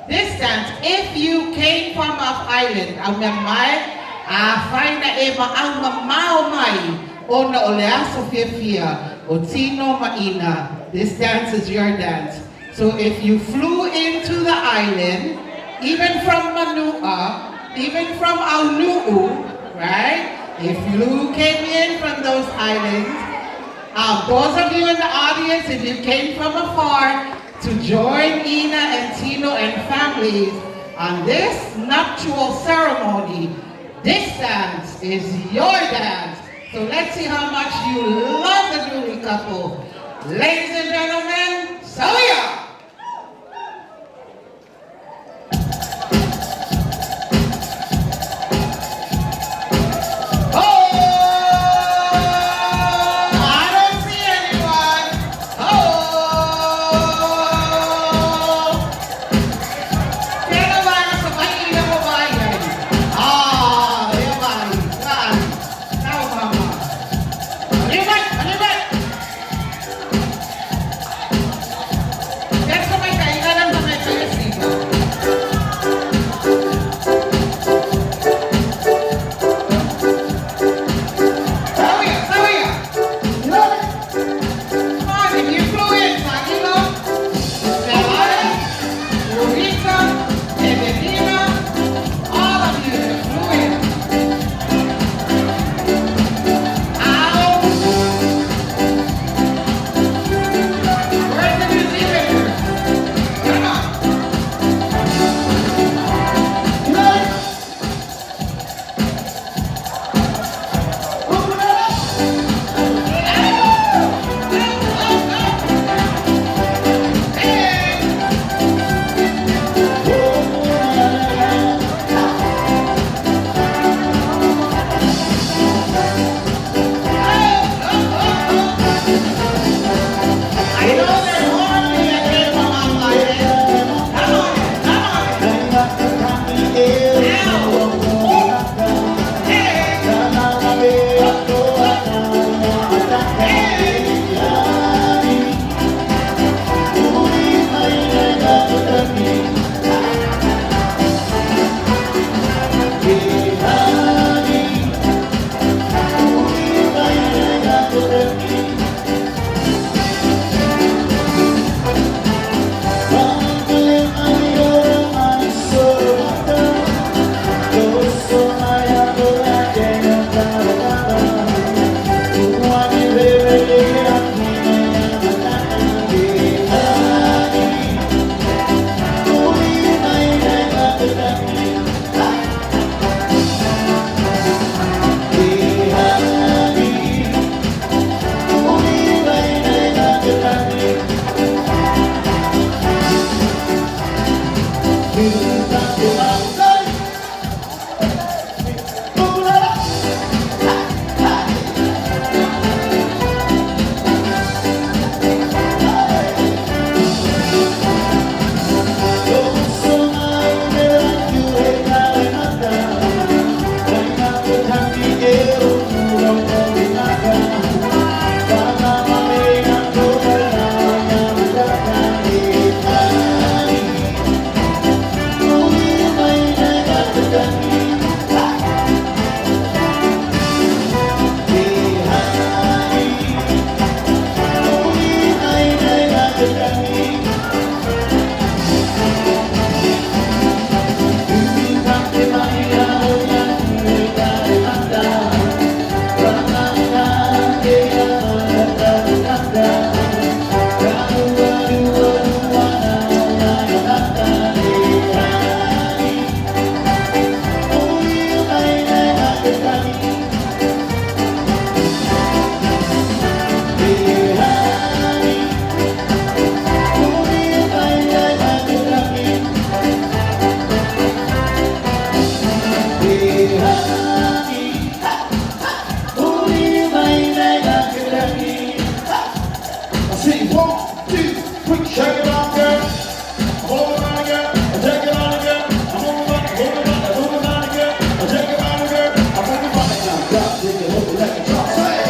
this dance, if you came from off island, ang mamay, find na ema ang mamao mai o na olea Sofia o Tino Maina. This dance is your dance. So if you flew into the island, even from Manua, even from Aunuu, right? If you came in from those islands, those of you in the audience, if you came from afar to join Ina and Tino and families on this nuptial ceremony, this dance is your dance. So let's see how much you love the newly couple. Ladies and gentlemen, Soya! see. 1, 2, quick, shake it on, girl. Hold it on, girl. Take it on, girl. I'm on the body, hold it on, girl. Take it on, girl. I'm on the body now. Drop, take it, hold it like a drop. Hey,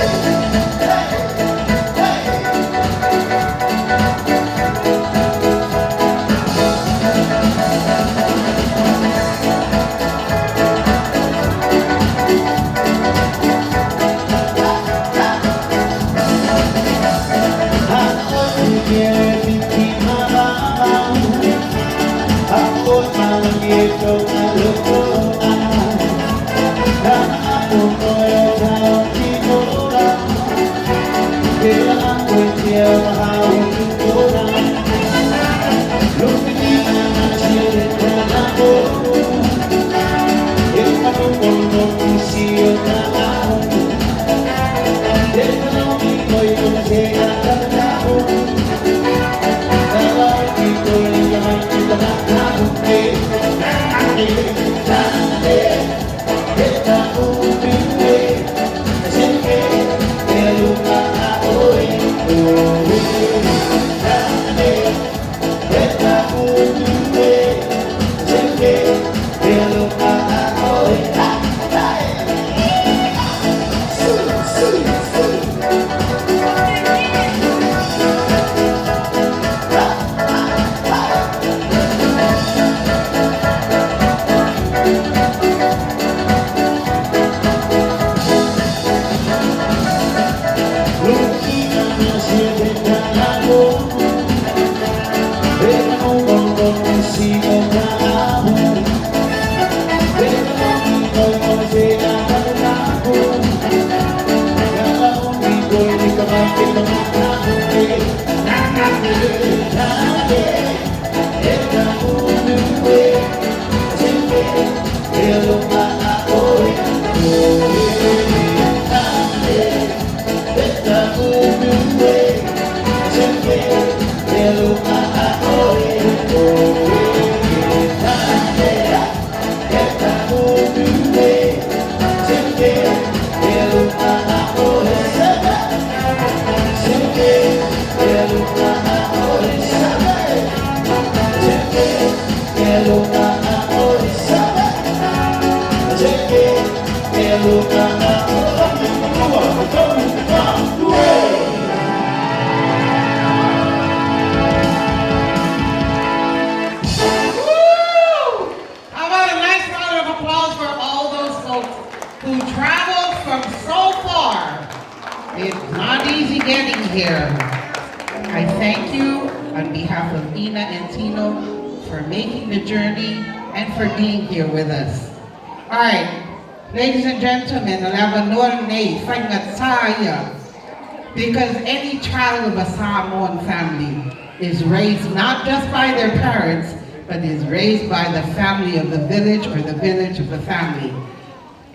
because any child of a Samoan family is raised not just by their parents, but is raised by the family of the village or the village of the family.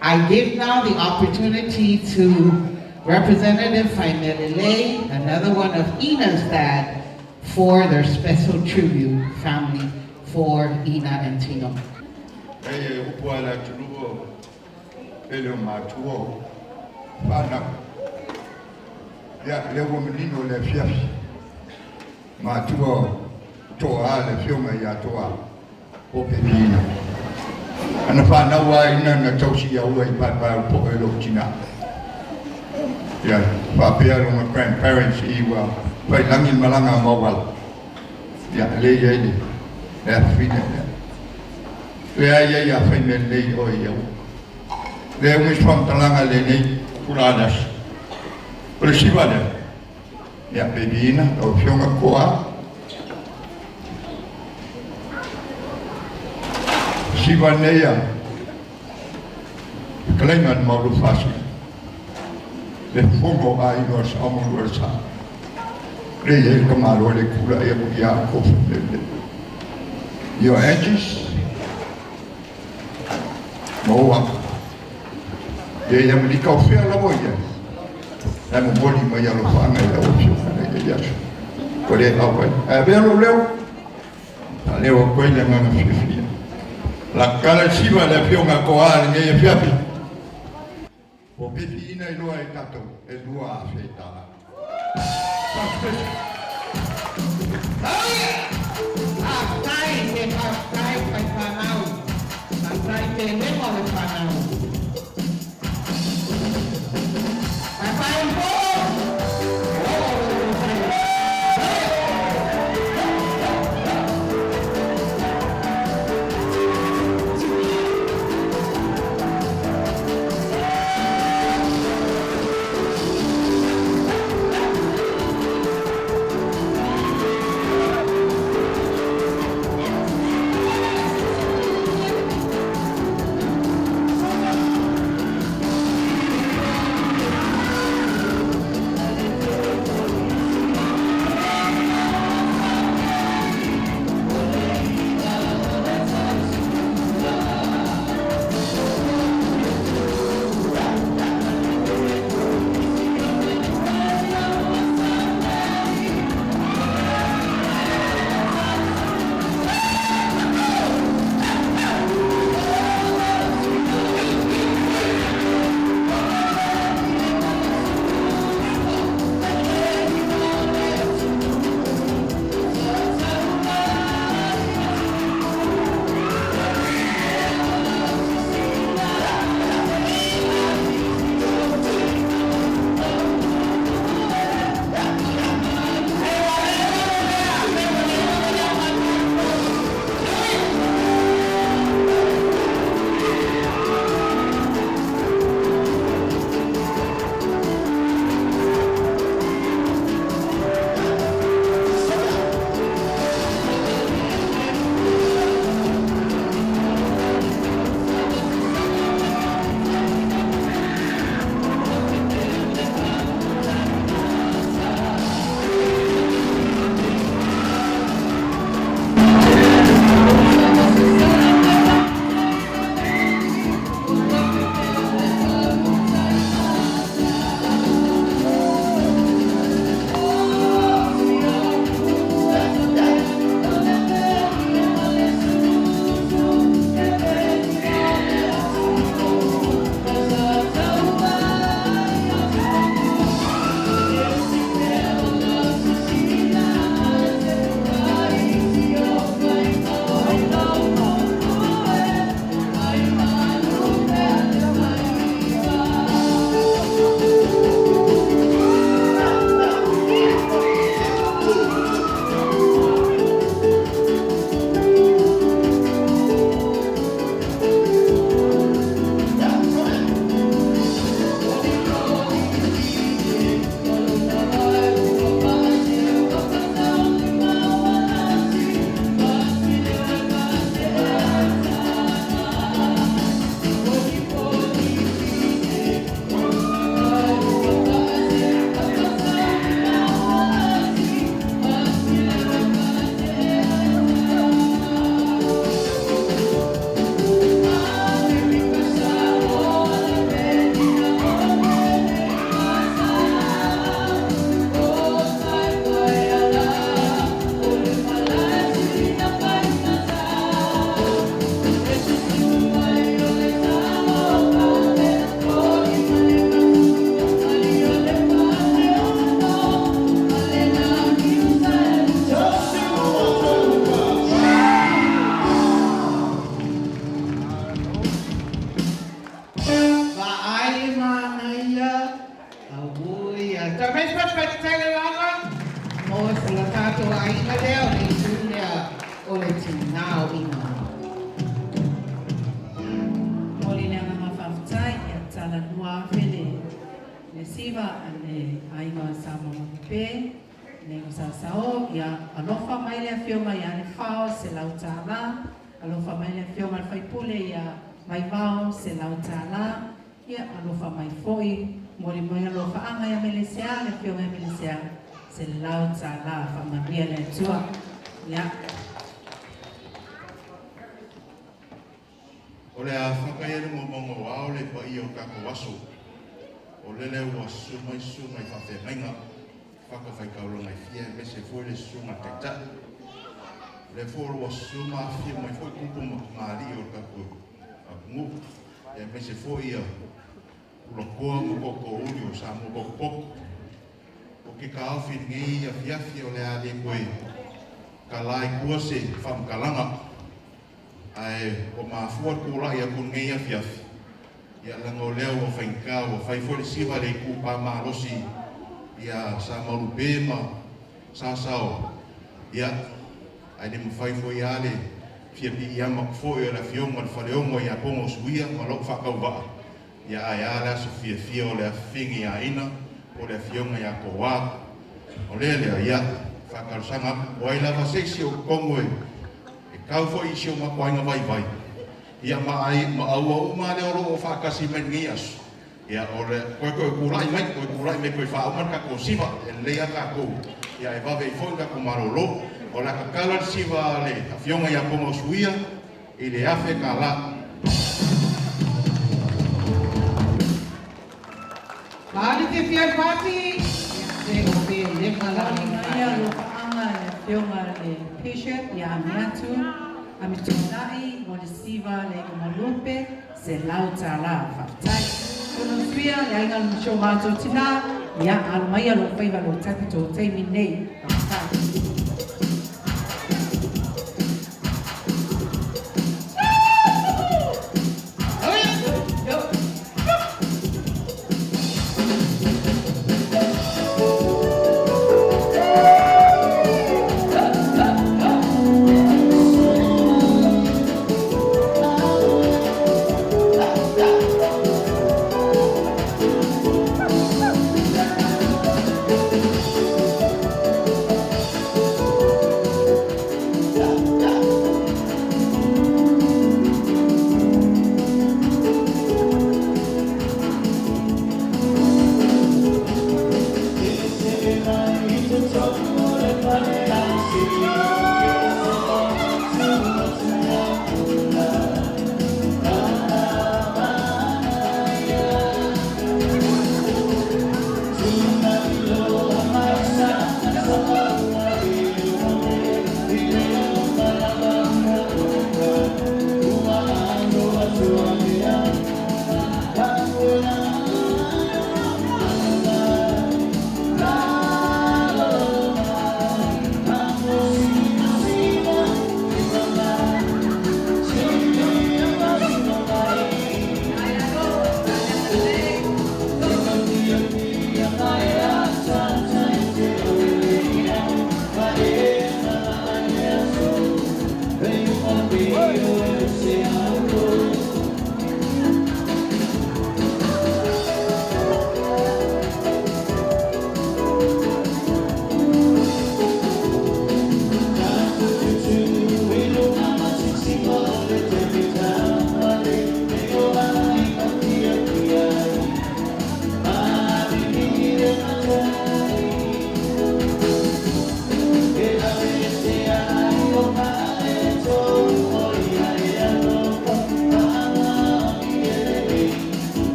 I give now the opportunity to Representative Faimele, another one of Ina's dad, for their special tribute family for Ina and Tino. Ya lewo menino le fiafi matua toa le fioma ya toa o pepina ana fa na wa ina na tausi ya wa pa po elo china ya pa pia lo my grandparents iwa pa langin malanga mawal ya le ye ni ya fina ya fa me le o ya le mis from talanga le ni kuladas Presibada, ya bebina, o fiona koa. Sivaneya, kailangan maulufasi. Le fungo ay nos amulursa. Reyel kamalo le kula ya kofle. Your edges, moa. Ye ya mlikau fia la boya. I'm a body my yellow fan, I love you, and I guess. But they are well. I will live. I never quite a man of 50. La Calasiva, la Fiona Coal, and a Fiapi. For Pipina, I know I got to, and do a feta. te lema le whanau. Mai pai un po'! O le a whakaiere mo mongo wao le pa i o kako waso. O le leo wa sumai sumai whawhengainga. Whakawhai kaulonga i fia me se fwoi le sunga te ta. Le fwoi wa suma fia mai fwoi kupu maari o kako ngu. E me se fwoi ia ulokoa mo koko uri o sa mo koko koko. O ke ka awhi ngei ia fiafi o le a le koe. Ka lai kua se whamkalanga. ai o mafua kula ia kun ngeia fiafi ia lango leo o whainka o whaifole siwa le ku pa marosi ia sa marupe ma sa sao ia ai le mwhaifo ia le fiapi ia makfo ia la fionga le whaleongo ia pongo suia ma lok whakau waa ia ai ala so fia o le afingi ia ina o le fionga ia koa o le ia whakarusanga o ai lava seisi o kongo e kau fo isi o makoainga vai ia mai ma au ma le oro o whakasi men ngias ia o le koe kurai mai koe whauman ka ko siva e lea ka ko ia e wawe i fonga ko marolo o la kakala siva le a fionga ia pongo suia i le afe ka la Mari te fia pati te o pe le malani ia lo anga le fionga le t-shirt ia miatu ami tunai mo le siva le malupe se lauta la fatai kono suia le ainga lo show mato tina ia almaia lo paiva lo tapito te minei fatai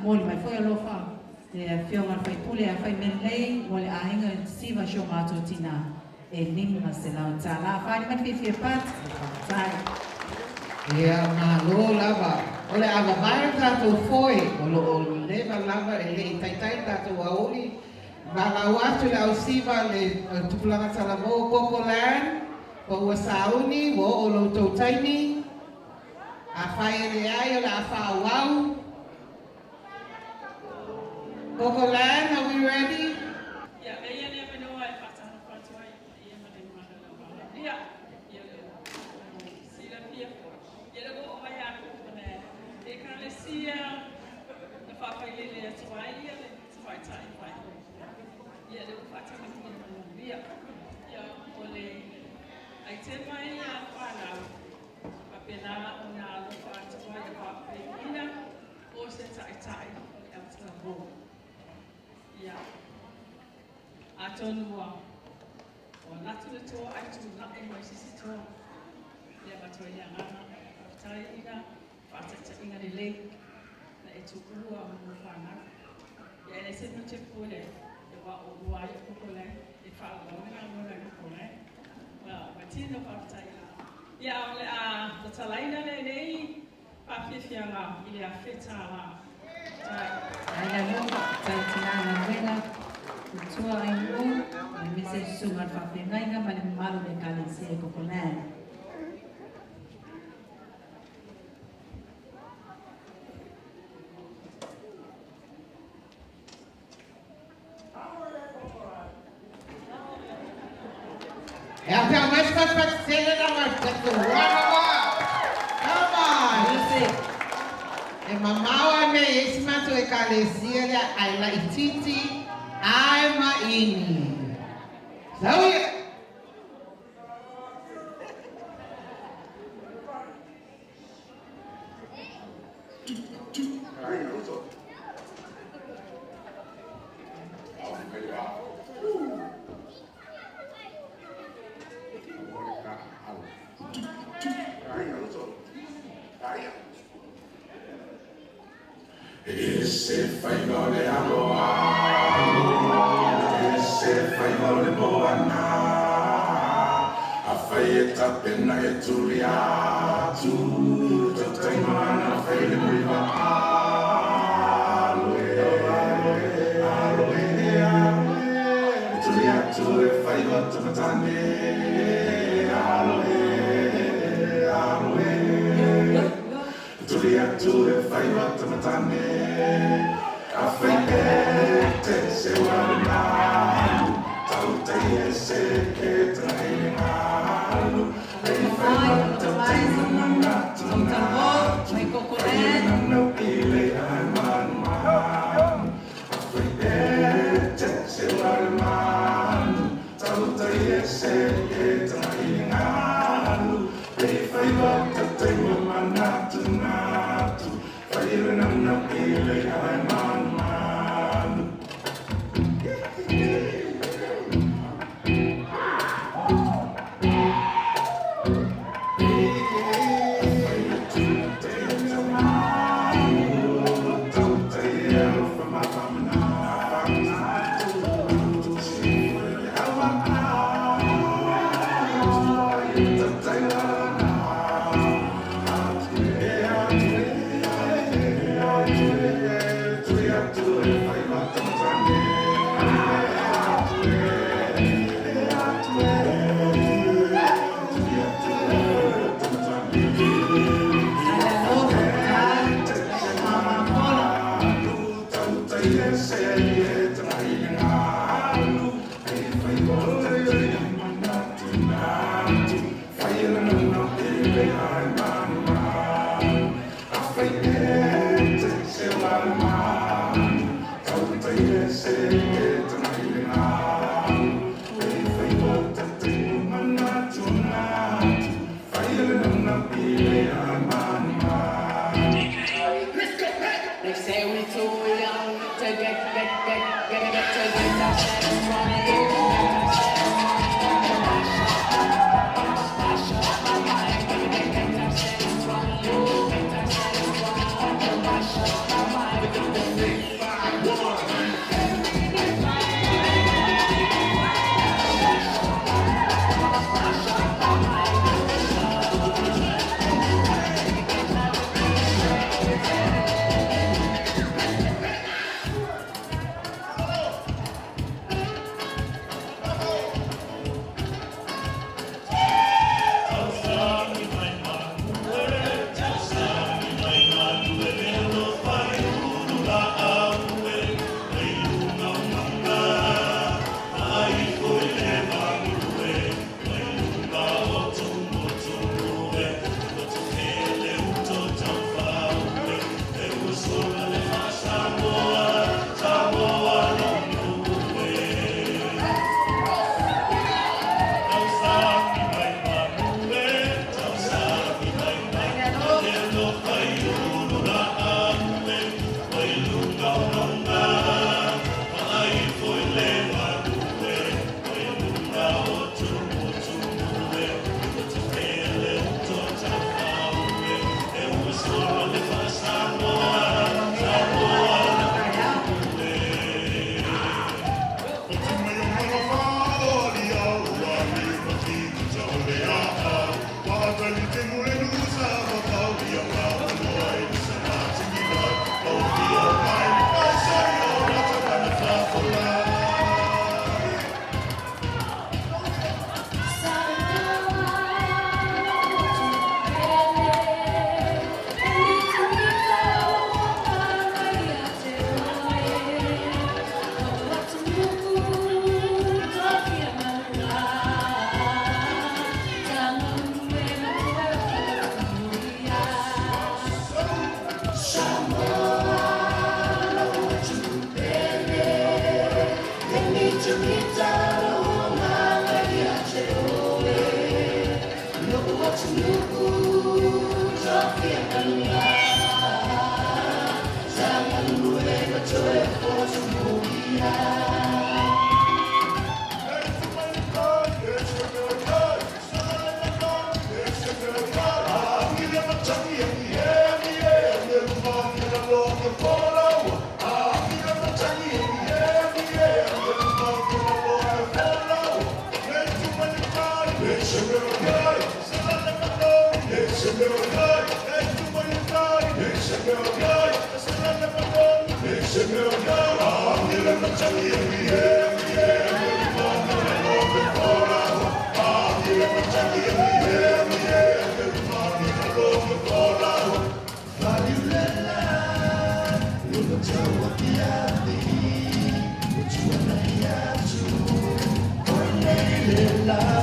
moli mai foi alofa e fionga fai pule a fai menlei mole a hinga siva show mato tina e nimma se la tala fai mat fi pat sai ia na lo lava ole ava vai tato foi o leva lava e le tai tato auli va la watu la siva le tupulanga tala mo kokolan o sauni o lo totaini a fai le ai la fa wow Kokolan, are we ready? Atonua o natu le toa ai tu na e mai sisi toa le matua ia ngana tai ina fatata inga le lei na e tukua mo fana. Ya le se no te pole e wa o wa ya kokole e fa o na mo na kokole. Well, matina pa taila. Ya le a talaina le nei pa fianga ile a fetala. Ai no tai tina na wena. Tua ai mo, me se sungar fa penga inga male malu de kali se kokole. É até mais para ser na marca do Come on. E mamawa me esse mato e calecia ai la ititi ai ma ini. Sabe? Ese faino le aloha, ese faino le moana, a faeta pena e tuliatu, taimana fai le muiva aloe, aloe, tuliatu e faino tumatane, aloe, aloe. Tuliatu e whaiwa tamatane, a whaipete se wānalu, tau tei e se ke trai ngālu, e whaiwa tatei manatu ngātu, whainanau i le ai manu manu, a whaipete se wānalu, tau tei e se ke trai ngālu, e whaiwa tatei manatu ngātu, whainanau i le ai manu manu. They say we too young to get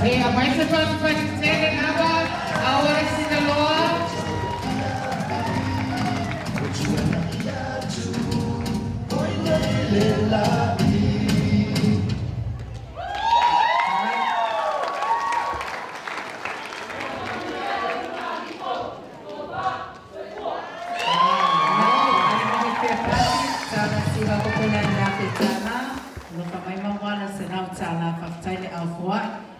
We are bicycles for extended number. Our Sinaloa.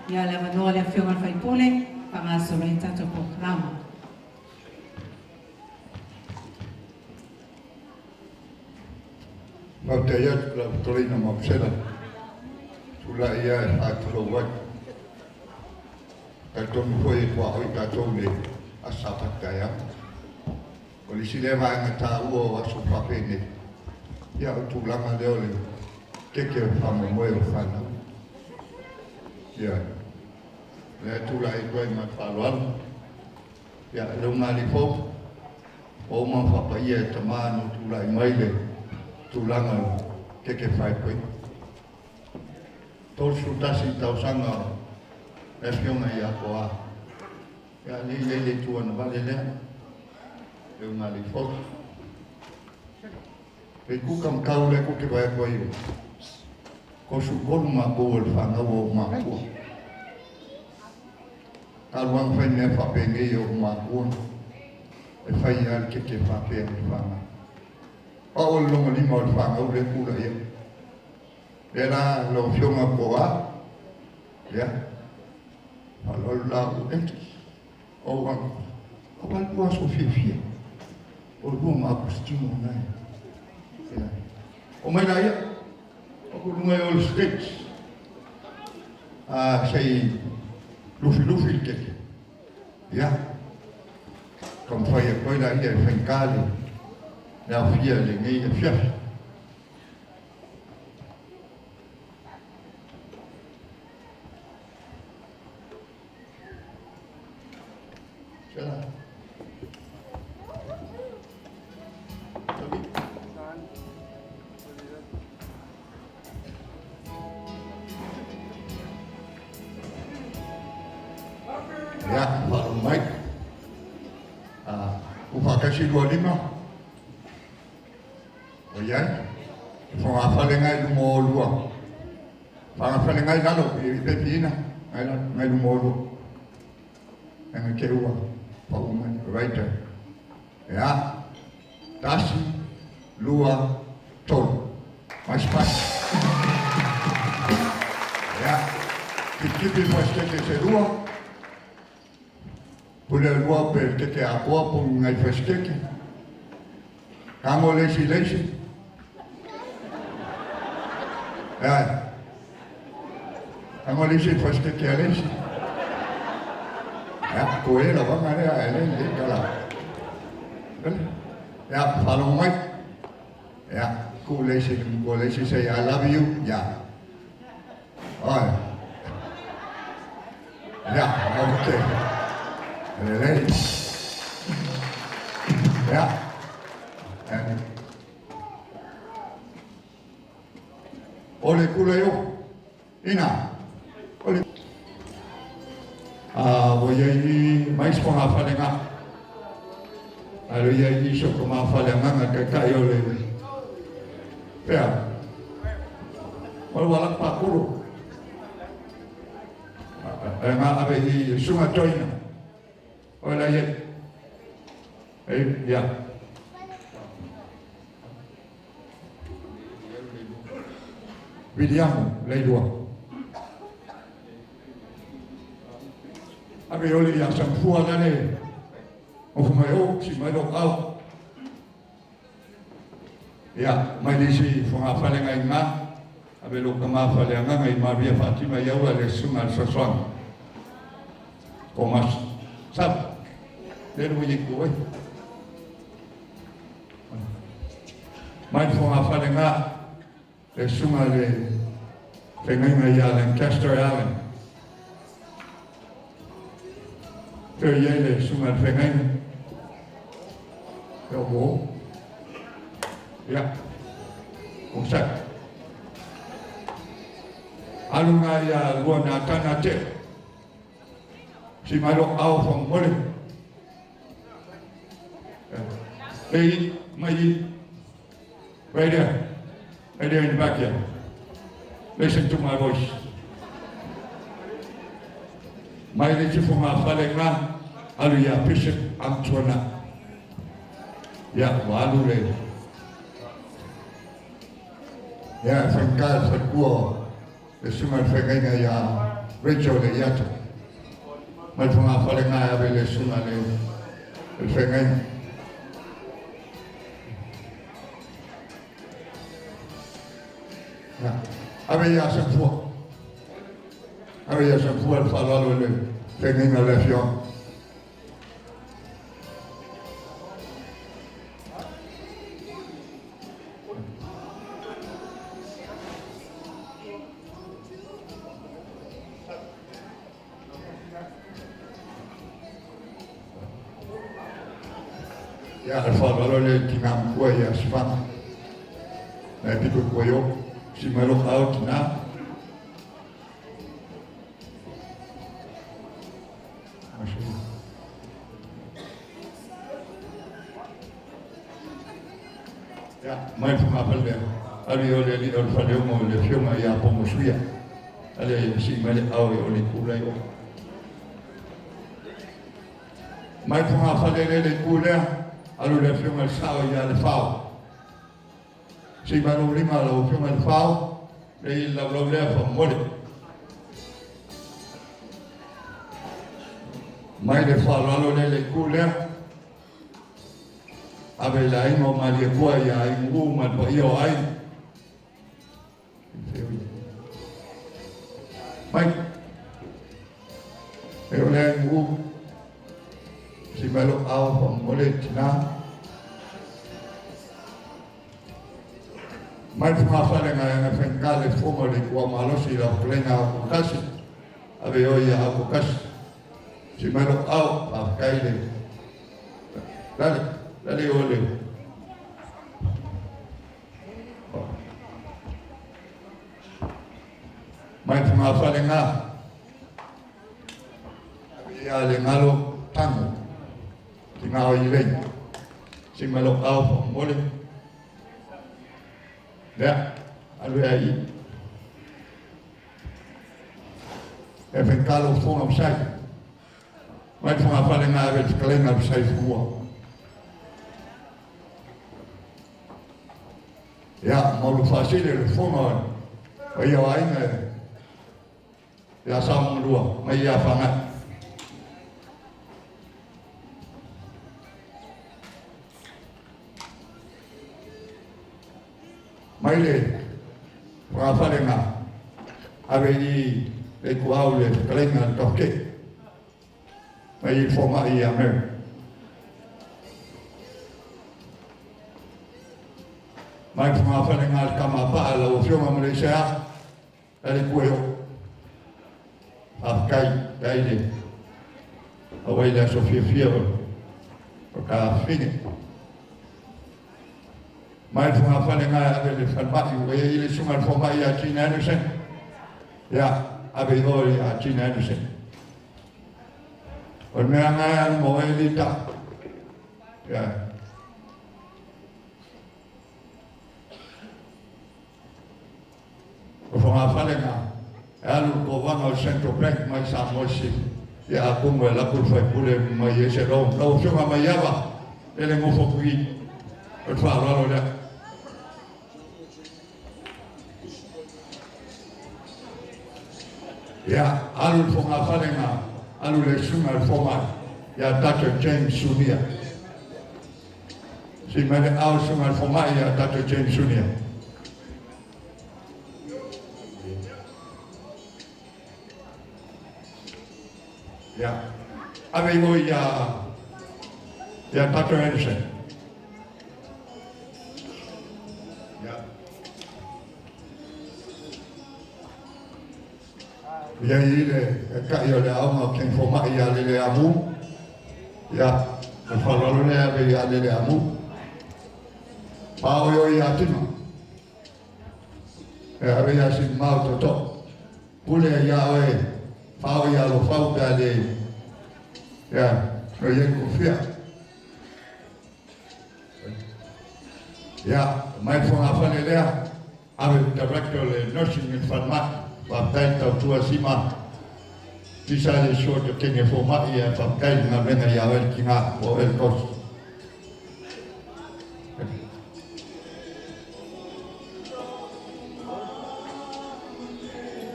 Ia le manoa le whionga whaipule, pangaso rei tato programa. Mau te ia la torina mau sera. Tula ia e whāturo wai. Ka tonu hoi e kua hoi tātou le asapa kaya. O li si le vāinga tā ua o aso whapene. Ia o tūlanga leo le keke o whama moe o whanau. Ia. Le tula e koe ma whaloanu. Ia e runga li fō. O ma whapa ia e tamāno tula i maile. Tūlanga keke whaipoi. Tōsu tasi tausanga e whionga i ako a. Ia li le tuana vale lea. E unga li fō. Pe kukam kau le kuke vai koi. Ko su kolu ma ko el whanga o ma kua. Karuang whai mea whapenge i o ma kua. E whai al keke whape o whanga. O longa lima o whanga o le kura ia. Le la lo whionga ko a. Ia. Alo la o entis. O wang. O wang kua so fia. O lua ma akustimo nai. Ia. O mai la ia. O kurunga o le states. Sei lufi keke. Ia. Kam whai e koe la ia e whankale. Nā whia le ngei e whiafi. Sela. Ya, baru mic. Upah kasih 25. O iai, e whanga whalengai lumo o lua. Whanga whalengai lalo, i pepina, ngai lumo o lua. E ngai ke ua, paumai, raita. E a, tasi, lua, tolu. Mais pai. E a, kipi mas keke se lua. Pule lua pe keke a koa po ngai feskeke. Kamo leisi. Ai. Kamo leisi feskeke a leisi. Ja, koe la wanga rea e le kala. Ja, whalo mai. Ja, ko leisi say I love you. Ja. Ai. Ja, okay. Lei. Ja. Ole kule yo. Ina. Ole. Voyei mais com a falenga. Alo ia iso com a falenga que caiu le. Pea. Ol wala pa kuru. Nga ave i sunga toina. Olha aí. Aí, já. William, leidua. Abi oli ya sampua lane. O mai o si mai do au. Ya, mai disi fonga fale ngai nga. Abi lo kama fale nga ngai ma bia Fatima ya wa le sungal soswan. Komas sab. Leru yi ko. Mai fonga fale nga le sungal le pengenga ya Lancaster Allen. Le sungal pengenga. Yo bo. Ya. Usai. Alunga ya luana tanate. Si malo au from mole. Hey, my right there. Right there in the back here. Listen to my voice. My little from my falling aluya Bishop Antoine. Ya, malu le. Ya, fengkal sekua. Lesungan fengkanya ya Rachel le yato. Mai funga falenga ya bele sungan le fenganya. Ya, abe ya sekua. Abe ya sekua falalo le fenganya le fion. Ya, falalo le tingam kuah ya sepang. Na pico kuayo, si malo out na. Ya, mai pengapal dia. Ali oleh li oleh mo le fioma ya pomosuya. Ali si male au oleh kulai. Mai pengapal le kulai. Alu le fioma sao ya le fao. Si malu lima lo fioma le fao, le la lo le fa mole. Mai le fao lo le kule. Abe la imo ma le kwa ya ingu ma po yo ai. Mai. Pero le ingu si malu au fa mole tina. Mai funga fale nga fengale fomo le kwa malosi la plena ukasi. Abe yo ya ukasi. Si malu au pa kaile. Dale ole. Mai funga fale nga. Abe ya le ngalo tango. Tingao ile. Si malu au pa mole. Ya, alu aí. Fengalo fomo sai. Mai funga fale nga abe tkalenga sai fuwa. Ya, malu fasile le fomo. Ai ai ne. Ya sam dua, mai ya fangat. Mai le apa lenga abe ni le kuau le kalenga toke mai forma ia mer mai forma apa lenga kama pa la ofio Malaysia le kueo afkai daile awai la Sofia Fiero ka fini. Mai funga fale nga abe le falmati we ile sungal forma ya China Anderson. Ya, abe hori ya China Anderson. Ormea nga mo elita. Ya. Funga fale nga alu ko wanga o centro bank mai sa mosi. Ya aku mo la ku fai pule mai ese ro no so ma ya ba ele mo fo kui o fa lo le ya alu fo nga fa nga alu le sunga fo ma ya Dr. James Sunia si mane au sunga fo ma ya Dr. James Sunia ya avevo ya Dr. Anderson ya ile ka yo le au ken fo ma ya le amu ya fa lo le ave ya le amu pa o yo ya tino ave ya sin ma to pule ya we Pau ya lo fau dale ya no ye confia ya mai fo a fale le ave director le nursing in Farmat pa tenta tua sima pisa le short che ne fo ma ya pa kai na venga ya ver kinga o el cost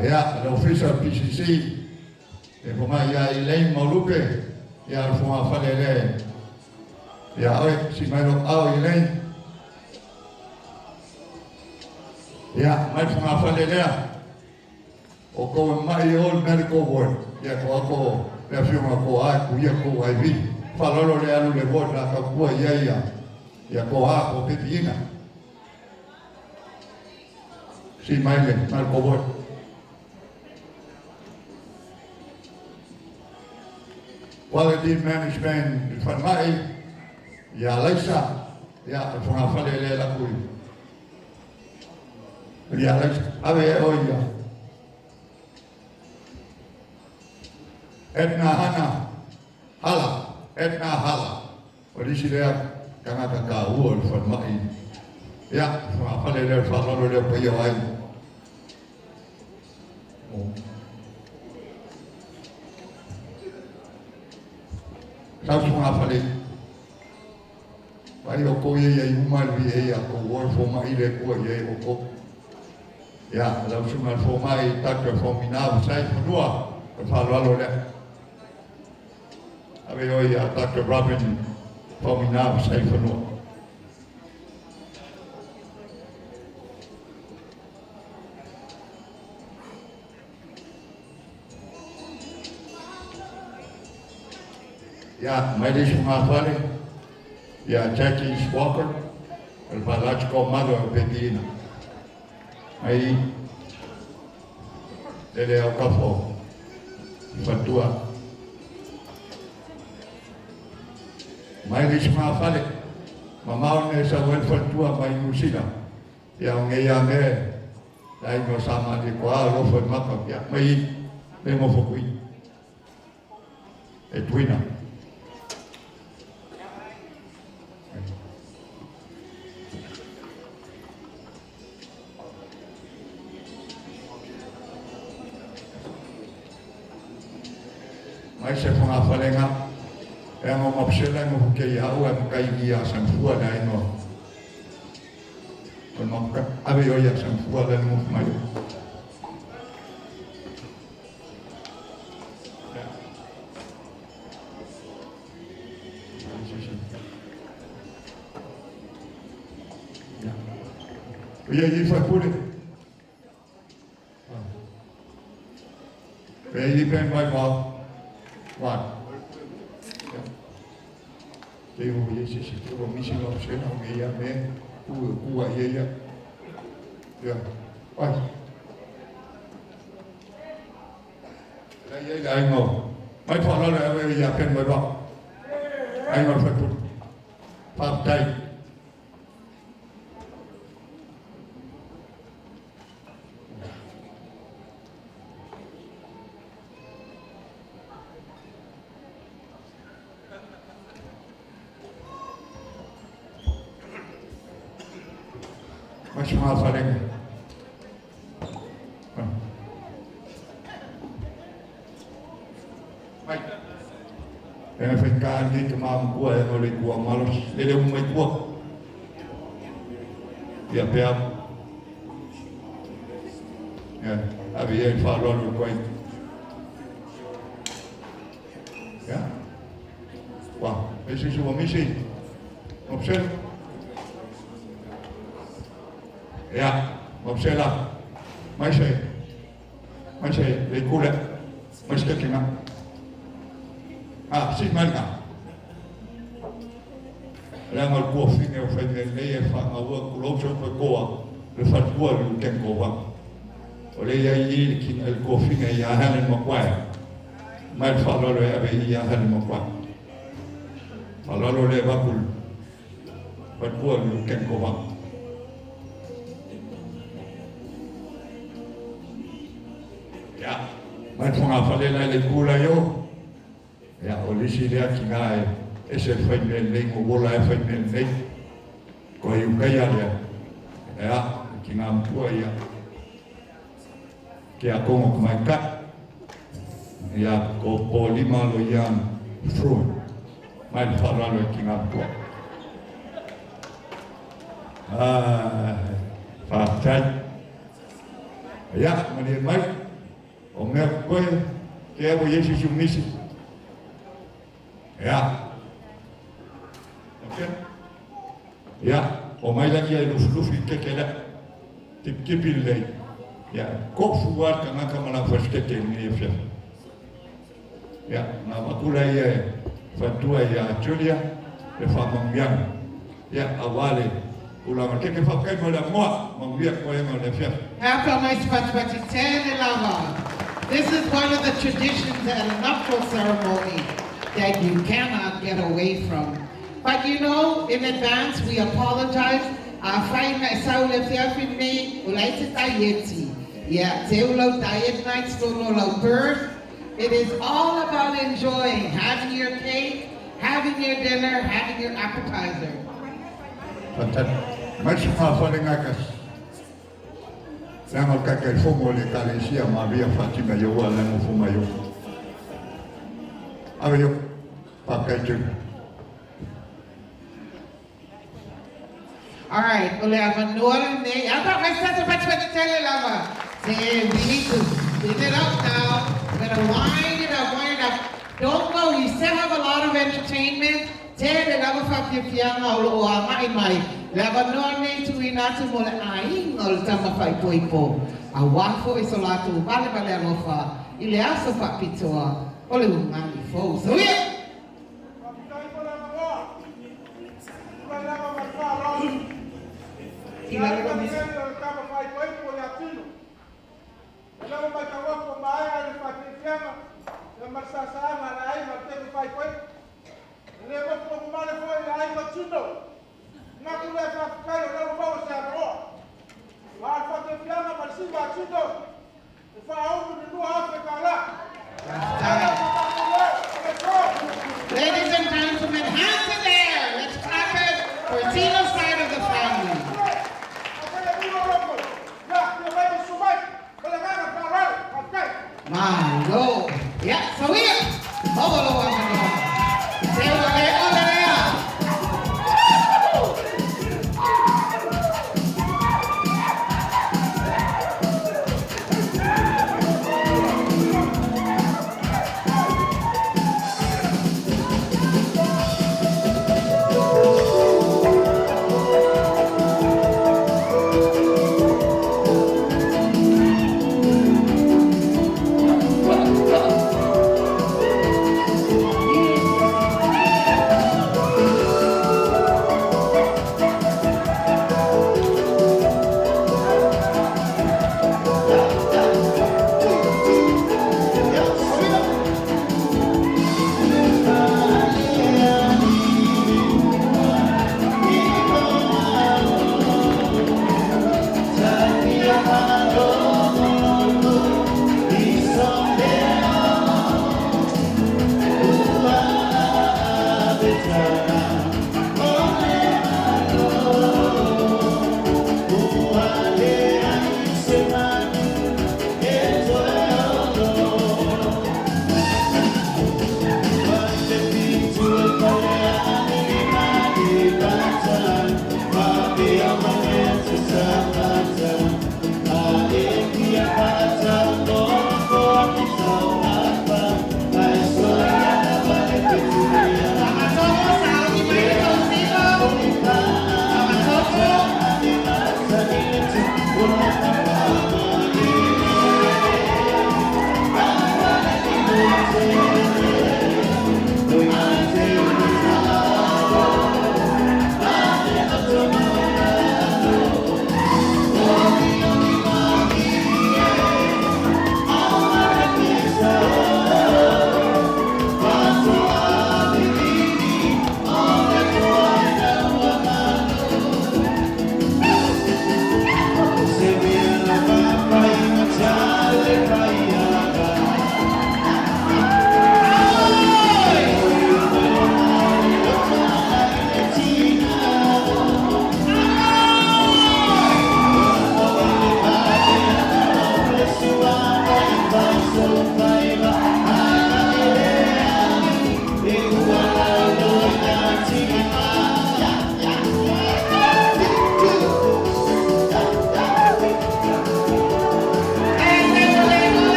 ya l'officer PCC e come ya Elaine Molupe ya al fuma falele ya oi si mai lo au Elaine ya mai fuma falele o ko mai ol medical board ya ko la firma ko a ku ya ko ai vi falolo le alu le board la ka ku ya ko a ko petina si mai le medical board quality management van mij, ja, Lexa, ja, vanaf van de la koei. Ja, Lexa, ave oya. Etna Hana, Hala, Etna Hala. Wat is je daar? Kan ik elkaar horen van mij? Ja, vanaf van de van de op je wijn. Sao semua fale. Pai o ko ye uma vi ya ko wor fo mai le ko ye o ko. Ya, la semua fo mai Dr. Fomina sai funua. Fa lo le. Ave o ya Dr. Robin Fomina sai funua. Ya, mai de semua fale. Ya, Jackie Walker, el biological mother of Bedina. Aí, ele é o cafó, fatua. Mai de semua fale. Mamau ne sa wen fatua mai musila. Ya, ngeya me. Dai no sama de kwa lo fa maka ya. Mai me mo fokui. E tuina. Mai se fonga falenga e ngo mapsela ngo ke ya o em kai dia san fua dai no no ka ave yo ya san fua dai no mai ya yi fa pure yi ben mai ma One. Devo Yesus itu misi option orang yang me kuat ya. Ya. Oi. Đây ngồi. Mấy thằng đó là bây giờ cần mới bảo. Anh ngồi phải tụt. Phạm tay. Mas uma farinha. Mas ka ni ke mam ko e ole ko malos ele mo mai ko ya pea ya abi e fa lo ko ya wa ese su misi observa ya observa mais le kula mais que kinga ah si malga la mal ko finge o fa de le fa ma wo ko so ko ko le fa ko lu ken ko wa o le ya yi ki el ko finge ya hanen mo kwa mal fa lo le ave ya hanen mo kwa fa lo le ba kul fa ko lu ken ko wa ya mai fonga fa le kula yo ya o le si le ki ngai ese fai le ko bola e fai le ko yu kai ya ki ngam tua ya ke a ko mai ka ya ko polima lo yan fru mai fara lo ki ngam tua fa tai ya mani mai o me ko ke o yesi sumisi ya ya o mai lagi ai lufi ke kela tip le ya ko fuar kana kama faske te ni fe ya na makula ye fatua ya Julia le fama mbiang ya awale ula make ke fa kai mala mo mambia ko ye le fe After my spatipatitene lava, this is one of the traditions at a nuptial ceremony that you cannot get away from. But you know, in advance, we apologize. I find myself if you have been made, like to diet. Yeah, they will diet nights, don't know birth. It is all about enjoying, having your cake, having your dinner, having your appetizer. Fantastic. Mas falling akas. Lango kakai fomo le kalesia Maria Fatima yo wala mo fuma yo. Ayo pakai tu. All right, well, I have a northern name. I thought my sister was going to tell you, Lama. Say, we need to clean it up now. We're going to wind it up. Don't go. You still have a lot of entertainment. Tell the Lama Fafi Fianga o mai. Lava no name to inatu mo le aing o tama fai poipo. A wafo e solatu bale alofa. Ile aso pa pitoa. Ole umani fo. So yeah. Ladies and gentlemen, hands in the air. Let's clap it for Tino's side of the family. My Lord. Yeah, so here. Thank you.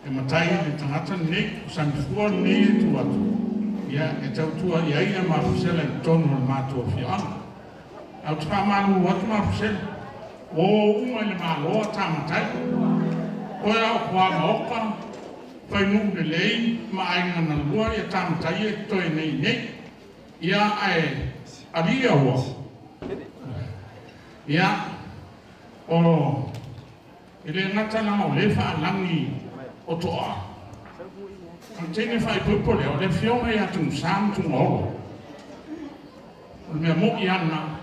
E matai le tangata ne sanfua ne tu atu. Ia e tau tua ia ia mafusela i tonu le mātua whianga. Au te whamanu watu mafusela. O unga le māloa tāmatai. Oe au kua maoka. Whai nungu le lei ma ainga na lua ia tāmatai e toi nei nei. Ia ai aria ua. Ia o ele ngata na o le whaalangi o toa. Ang tene whai pupo leo, le whionga ia tung sam tung oro. O le mea mo i ana,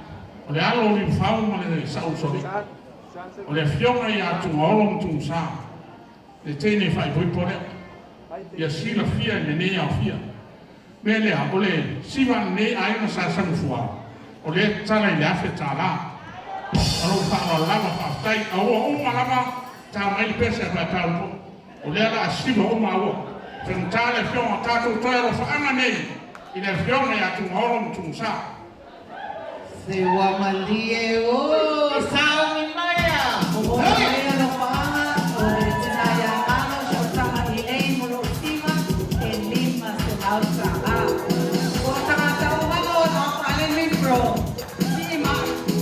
o le alo li whau ma le sau sori. O le whionga ia tung oro tung sam. Le tene whai pupo leo. Ia sila fia i ne au fia. Mea lea, o le siwan ne aina sa sanfua. O le tala i le afe tala. Alo whaala lava whaftai, aua oma lava, tā mai pese a whapaupo. O lea la asiva oma aua. Whenutale whionga tātou toero whaanga nei, i le whionga i atu ngaurom tung sa. Se wamalie o saumi maya. O maya no whaanga, o le tinaya ano, shotanga i ei molo sima, e lima se lauta a. O tangata o wanga o na whale mifro. Sima,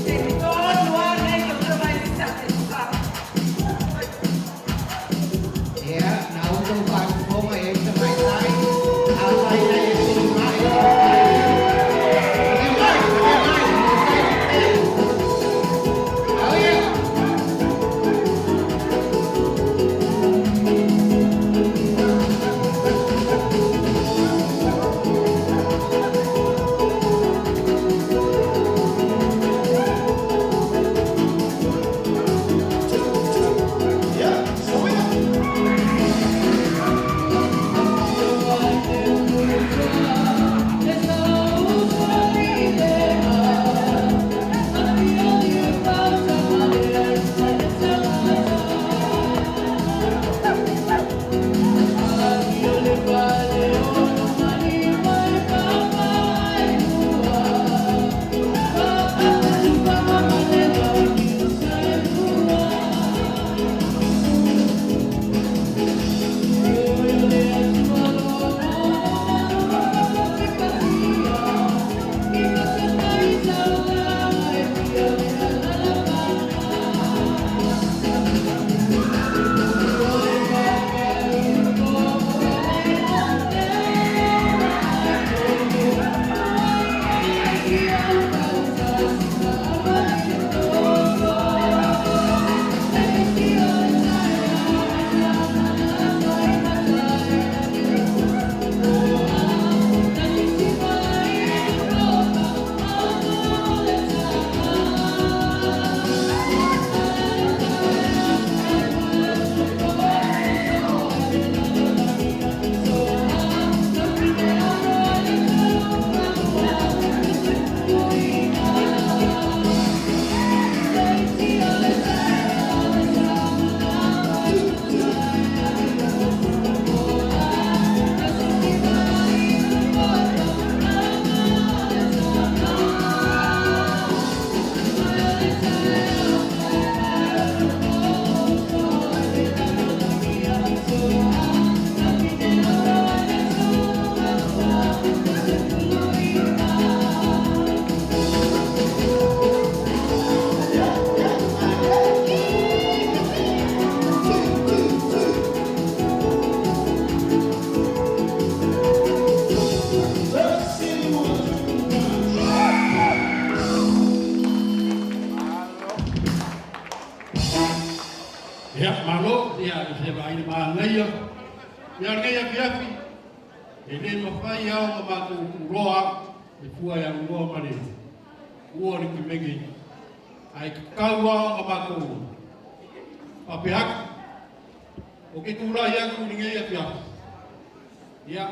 se tolo nuane, o tawai sa te sa. Yeah, now we'll go back home and to my side. Outside I see my Ia ngai afiafi. E le mawhai au ma mātou kuroa. E pua ia uroa mare. Ua ni ki megi. Ai kakau au ma mātou. Papeak. O ke kura ia ku ni ngai afiafi. Ia.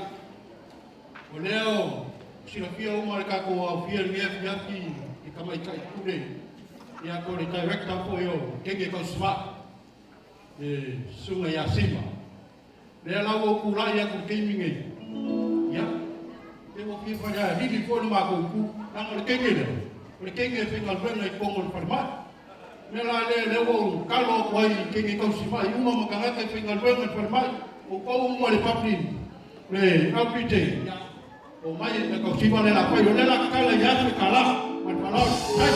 O leo. Sirafia uma le kako au fia ni ngai afiafi. I kamai kai kure. Ia ko le director po yo. Kenge kau smak. E sunga ia sima. Lea lau o kura ia ku keimingi. Ia. Te mo fifa ia hili kono mako ku. Nanga le kenge leo. Le kenge whenga luenga i kongo le wharimai. Me la le o kalo wai kenge kau sima. I uma makangata i whenga luenga i wharimai. O kau uma le papri. Le LPJ. Ia. O mai e kau sima le la pai. O le la kala i atu kala. Mai whanau. Hai.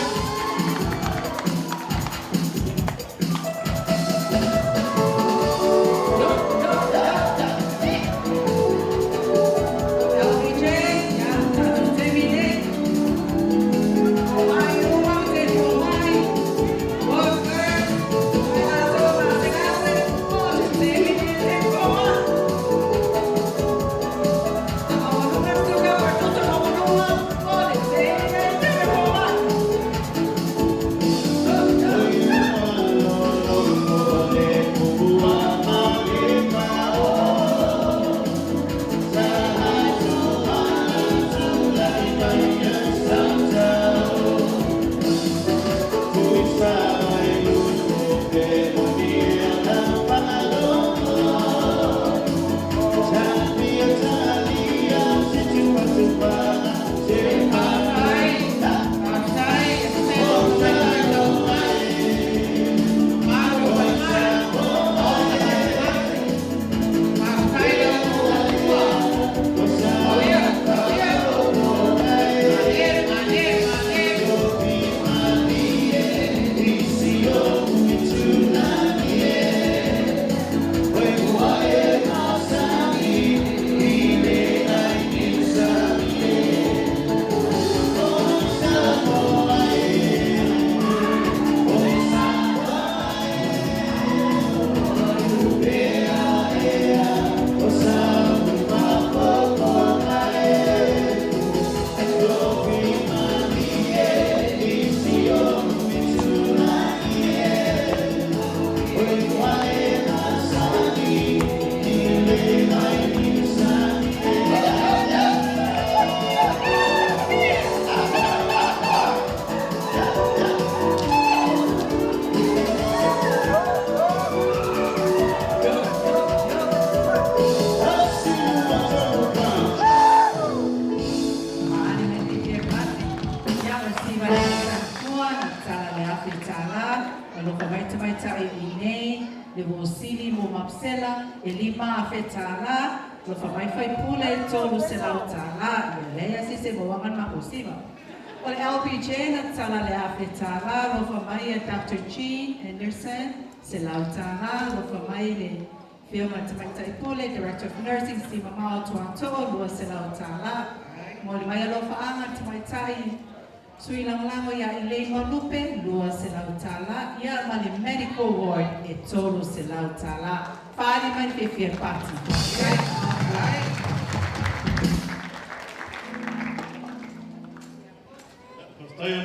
Dr. Jean Anderson, Selautana, Lofamaile, Film and Taipole, Director of Nursing, Sima Mao Tuanto, Lua Selautana, Molimaya Lofaanga, Tamaitai, Sui Lango ya Elaine Malupe, Lua Selautala, Ya Mali Medical Ward, Etolo Selautala, Fadi Manifia Party. Hey,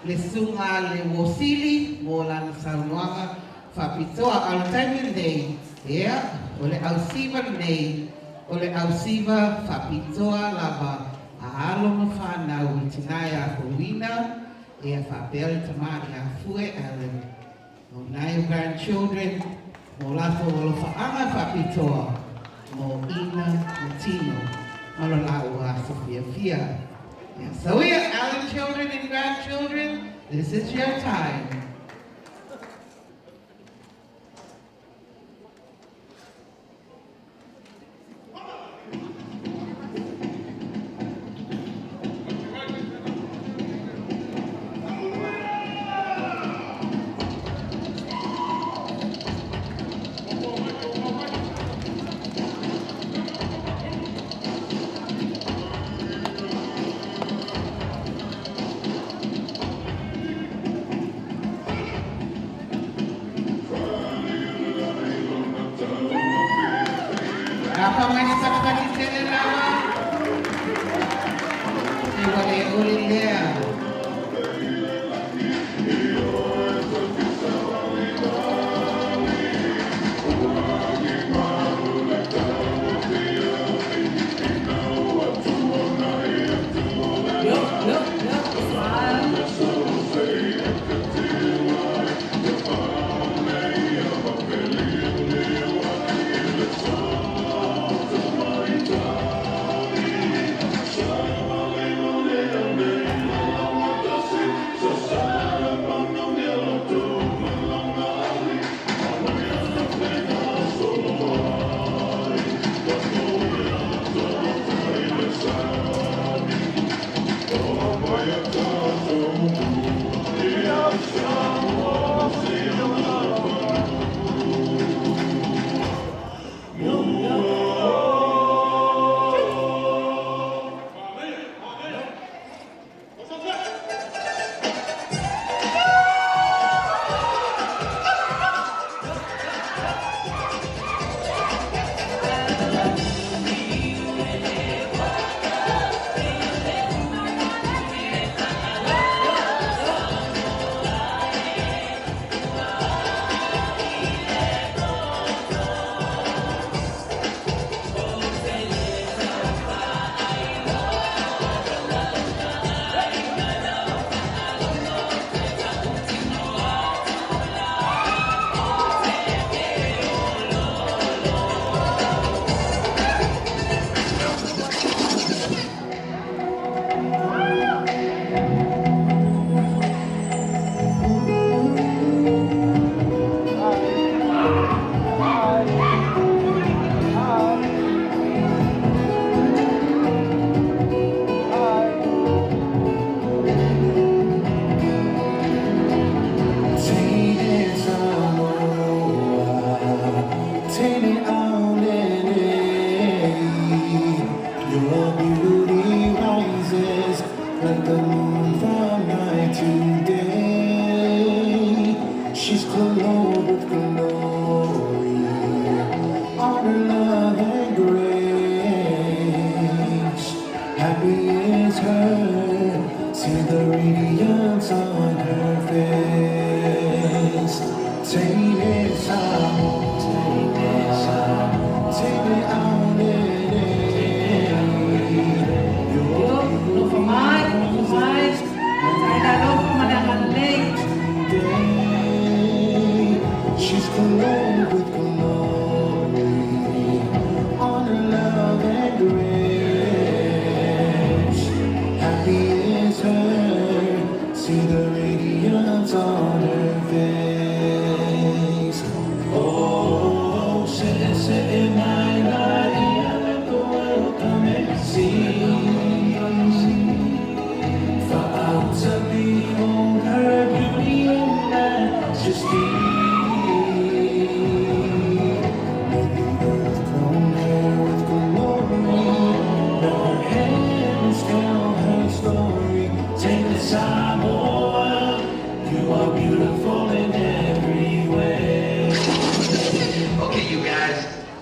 le sunga le wosili mo la saunoanga whapitoa al taimi nei o le ausiva nei o le ausiva whapitoa lava a alo mo whanau i tinai a kowina whapea le tamari a fue a le o nai grandchildren mo lafo o lo whaanga whapitoa mo ina mo tino malo lau a Sophia Fia. So we are our children and grandchildren. This is your time.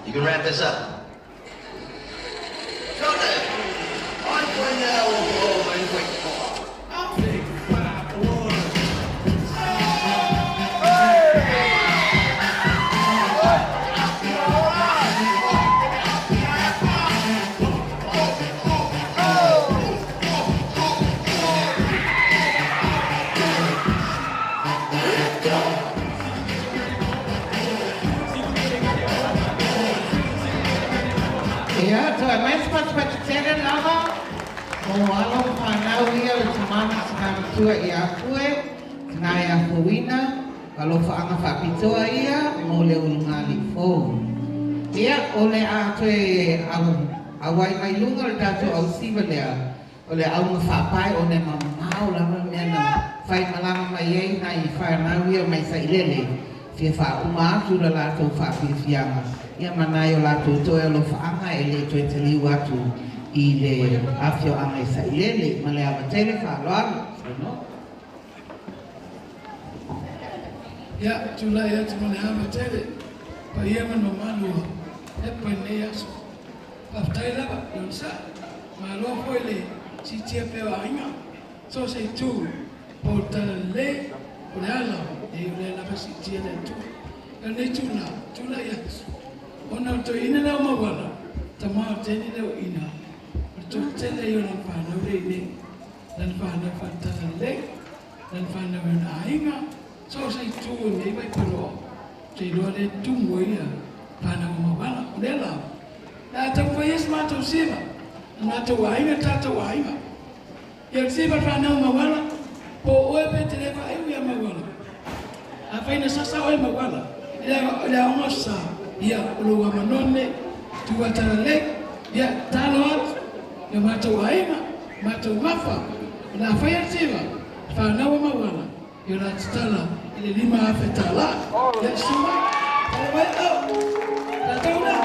You can wrap this up. Yeah, so I might spot what you said, Lava. Oh, I don't find out here, it's a man that's going to do it. Naya Fuina, Alofa Anga Pitoa here, Mole Ulungali phone. Yeah, Ole Ate Awai Mailunga, Tato Ausivalea, Ole Alma Fapai, One Mamau, Lama Mena, Fight Malama Maye, Nai Fire Maria, my Sailele, Fifa Uma, Tudalato Fafi Fiama. Ia manayo lato to elo faanga ele to teli watu ile afyo anga isailele male amatele fa loa no ya tula ya tumane amatele pa ia mano manu e pene yaso aftaila ba yonsa malo foile si tia pe ainga so se tu portale unala e unala ba si tia le tu ane tula yaso ona to ina na mawala tama teni le ina to tele yo na pa no re ne dan pa na fanta le dan pa na na inga so sai tu ne bai pero te lo le tu moia pa na mawala dela na ta foi es ma to sima na to wa inga ta to wa inga ya sima pa na mawala po o pe tele pa ai ya mawala apa ina sasa o mawala ya ngosa ya uluwa manone tuwatalek ya talot ya matu waima matu mafa na faya siva fa na wa mawala ya tala ile lima afetala ya shuma wa la tauna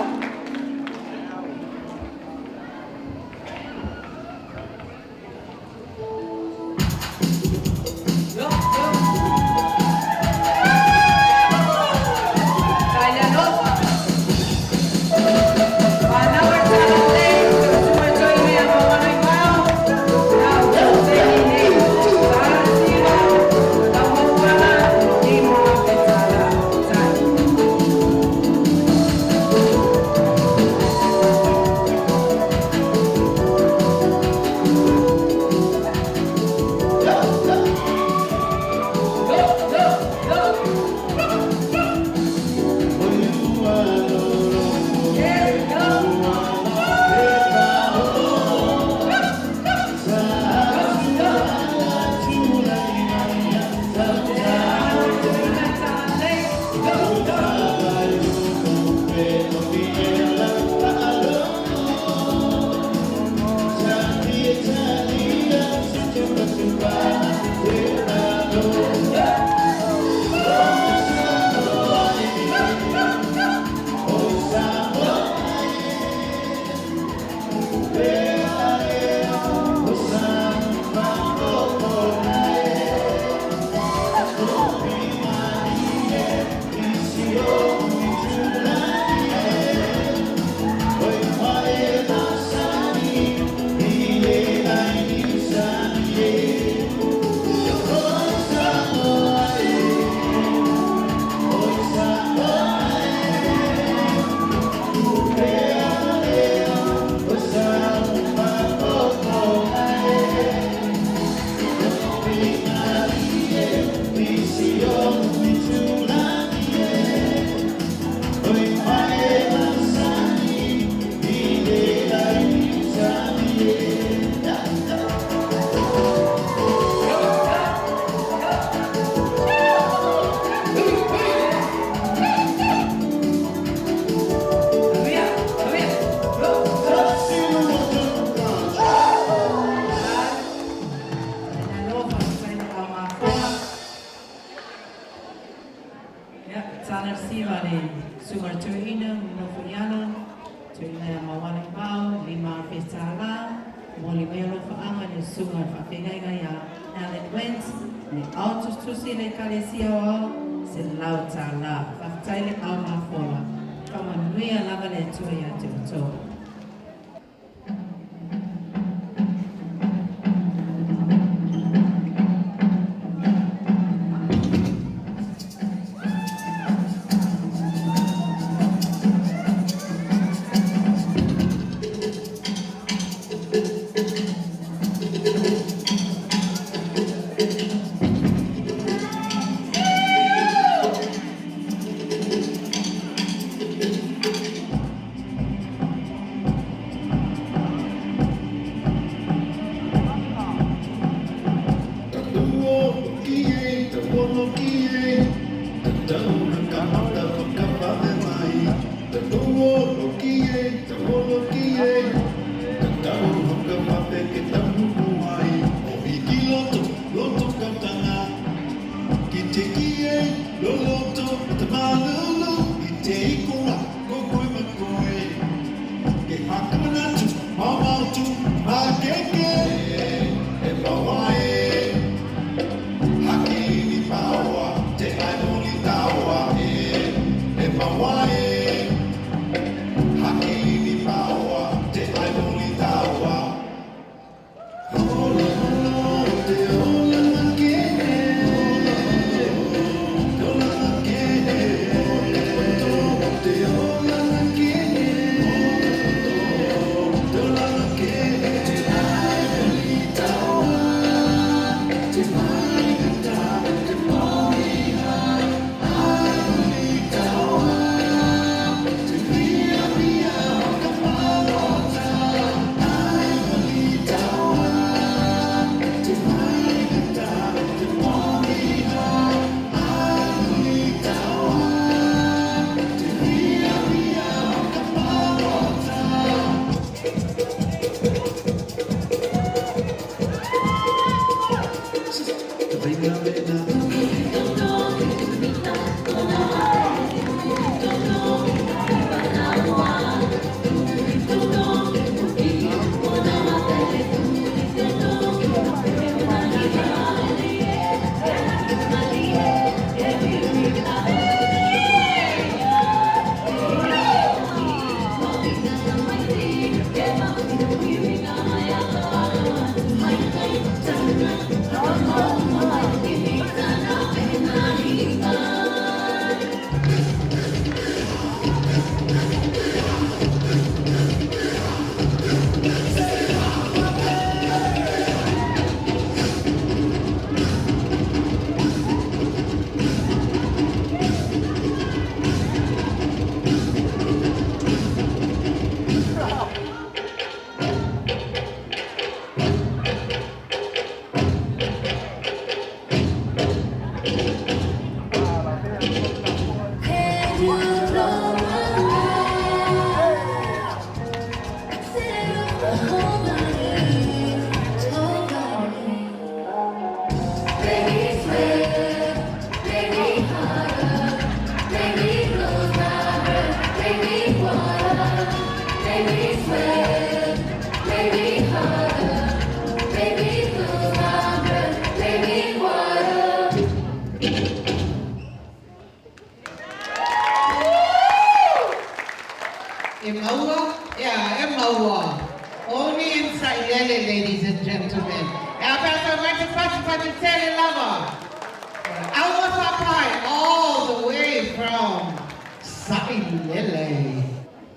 Kalesia o se lau tala, whakataile au mafola. Kama nuia lava le tua ia te to. Only in Sayele, ladies and gentlemen. Now, Pastor Martin Tele Lava. Our Papai, all the way from Sayele.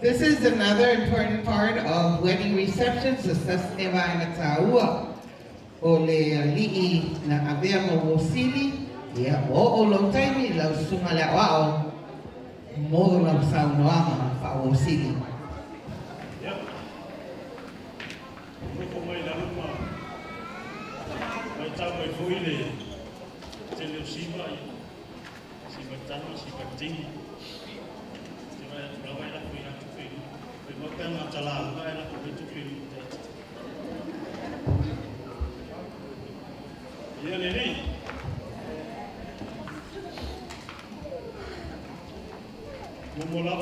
This is another important part of wedding receptions. Sa Neva na Taua. Ole li'i na avea mawosili. Ya o long time lau sumala wao. Modo lau saunoama pa wosili. Mai foi le te le siva si batano si batini te vai la foi na tu foi foi botar na tala vai la foi tu foi ya le ni mo la o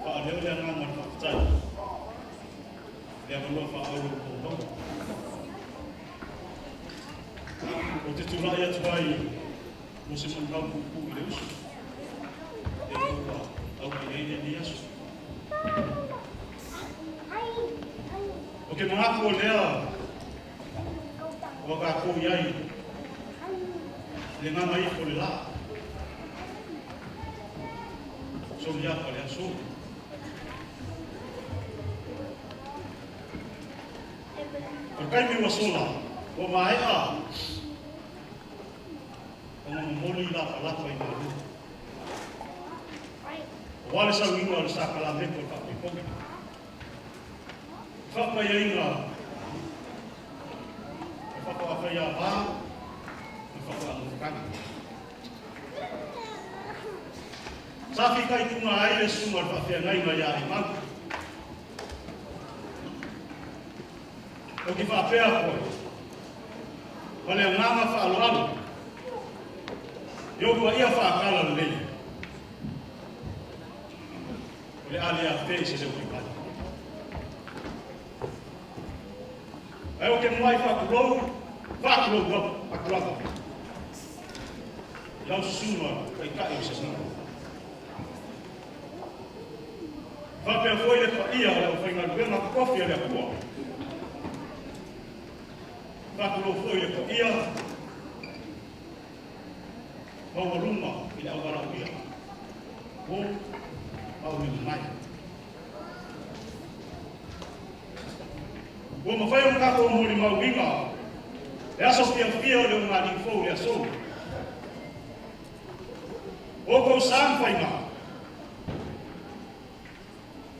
pa le le na ma fa le mo fa o ko o te turaia tuai mo se manau pupu i leusu e kua au ki eile ni O ke mga ko lea, o ka ko iai, le ngā mai ko le la. So lia pa lea so. O kai miwa sola, o mai a, o ngā moli la pa lapa i maru. O wale sa wingo ala sa kala meko ka pipongi. Whapa ia inga, whapa awha ia wā, whapa amukanga. Safi kai kunga aile sunga whawhia ngai mai a i mangu. O ki whapea koe, wale a nganga whaaloalo, iokua ia whaakala lelei. Ole ali a te se se uipai. Ai o ke mai whakurou wa akuraka. Iau susuma kai kai se sanga. Whapea foi le pa ia o whainga ruenga kofi ale a kua. Whakurou foi le pa ia mawaruma i le awara uia. O au ni mai. O mawhai o kako o mori mauinga, e aso pia o le ngā rinfou le aso. O kou sāng whainga,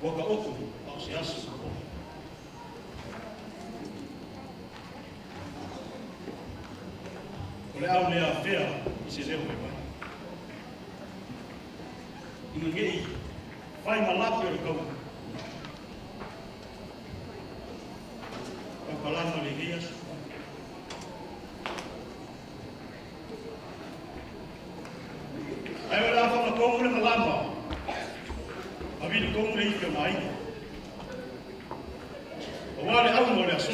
o ka oku au se aso. O le au lea whea i se leo e mai. Ina ngei, whai malapi o le kau. Kau kalama le hea su. Ai o le a whama kongu le malama. A vini kongu le ike mai. O wale au mo le aso.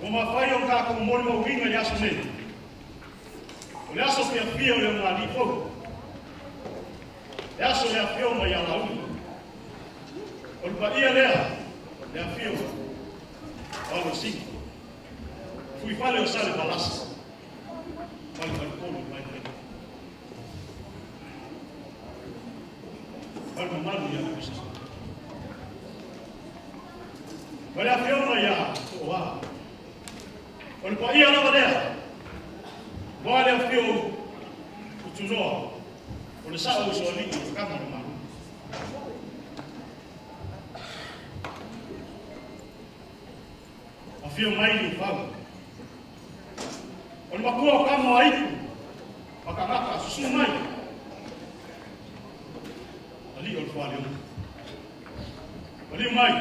O ma whai o kako mori mo winga le aso ne. O le aso pia o le ngā li fau. Le aso le a pio mai a launi. O le pa ia lea, le a pio. O le singi. Fui fale o sale palasa. Fale kolu mai kena. Fale mamalu ia le pisa. O le a pio mai a o a. O le pa ia lava lea. Wa le a pio utunoa. O le sao uso aliki o kama le maru. A fio mai ni whau. O le makua o kama o aiku. Makangaka susu mai. Ali o le whale o. Ali mai.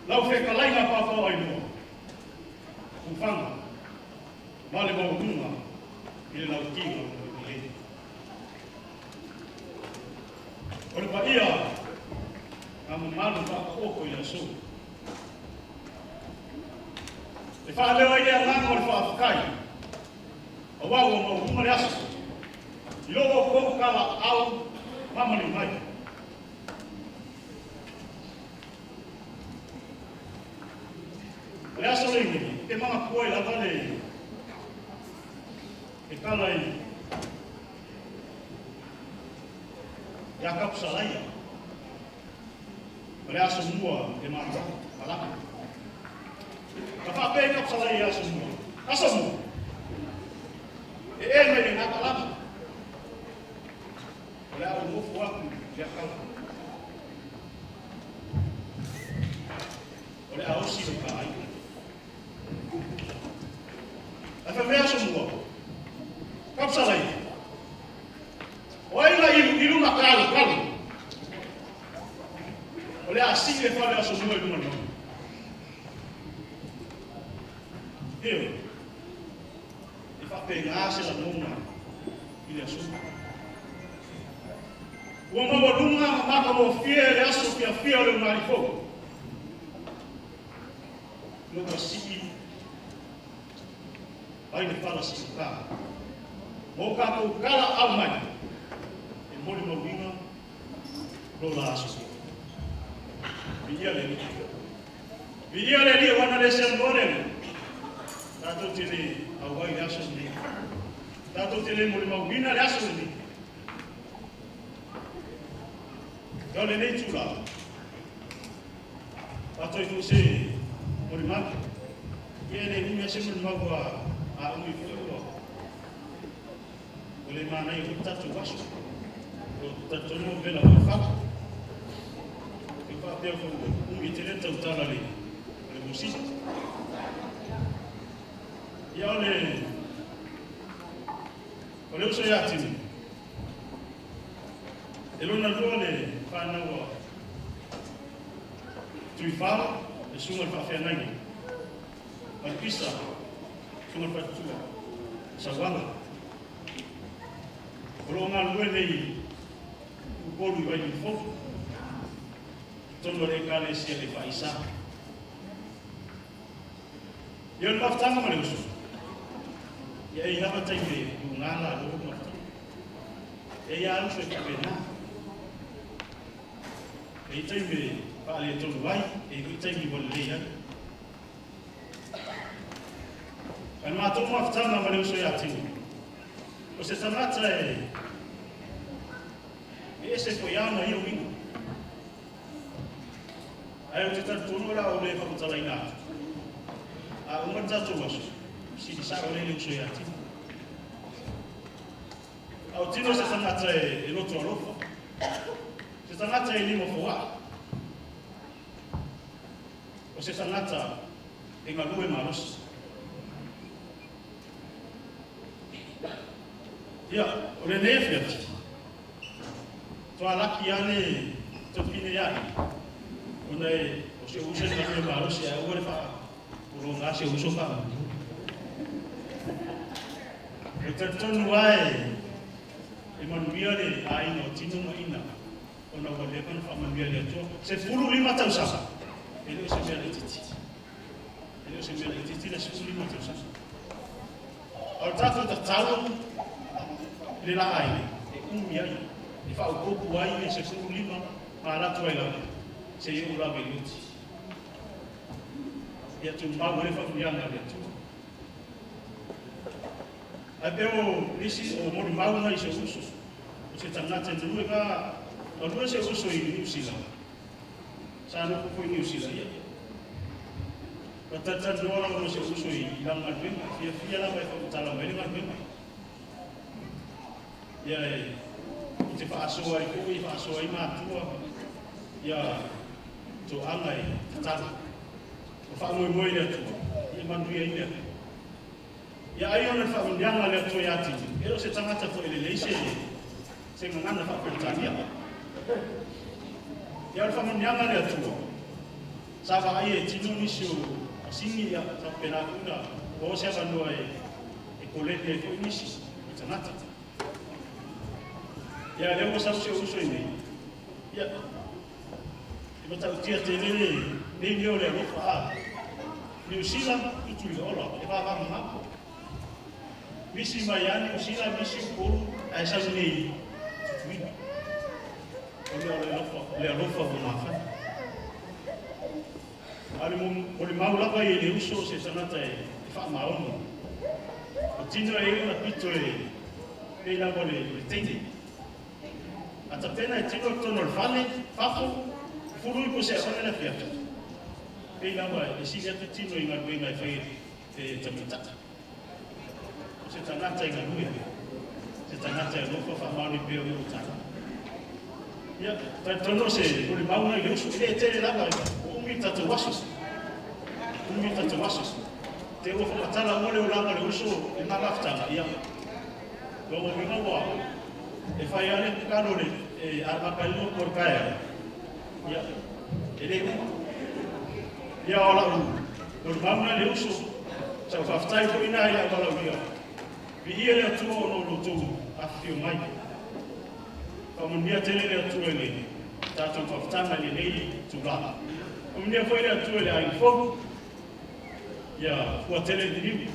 Lau wheka laina pāpau ai noa. Kufanga. Male maurunga. Ile lau kinga o le. O le pa ia, ka mamalu whakaoko i a so. E whaaleo ai lea nganga o le whaafukai. O wau o mauruma le aso. I logo o kou kala au mamani mai. Le aso le ingi, ke mga koe la vale e kala i ia kapsa laia. O le aso mua e mata, malaka. Ka whape kapsa laia aso mua. Aso mua. E mei ngā kalama. O le au mofu aku ia kala. O le au si le ka ai. A whape aso mua. Kapsa laia. O ai la ilu na kalu. O le asi le fale aso mua i luma nau. Heo. E whape ngā se la nonga i le aso. Ua mawa lunga maka mo fia le aso kia fia le ngari foko. Luka siki. Ai le fala siki ka. Mo kakou kala au mai. E mori mawinga, rola aso. Vidia le li wana le sen bone. Tato tele awai le aso ni. Tato tele mo le mawina le aso ni. Dole nei tula. Tato i se mo le mag. Ye ni me se mo le magwa a umi fulo. Ole mana i tato waso. Tato no vela mo fa. Fa pe ko umi tele tau le musisi. Ya ole uso ya tini. Elona lole pana wa. Tu fala, e sunga fa fe nai. Al pista. Sunga fa tu. Sawala. Olonga lole i bolu vai di fofu. Tono le kale si le faisa. Yon maftanga male uso. Ya ina mataime ngala lo mafta. Ya uso ka pena. Taime pa le tonu vai e taime bolle ya. Alma to maftanga male uso ya tini. O se sanata ese foiama io wingo. Ayo kita tunu la o le fa mutalaina. A umar zato wasu. Si sa o le uso ya tini. Au tino se sanata e lo toro. Se sanata e limo foa. O se sanata e ngalue maros. Ya, o le nefiat. Toa laki ane to pine ya. Ona e o se usa ngalue maros ya o le fa. Uro ngase uso fa. E tatonu ai Emanuele ai no tino ina ona wale kan fa Emanuele to se fulu lima tau sasa ele se mele titi le se fulu lima tau sasa au tato ta talo le la ai e umi ai e fa o kopu ai e se fulu lima ma la to ela se ye ula beluti ya tu ma wale fa fianga le tu abbiamo nisi o mori mauna i se uso se tanata te lui ka o lui se uso i New Zealand sa no ko i New Zealand ya patata dora o se uso i langa venga fia la vai fa tala mai nga venga ya te fa so ai ko i fa so ai ma tua ya to anga i tata o fa mo le tu i mandu ia ina ya ayo na fa undianga le to yati ero se tangata fo ile leise se ngana fa ko tania ya fa undianga le to sa va ai tinu misio singi ya sa pena kuna o se va no e kolete fo inisi tangata ya le mo sa se uso ini ya e mata utia te le ni ole ro fa New Zealand tu ola e va ma misi mayani usila misi kuru aisa ni tuina le lofa bunafa ali mo maula pa ele uso se sanata e fa maono tino e na pito e la bole tete ata pena tino tono il fale fafo furu ko se ona la fiata e la ba e si ya tino inga wenga fe e tamitata se tanata i ngalui se tanata e lofo fa mauni peo i utana ya tono se uli mauna i usu e tere lava umi tatu wasos te ufo matala mole o langa le usu e na laftana ya lomo minga wa e fai ale kano le e armakalino korkaya ya ele ya ola uli mauna le usu sa faftai ko ina ya ola uia Via le atua o no tu afio mai. Pamunia tele le atua le tato faftanga le nei tu la. Pamunia foi le atua le ai fogo. Ya fua tele di bibi.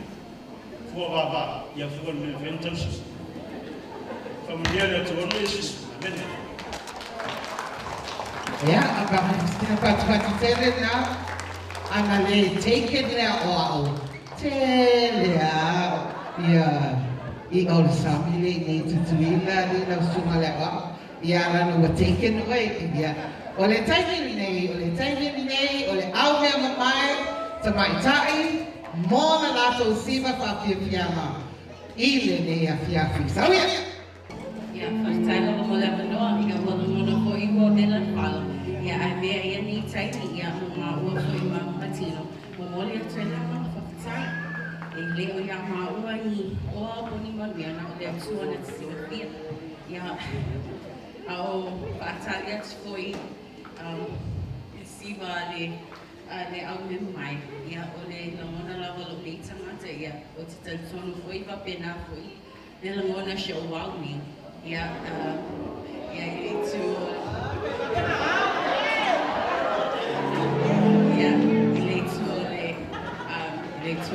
Fua baba ya fua le ventas. Pamunia le atua no esis. Amen. Yeah, but you said it now. And they take it now. Wow. Tell ya. I all family need to do that. They know sumalewa. Yeah, and we're taken away. Yeah. Ole taking me, ole out here my to my time. More than that, so see my papi piama. Ile ne ya fiafi. So yeah. Yeah, first time I'm gonna let know. I got one more for you. Go there and follow. Yeah, I'm very any tiny. Yeah, my work for my Latino. More than 20 months of time. Leo ya mauani. Oh, boni mami na ole 260. Yeah. Ao batalha foi sivale le au me mai. Yeah, ole no na la volo pizza mate. Yeah, o te tonu foi va pena foi. Nella mona show wow me. Yeah, you need to,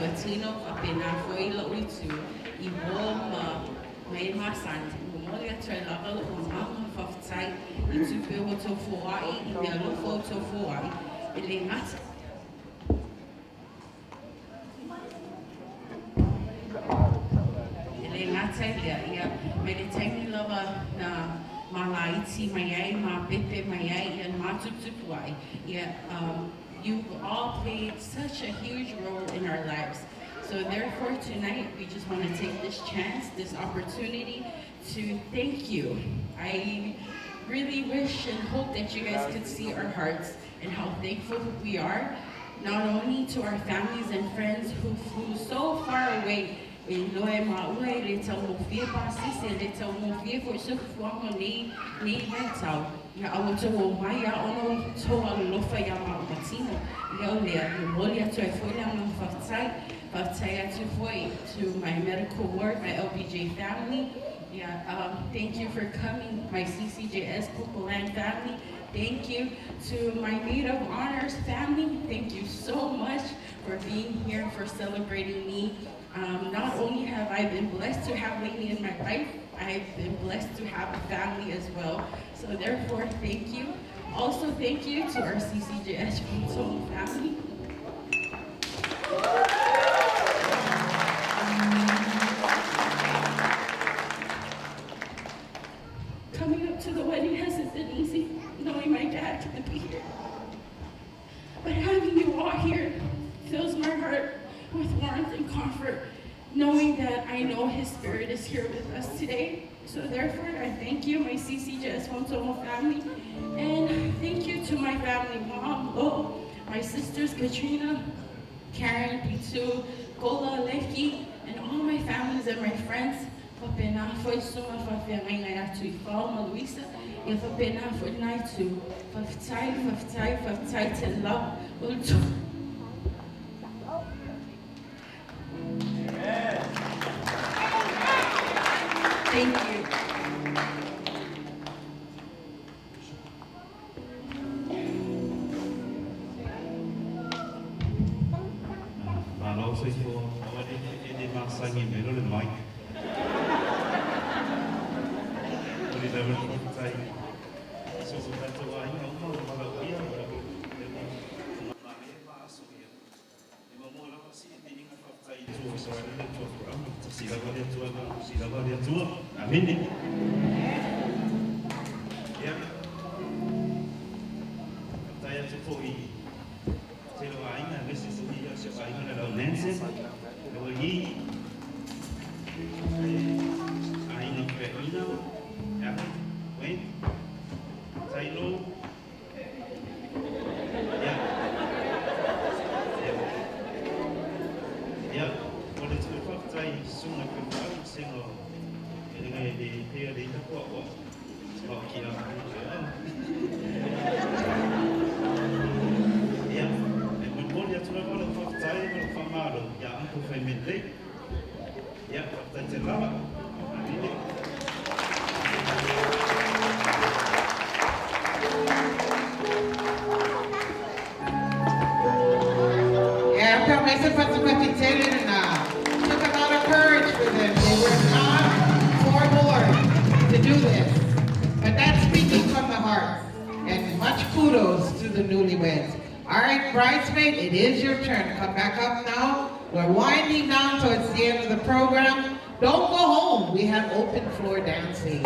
Latino, appena foi lo itu, I mai masante, molia trela lo mama faftai, itu pe o to fuai, I me lo fo to fuai, ele mata. Ele mata ia meditating lava na malaiti mai ma pepe mai and matutupuai. Yeah, you all played such a huge role in our lives. So therefore tonight we just want to take this chance, this opportunity to thank you. I really wish and hope that you guys could see our hearts and how thankful we are, not only to our families and friends who flew so far away. E loe maua le tau mo fia pasisi le tau mo fia for so fuamo ni hai tau. Ia awa tau o mai a ono tau a lofa ia ma umatino. Leo lea, le moli atu e foi la ma whaftai atu foi to my medical ward, my LBJ family. Yeah, thank you for coming, my CCJS Kukulan family. Thank you to my Maid of Honors family. Thank you so much for being here, for celebrating me. Not only have I been blessed to have Lainey in my life, I've been blessed to have a family as well. So therefore, thank you. Also, thank you to our CCJS Total family. Coming up to the wedding hasn't been easy, knowing my dad couldn't be here. But having you all here fills my heart with warmth and comfort, knowing that I know His Spirit is here with us today. So therefore, I thank you, my CCJS Fontomo family, and thank you to my family, Mom, Lo, my sisters, Katrina, Karen, Pitu, Gola, Leki, and all my families and my friends. Papena foi suma fafia ngai atu I Palma, Luisa, e papena foi nai tu, faftai te love, ultu. Thank you. Malo sei for ini masangi melo le mic. Ori da ver ko tai. So so ta to ai no mo malo ia ora ko. Ma me pa so ia. E mo mo la si ni nga fa tai tu so ai le tu ko am si la varia tu. Amen. Ya. Tai tu foi. Se lo ai na nesse dia se vai na la nense. Lo yi. Ai no pe ina. Ya. Wait. Tai lo. Ya. Ya. Pode tu fa tai sunga pe fa sengo. Ele ngai de pe de ta ko ko. Ba ki la. Ya. E mo pode tu la ko fa tai mo fa malo. Ya anko fa mente. Ya, fa tai lava. Yeah, I'm myself to tell you now. Took a lot of courage for them. They were not forward to do this. But that's speaking from the heart. And Much kudos to the newlyweds. All right, bridesmaid, it is your turn. Come back up now. We're winding down towards the end of the program. Don't go home. We have open floor dancing.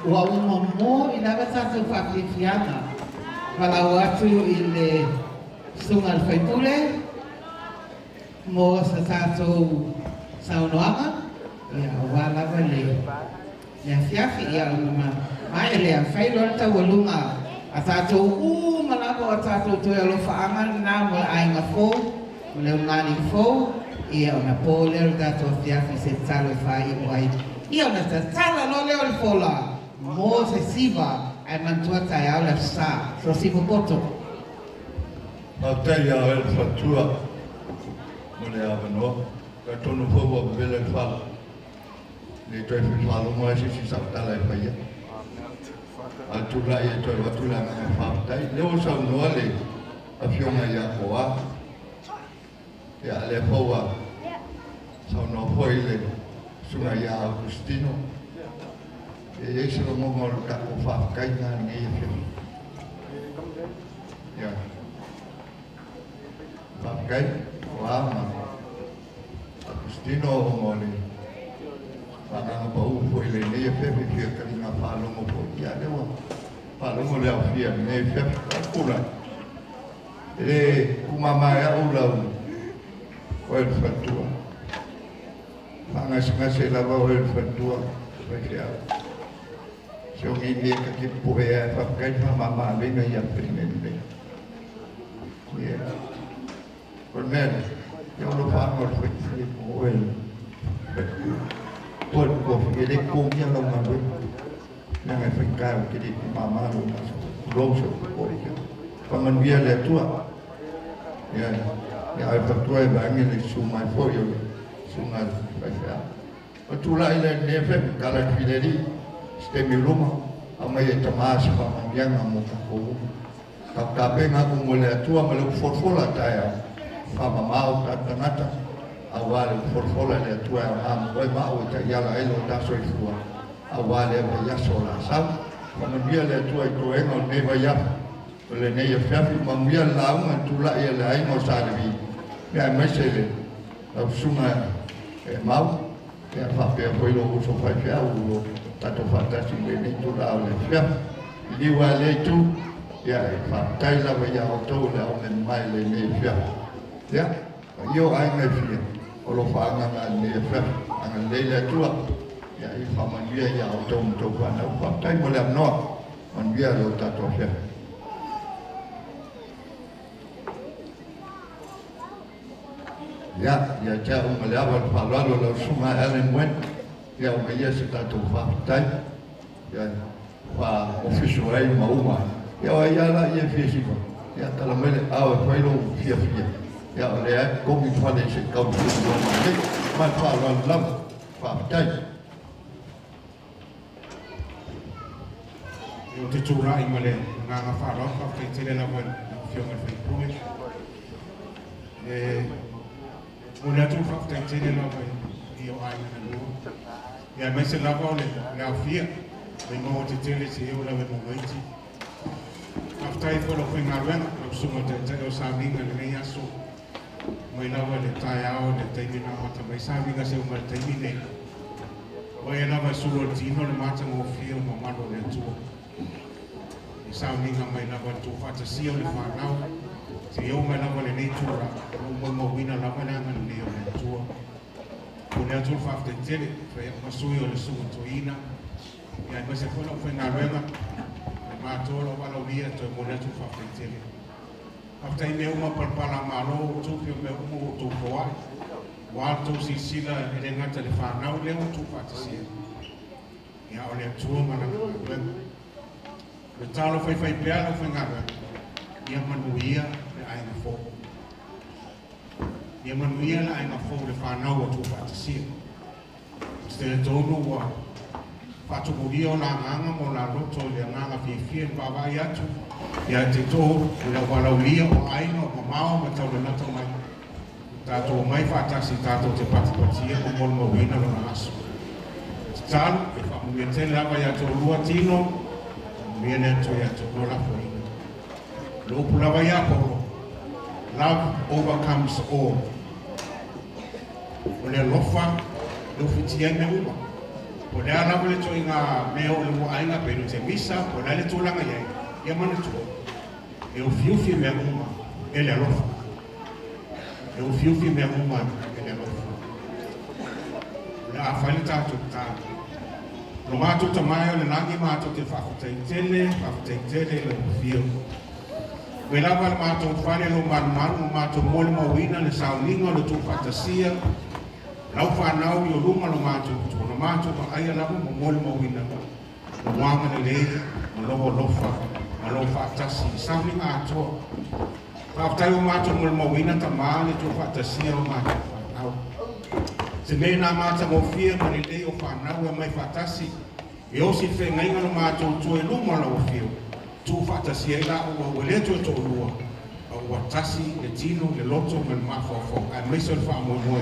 Ua uma mo i lawa tātou whakewhianga. Walau atu i le sunga al whaipule, mo sa tātou saunoanga, ia walawa le fiafi ia uma mai le a whailora tau alunga a tātou malawa a tātou toi alofa anga nā mo ainga fō, mo leo ngani fō, ia ona pōlero tātou fiafi se talo whai wai. Ia ona ta tala lo leo le fola. Mo se siva ai mantua tai au le sa. So siva poto. Tei au el fatua. Mo le avano. Ka tonu fowa vele fala. Le toi fala mo ai si sa tala e paia. Atula e toi watula na fa tai. Le o sa no le. A fiona ia koa. Ya le fowa. Sa no foi le. Sunga ia Agustino. E ese lo mo ka o fa kai na ni e ya fa kai wa ma Agustino mo le pa na pa u fo le ni e fe pe ka ni na pa lo mo po ya le wa pa lo mo le a fia ni e fe kula e kuma ma ya u la o el fatua Manga se la va el fatua perché se ogni dia che può fa che fa mamma venga ya prendere con me Yo lo fango lo fai oil. Put go ele kum ya lo ma be. Na ngai fai ka ke di mama lo na lo so ko ke. Paman bia le tua. Ya ai fa tua ba ngi le su mai fo yo. Su ngal fa fa. Patula ile ne fe kala fileri. Ste mi luma. Amai tamas pa man yang mo ka ko. Tapi ngaku mulai tua malu forfola taya, apa mau tak nata awal forfola le tua am koi mau tak yala elo tak soi tua awal le bayar sola sam, kemudian le tua itu engon ne bayar, boleh ne ya fiafi kemudian lau ngantula ya lain mau sarabi, ya masih le, sungai mau, ya apa ya koi lo usul fiafia ulo, tak fantasi ini tu lau le fiaf, di wale itu. Ya, pakai lah bayar auto lah orang mai le ni fia. Ya, yo ai ngai fia. Kalau fangan ni fia, angan le le tua. Ya, i faman dia ya auto untuk mana pakai boleh no. Man dia lo tak tahu fia. Ya, ya jauh melawan falalo lo semua Ellen Wen. Ya, dia sudah tahu pakai. Ya, pa official ai mau ya la ya fiesi ya tala mele awa failo fia ya le ko mi fale se ka du ma fa la lam fa tai yo te tura i male nga fa ro fa te tele la wen fio ngal fe pumi una tu fa te tele la wen io ai na lu ya me se la vole la fia vengo te tele se io la wen mo meiti aftai fo lo fenga wen lo sumo te o saminga le ya so mai na wa le tai ao le tai na mata mai saminga se o mai tai ne o ya na va sulo tino le mata mo fio mo malo le tu saminga mai na va tu fa te sio le fa nau se o mai na va le nei tu ra mo wina la va na ngani le o tu o ne tu fa te tele fe o suyo le sumo to ina ya ma se fo lo fenga wen matolo wala via to mo le tu fa tele after me uma par para malo tu que me uma tu foa wa tu si sila e ngata le fa na le tu fa si ya ole tu ma na le talo fai pe ala fa ngata ya manuia le ai na fo ya manuia le ai na fo le fa na tu fa si ste to no wa Patu kudio la nganga mo la roto le nganga fie pa va ya tu ya te to le wala ulia o aino o mao ma tau le nato mai ta to mai fa ta si ta to te pati pati ko mo mo wina lo aso tal e fa mo te la va ya to lua tino viene to ya to la fo lo pula va ya po love overcomes all o le lofa lo fitia me uma o le ala le to inga me o le ainga pero te misa o le to langa ya mana to e o fiu me uma ele alofa e o fiu me uma ele alofa la falta to ta no ma to mai le nangi ma to te fa tele le fiu we la va ma to fa le ma to mol ma wina le saulingo le to fantasia lau whanau i o runga lo mātou, tōna mātou pa aia lawa mo mole mo wina. Mo wanga le lei, mo loho lofa, mo loho whaatasi, sauni ngā atoa. Whaatai o mātou mole mo wina ta maale tō whaatasia o mātou whanau. Se mei nā mātou mo fia ma le lei o whanau e mai whaatasi, e o si whengainga lo mātou tō e luma lau fio, tō whaatasia i la o le tō tō lua. Ua tasi, le tino, le loto, me mawhawhau, a meso le whaamoe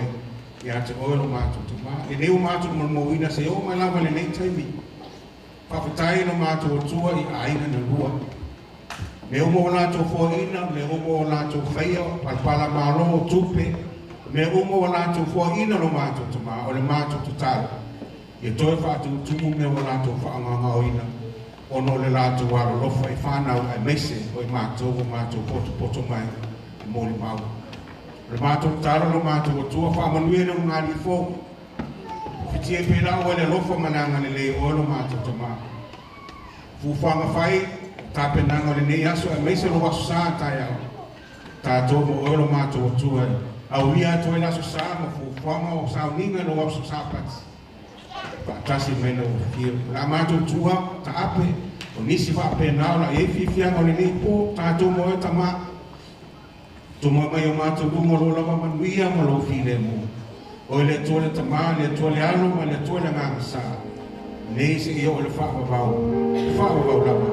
ya te oilo mātou te mā. E neu mātou mo wina se o mai lawa le nei taimi. Whawhatai no mātou o tua i aina na lua. Me o mo lātou fōina, me o mo lātou whaia, palpala mālo o tupe. Me o mo lātou fōina no mātou te mā, o le mātou te tāra. E toi whātou tumu me o lātou whaanganga o ina. Ono le lātou waro lofa i whānau ai mese o i mātou poto mai i mōli mau. Le mātou tāra lo mātou o tua whaamanuia na ngāri fō. Whiti e pēra o le lofa mananga le lei o lo mātou te mā. Fuwhanga whai, tāpe nanga le nei aso e meise lo wasu sā tai au. Tātou mo o lo mātou o tua Au ia to ela so sa ma fu fama o sa ninga no wa so sa pat. Pa tasi mena o fio. La ma to tua ta ape o nisi fa pe na la e fi fia ngoni ni po ta to mo ta ma. To mo mai o ma to mo lo la ma nuia ma lo fi le mo. O le to le ta ma le to le alo ma le to le nga sa. Nei se io le fa ba. Fa ba la ma.